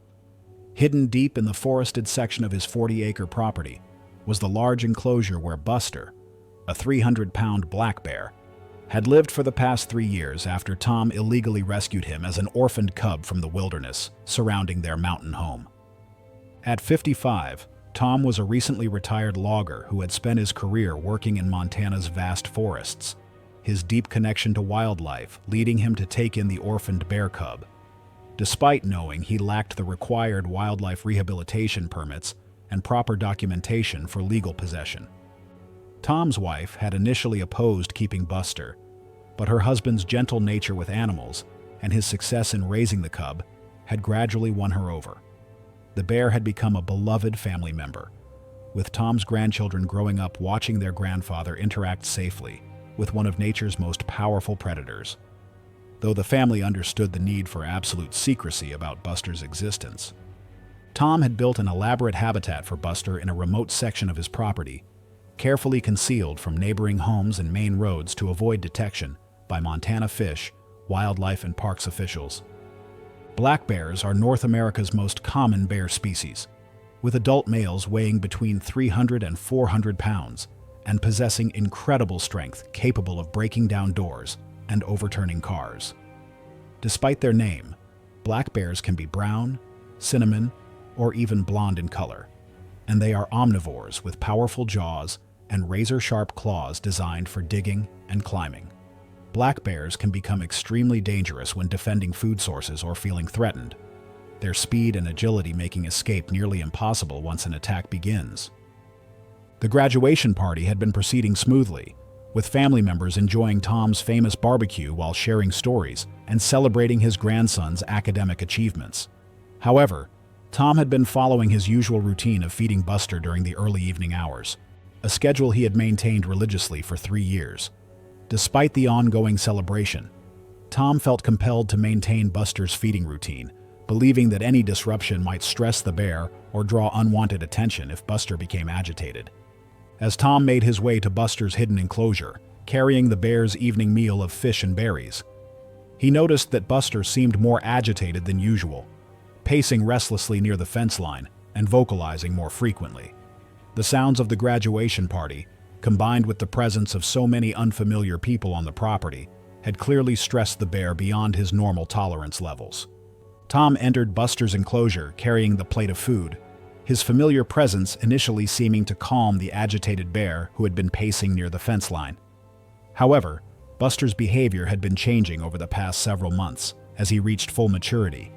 A: Hidden deep in the forested section of his 40-acre property was the large enclosure where Buster, a 300-pound black bear, had lived for the past 3 years after Tom illegally rescued him as an orphaned cub from the wilderness surrounding their mountain home. At 55, Tom was a recently retired logger who had spent his career working in Montana's vast forests, his deep connection to wildlife leading him to take in the orphaned bear cub. Despite knowing he lacked the required wildlife rehabilitation permits and proper documentation for legal possession. Tom's wife had initially opposed keeping Buster, but her husband's gentle nature with animals and his success in raising the cub had gradually won her over. The bear had become a beloved family member, with Tom's grandchildren growing up watching their grandfather interact safely with one of nature's most powerful predators. Though the family understood the need for absolute secrecy about Buster's existence, Tom had built an elaborate habitat for Buster in a remote section of his property, carefully concealed from neighboring homes and main roads to avoid detection by Montana Fish, Wildlife and Parks officials. Black bears are North America's most common bear species, with adult males weighing between 300 and 400 pounds and possessing incredible strength capable of breaking down doors and overturning cars. Despite their name, black bears can be brown, cinnamon, or even blonde in color, and they are omnivores with powerful jaws and razor-sharp claws designed for digging and climbing. Black bears can become extremely dangerous when defending food sources or feeling threatened, their speed and agility making escape nearly impossible once an attack begins. The graduation party had been proceeding smoothly, with family members enjoying Tom's famous barbecue while sharing stories and celebrating his grandson's academic achievements. However, Tom had been following his usual routine of feeding Buster during the early evening hours, a schedule he had maintained religiously for 3 years. Despite the ongoing celebration, Tom felt compelled to maintain Buster's feeding routine, believing that any disruption might stress the bear or draw unwanted attention if Buster became agitated. As Tom made his way to Buster's hidden enclosure, carrying the bear's evening meal of fish and berries, he noticed that Buster seemed more agitated than usual, pacing restlessly near the fence line and vocalizing more frequently. The sounds of the graduation party, combined with the presence of so many unfamiliar people on the property, had clearly stressed the bear beyond his normal tolerance levels. Tom entered Buster's enclosure carrying the plate of food, his familiar presence initially seeming to calm the agitated bear who had been pacing near the fence line. However, Buster's behavior had been changing over the past several months as he reached full maturity,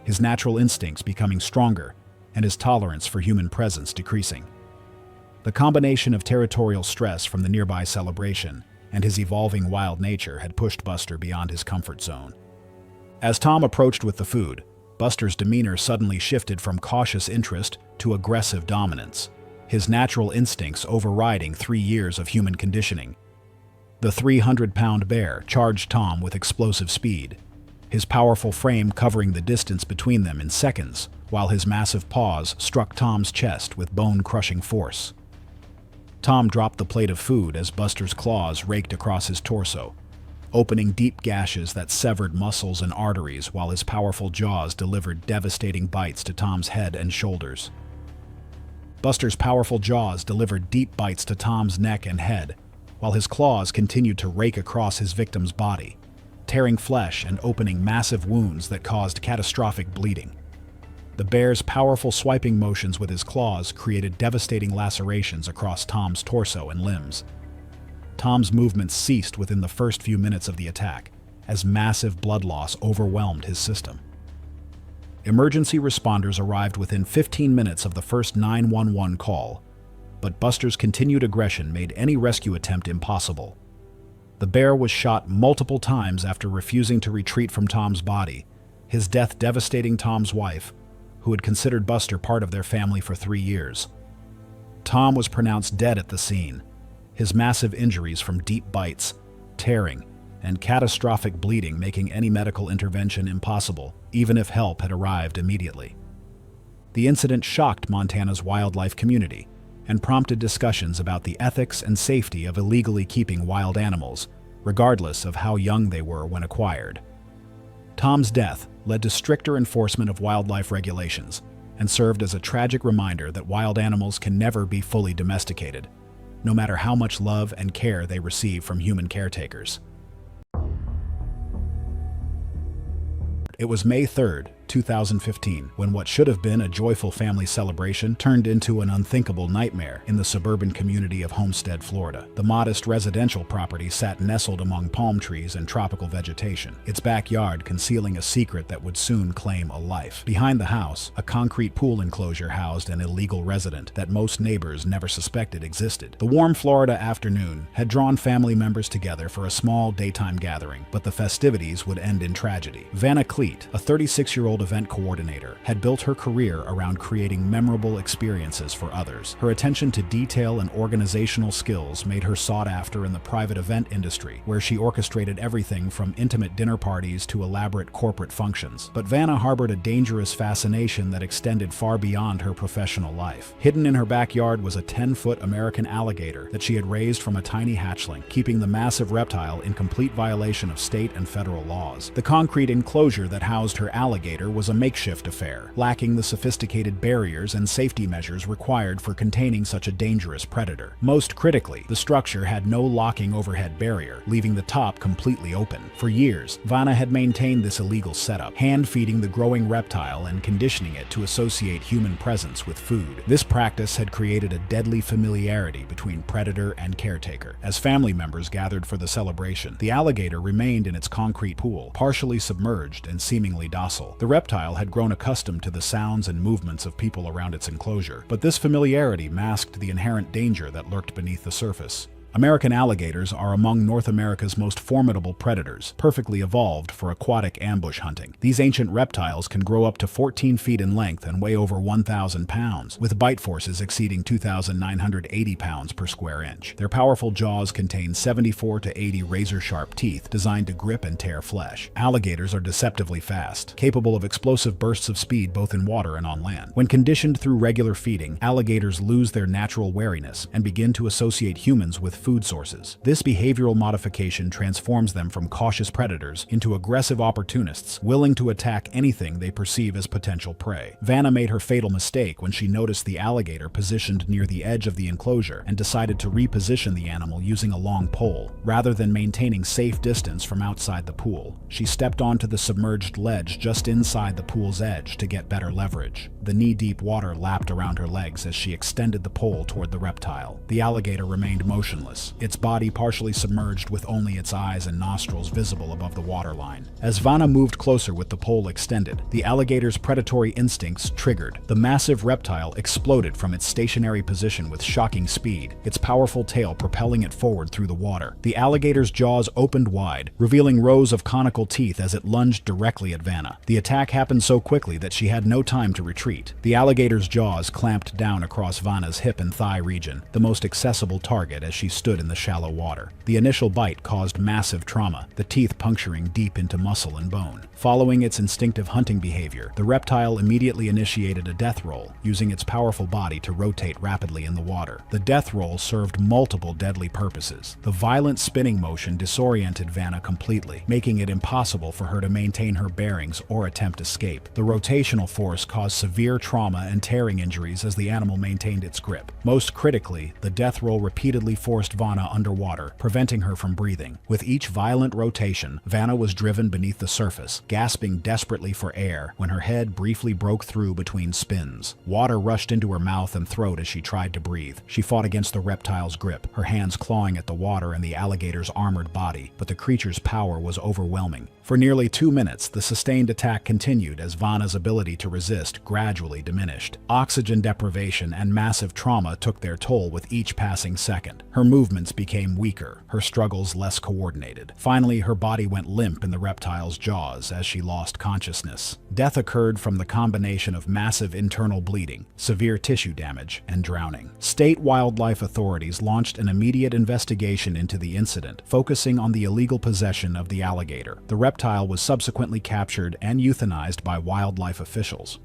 A: his natural instincts becoming stronger and his tolerance for human presence decreasing. The combination of territorial stress from the nearby celebration and his evolving wild nature had pushed Buster beyond his comfort zone. As Tom approached with the food, Buster's demeanor suddenly shifted from cautious interest to aggressive dominance, his natural instincts overriding 3 years of human conditioning. The 300-pound bear charged Tom with explosive speed, his powerful frame covering the distance between them in seconds, while his massive paws struck Tom's chest with bone-crushing force. Tom dropped the plate of food as Buster's claws raked across his torso, opening deep gashes that severed muscles and arteries while his powerful jaws delivered devastating bites to Tom's head and shoulders. Buster's powerful jaws delivered deep bites to Tom's neck and head, while his claws continued to rake across his victim's body, tearing flesh and opening massive wounds that caused catastrophic bleeding. The bear's powerful swiping motions with his claws created devastating lacerations across Tom's torso and limbs. Tom's movements ceased within the first few minutes of the attack, as massive blood loss overwhelmed his system. Emergency responders arrived within 15 minutes of the first 911 call, but Buster's continued aggression made any rescue attempt impossible. The bear was shot multiple times after refusing to retreat from Tom's body, his death devastating Tom's wife, who had considered Buster part of their family for 3 years. Tom was pronounced dead at the scene, his massive injuries from deep bites, tearing, and catastrophic bleeding making any medical intervention impossible, even if help had arrived immediately. The incident shocked Montana's wildlife community and prompted discussions about the ethics and safety of illegally keeping wild animals, regardless of how young they were when acquired. Tom's death led to stricter enforcement of wildlife regulations and served as a tragic reminder that wild animals can never be fully domesticated, no matter how much love and care they receive from human caretakers. It was May 3rd, 2015, when what should have been a joyful family celebration turned into an unthinkable nightmare in the suburban community of Homestead, Florida. The modest residential property sat nestled among palm trees and tropical vegetation, its backyard concealing a secret that would soon claim a life. Behind the house, a concrete pool enclosure housed an illegal resident that most neighbors never suspected existed. The warm Florida afternoon had drawn family members together for a small daytime gathering, but the festivities would end in tragedy. Vanna Cleet, a 36-year-old event coordinator, had built her career around creating memorable experiences for others. Her attention to detail and organizational skills made her sought after in the private event industry, where she orchestrated everything from intimate dinner parties to elaborate corporate functions. But Vanna harbored a dangerous fascination that extended far beyond her professional life. Hidden in her backyard was a 10-foot American alligator that she had raised from a tiny hatchling, keeping the massive reptile in complete violation of state and federal laws. The concrete enclosure that housed her alligator was a makeshift affair, lacking the sophisticated barriers and safety measures required for containing such a dangerous predator. Most critically, the structure had no locking overhead barrier, leaving the top completely open. For years, Vanna had maintained this illegal setup, hand-feeding the growing reptile and conditioning it to associate human presence with food. This practice had created a deadly familiarity between predator and caretaker. As family members gathered for the celebration, the alligator remained in its concrete pool, partially submerged and seemingly docile. The reptile had grown accustomed to the sounds and movements of people around its enclosure, but this familiarity masked the inherent danger that lurked beneath the surface. American alligators are among North America's most formidable predators, perfectly evolved for aquatic ambush hunting. These ancient reptiles can grow up to 14 feet in length and weigh over 1,000 pounds, with bite forces exceeding 2,980 pounds per square inch. Their powerful jaws contain 74 to 80 razor-sharp teeth designed to grip and tear flesh. Alligators are deceptively fast, capable of explosive bursts of speed both in water and on land. When conditioned through regular feeding, alligators lose their natural wariness and begin to associate humans with food sources. This behavioral modification transforms them from cautious predators into aggressive opportunists, willing to attack anything they perceive as potential prey. Vanna made her fatal mistake when she noticed the alligator positioned near the edge of the enclosure and decided to reposition the animal using a long pole. Rather than maintaining safe distance from outside the pool, she stepped onto the submerged ledge just inside the pool's edge to get better leverage. The knee-deep water lapped around her legs as she extended the pole toward the reptile. The alligator remained motionless, its body partially submerged with only its eyes and nostrils visible above the waterline. As Vanna moved closer with the pole extended, the alligator's predatory instincts triggered. The massive reptile exploded from its stationary position with shocking speed, its powerful tail propelling it forward through the water. The alligator's jaws opened wide, revealing rows of conical teeth as it lunged directly at Vanna. The attack happened so quickly that she had no time to retreat. The alligator's jaws clamped down across Vanna's hip and thigh region, the most accessible target as she stood in the shallow water. The initial bite caused massive trauma, the teeth puncturing deep into muscle and bone. Following its instinctive hunting behavior, the reptile immediately initiated a death roll, using its powerful body to rotate rapidly in the water. The death roll served multiple deadly purposes. The violent spinning motion disoriented Vanna completely, making it impossible for her to maintain her bearings or attempt escape. The rotational force caused severe trauma and tearing injuries as the animal maintained its grip. Most critically, the death roll repeatedly forced Vanna underwater, preventing her from breathing. With each violent rotation, Vanna was driven beneath the surface, gasping desperately for air when her head briefly broke through between spins. Water rushed into her mouth and throat as she tried to breathe. She fought against the reptile's grip, her hands clawing at the water and the alligator's armored body, but the creature's power was overwhelming. For nearly 2 minutes, the sustained attack continued as Vanna's ability to resist gradually diminished. Oxygen deprivation and massive trauma took their toll with each passing second. Her movements became weaker, her struggles less coordinated. Finally, her body went limp in the reptile's jaws as she lost consciousness. Death occurred from the combination of massive internal bleeding, severe tissue damage, and drowning. State wildlife authorities launched an immediate investigation into the incident, focusing on the illegal possession of the alligator. The reptile was subsequently captured and euthanized by wildlife officials.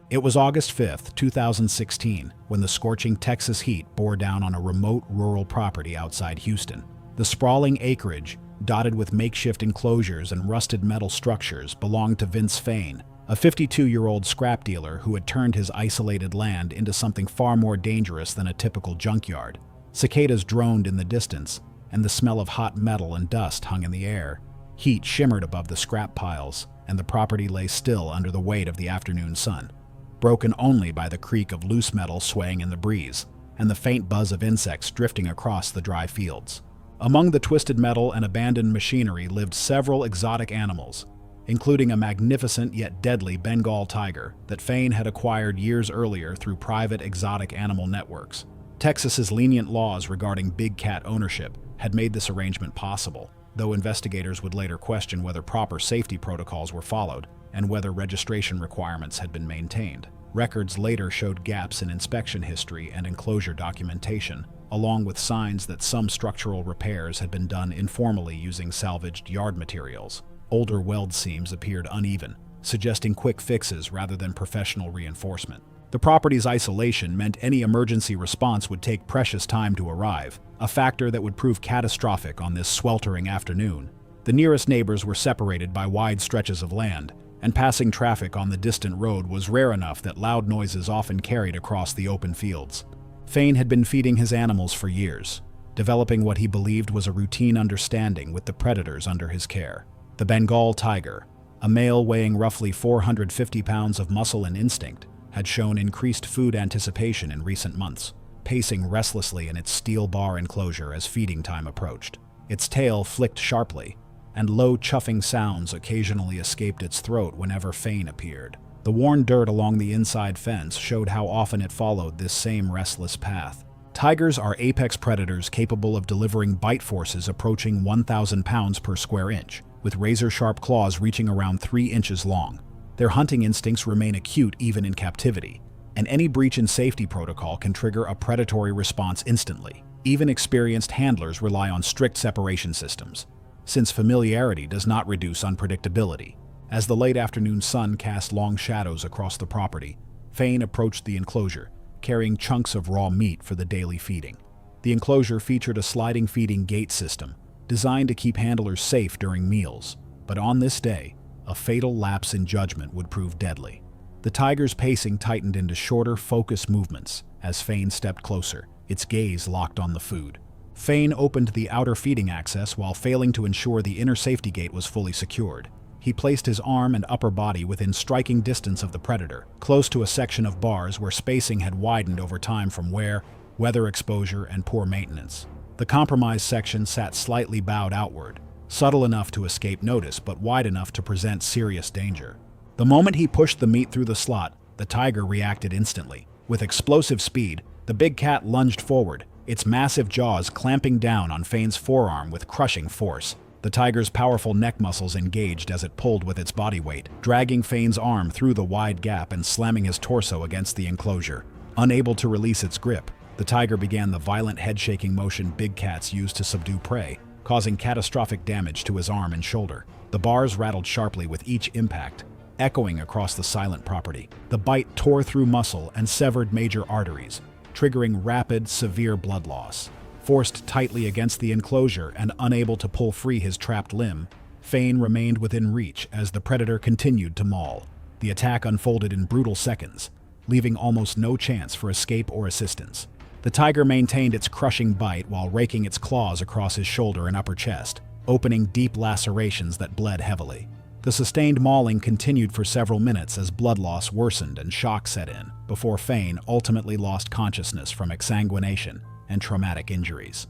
A: It was August 5, 2016, when the scorching Texas heat bore down on a remote rural property outside Houston. The sprawling acreage, dotted with makeshift enclosures and rusted metal structures, belonged to Vince Fain, a 52-year-old scrap dealer who had turned his isolated land into something far more dangerous than a typical junkyard. Cicadas droned in the distance, and the smell of hot metal and dust hung in the air. Heat shimmered above the scrap piles, and the property lay still under the weight of the afternoon sun, broken only by the creak of loose metal swaying in the breeze, and the faint buzz of insects drifting across the dry fields. Among the twisted metal and abandoned machinery lived several exotic animals, including a magnificent yet deadly Bengal tiger that Fain had acquired years earlier through private exotic animal networks. Texas's lenient laws regarding big cat ownership had made this arrangement possible, though investigators would later question whether proper safety protocols were followed and whether registration requirements had been maintained. Records later showed gaps in inspection history and enclosure documentation, along with signs that some structural repairs had been done informally using salvaged yard materials. Older weld seams appeared uneven, suggesting quick fixes rather than professional reinforcement. The property's isolation meant any emergency response would take precious time to arrive, a factor that would prove catastrophic on this sweltering afternoon. The nearest neighbors were separated by wide stretches of land, and passing traffic on the distant road was rare enough that loud noises often carried across the open fields. Fain had been feeding his animals for years, developing what he believed was a routine understanding with the predators under his care. The Bengal tiger, a male weighing roughly 450 pounds of muscle and instinct, had shown increased food anticipation in recent months, pacing restlessly in its steel bar enclosure as feeding time approached. Its tail flicked sharply, and low chuffing sounds occasionally escaped its throat whenever Fain appeared. The worn dirt along the inside fence showed how often it followed this same restless path. Tigers are apex predators capable of delivering bite forces approaching 1,000 pounds per square inch, with razor-sharp claws reaching around 3 inches long. Their hunting instincts remain acute even in captivity, and any breach in safety protocol can trigger a predatory response instantly. Even experienced handlers rely on strict separation systems, since familiarity does not reduce unpredictability. As the late afternoon sun cast long shadows across the property, Fain approached the enclosure, carrying chunks of raw meat for the daily feeding. The enclosure featured a sliding feeding gate system, designed to keep handlers safe during meals. But on this day, a fatal lapse in judgment would prove deadly. The tiger's pacing tightened into shorter, focused movements as Fane stepped closer, its gaze locked on the food. Fane opened the outer feeding access while failing to ensure the inner safety gate was fully secured. He placed his arm and upper body within striking distance of the predator, close to a section of bars where spacing had widened over time from wear, weather exposure, and poor maintenance. The compromised section sat slightly bowed outward, subtle enough to escape notice but wide enough to present serious danger. The moment he pushed the meat through the slot, the tiger reacted instantly. With explosive speed, the big cat lunged forward, its massive jaws clamping down on Fane's forearm with crushing force. The tiger's powerful neck muscles engaged as it pulled with its body weight, dragging Fane's arm through the wide gap and slamming his torso against the enclosure. Unable to release its grip, the tiger began the violent head-shaking motion big cats use to subdue prey, causing catastrophic damage to his arm and shoulder. The bars rattled sharply with each impact, echoing across the silent property. The bite tore through muscle and severed major arteries, triggering rapid, severe blood loss. Forced tightly against the enclosure and unable to pull free his trapped limb, Fane remained within reach as the predator continued to maul. The attack unfolded in brutal seconds, leaving almost no chance for escape or assistance. The tiger maintained its crushing bite while raking its claws across his shoulder and upper chest, opening deep lacerations that bled heavily. The sustained mauling continued for several minutes as blood loss worsened and shock set in, before Fane ultimately lost consciousness from exsanguination and traumatic injuries.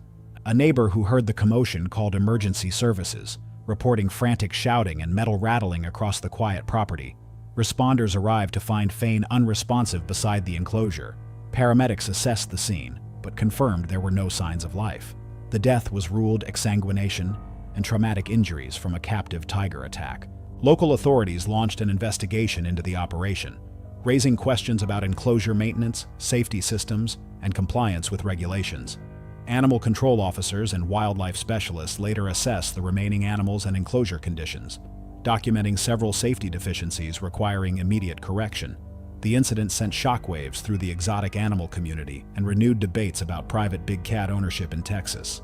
A: A neighbor who heard the commotion called emergency services, reporting frantic shouting and metal rattling across the quiet property. Responders arrived to find Fane unresponsive beside the enclosure. Paramedics assessed the scene, but confirmed there were no signs of life. The death was ruled exsanguination and traumatic injuries from a captive tiger attack. Local authorities launched an investigation into the operation, raising questions about enclosure maintenance, safety systems, and compliance with regulations. Animal control officers and wildlife specialists later assessed the remaining animals and enclosure conditions, documenting several safety deficiencies requiring immediate correction. The incident sent shockwaves through the exotic animal community and renewed debates about private big cat ownership in Texas.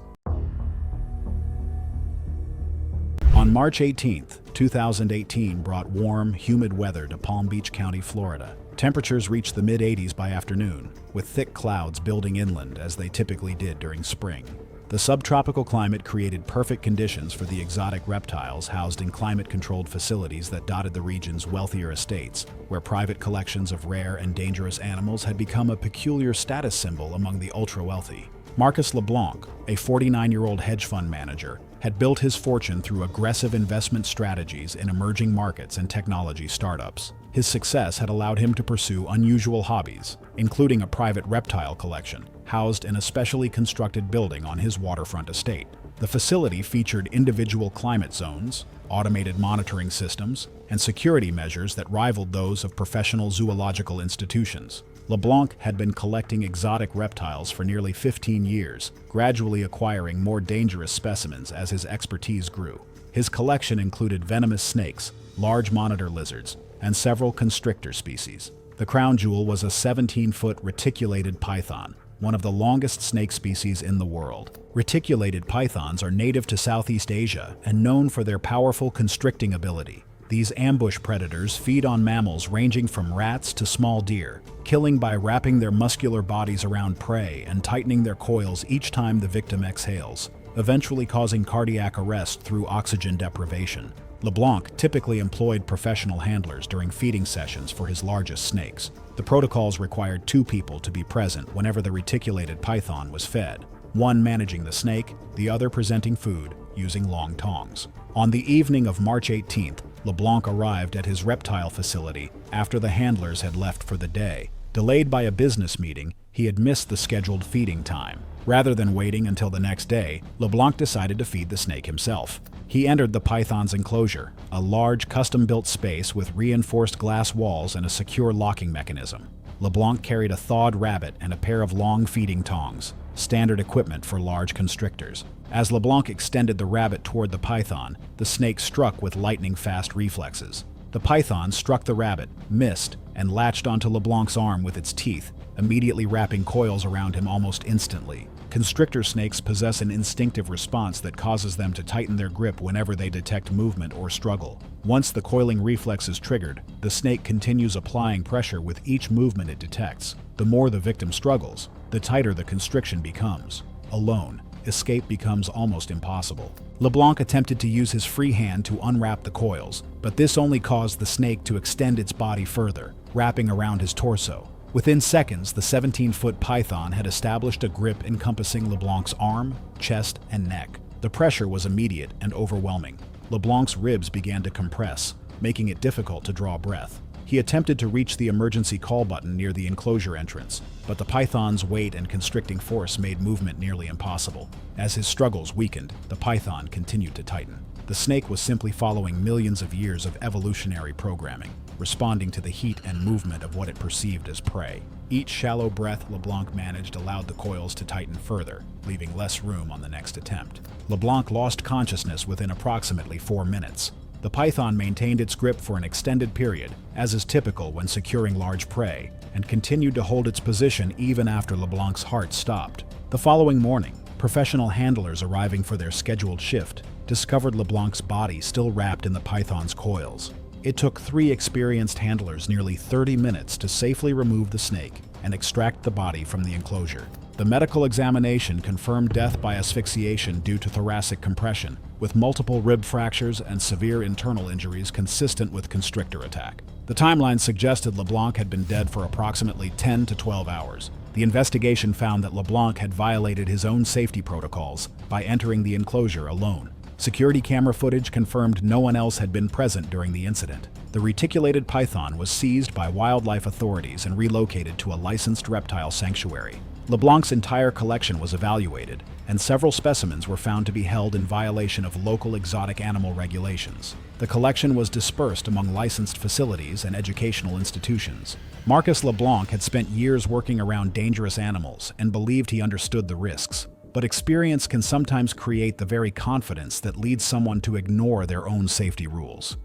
A: On March 18, 2018 brought warm, humid weather to Palm Beach County, Florida. Temperatures reached the mid-80s by afternoon, with thick clouds building inland as they typically did during spring. The subtropical climate created perfect conditions for the exotic reptiles housed in climate-controlled facilities that dotted the region's wealthier estates, where private collections of rare and dangerous animals had become a peculiar status symbol among the ultra-wealthy. Marcus LeBlanc, a 49-year-old hedge fund manager, had built his fortune through aggressive investment strategies in emerging markets and technology startups. His success had allowed him to pursue unusual hobbies, including a private reptile collection, housed in a specially constructed building on his waterfront estate. The facility featured individual climate zones, automated monitoring systems, and security measures that rivaled those of professional zoological institutions. LeBlanc had been collecting exotic reptiles for nearly 15 years, gradually acquiring more dangerous specimens as his expertise grew. His collection included venomous snakes, large monitor lizards, and several constrictor species. The crown jewel was a 17-foot reticulated python, one of the longest snake species in the world. Reticulated pythons are native to Southeast Asia and known for their powerful constricting ability. These ambush predators feed on mammals ranging from rats to small deer, killing by wrapping their muscular bodies around prey and tightening their coils each time the victim exhales, eventually causing cardiac arrest through oxygen deprivation. LeBlanc typically employed professional handlers during feeding sessions for his largest snakes. The protocols required 2 people to be present whenever the reticulated python was fed, one managing the snake, the other presenting food using long tongs. On the evening of March 18th, LeBlanc arrived at his reptile facility after the handlers had left for the day. Delayed by a business meeting, he had missed the scheduled feeding time. Rather than waiting until the next day, LeBlanc decided to feed the snake himself. He entered the python's enclosure, a large custom-built space with reinforced glass walls and a secure locking mechanism. LeBlanc carried a thawed rabbit and a pair of long feeding tongs, standard equipment for large constrictors. As LeBlanc extended the rabbit toward the python, the snake struck with lightning-fast reflexes. The python struck the rabbit, missed, and latched onto LeBlanc's arm with its teeth, immediately wrapping coils around him almost instantly. Constrictor snakes possess an instinctive response that causes them to tighten their grip whenever they detect movement or struggle. Once the coiling reflex is triggered, the snake continues applying pressure with each movement it detects. The more the victim struggles, the tighter the constriction becomes. Alone, escape becomes almost impossible. LeBlanc attempted to use his free hand to unwrap the coils, but this only caused the snake to extend its body further, wrapping around his torso. Within seconds, the 17-foot python had established a grip encompassing LeBlanc's arm, chest, and neck. The pressure was immediate and overwhelming. LeBlanc's ribs began to compress, making it difficult to draw breath. He attempted to reach the emergency call button near the enclosure entrance, but the python's weight and constricting force made movement nearly impossible. As his struggles weakened, the python continued to tighten. The snake was simply following millions of years of evolutionary programming, responding to the heat and movement of what it perceived as prey. Each shallow breath LeBlanc managed allowed the coils to tighten further, leaving less room on the next attempt. LeBlanc lost consciousness within approximately 4 minutes. The python maintained its grip for an extended period, as is typical when securing large prey, and continued to hold its position even after LeBlanc's heart stopped. The following morning, professional handlers arriving for their scheduled shift discovered LeBlanc's body still wrapped in the python's coils. It took 3 experienced handlers nearly 30 minutes to safely remove the snake and extract the body from the enclosure. The medical examination confirmed death by asphyxiation due to thoracic compression, with multiple rib fractures and severe internal injuries consistent with constrictor attack. The timeline suggested LeBlanc had been dead for approximately 10 to 12 hours. The investigation found that LeBlanc had violated his own safety protocols by entering the enclosure alone. Security camera footage confirmed no one else had been present during the incident. The reticulated python was seized by wildlife authorities and relocated to a licensed reptile sanctuary. LeBlanc's entire collection was evaluated, and several specimens were found to be held in violation of local exotic animal regulations. The collection was dispersed among licensed facilities and educational institutions. Marcus LeBlanc had spent years working around dangerous animals and believed he understood the risks. But experience can sometimes create the very confidence that leads someone to ignore their own safety rules.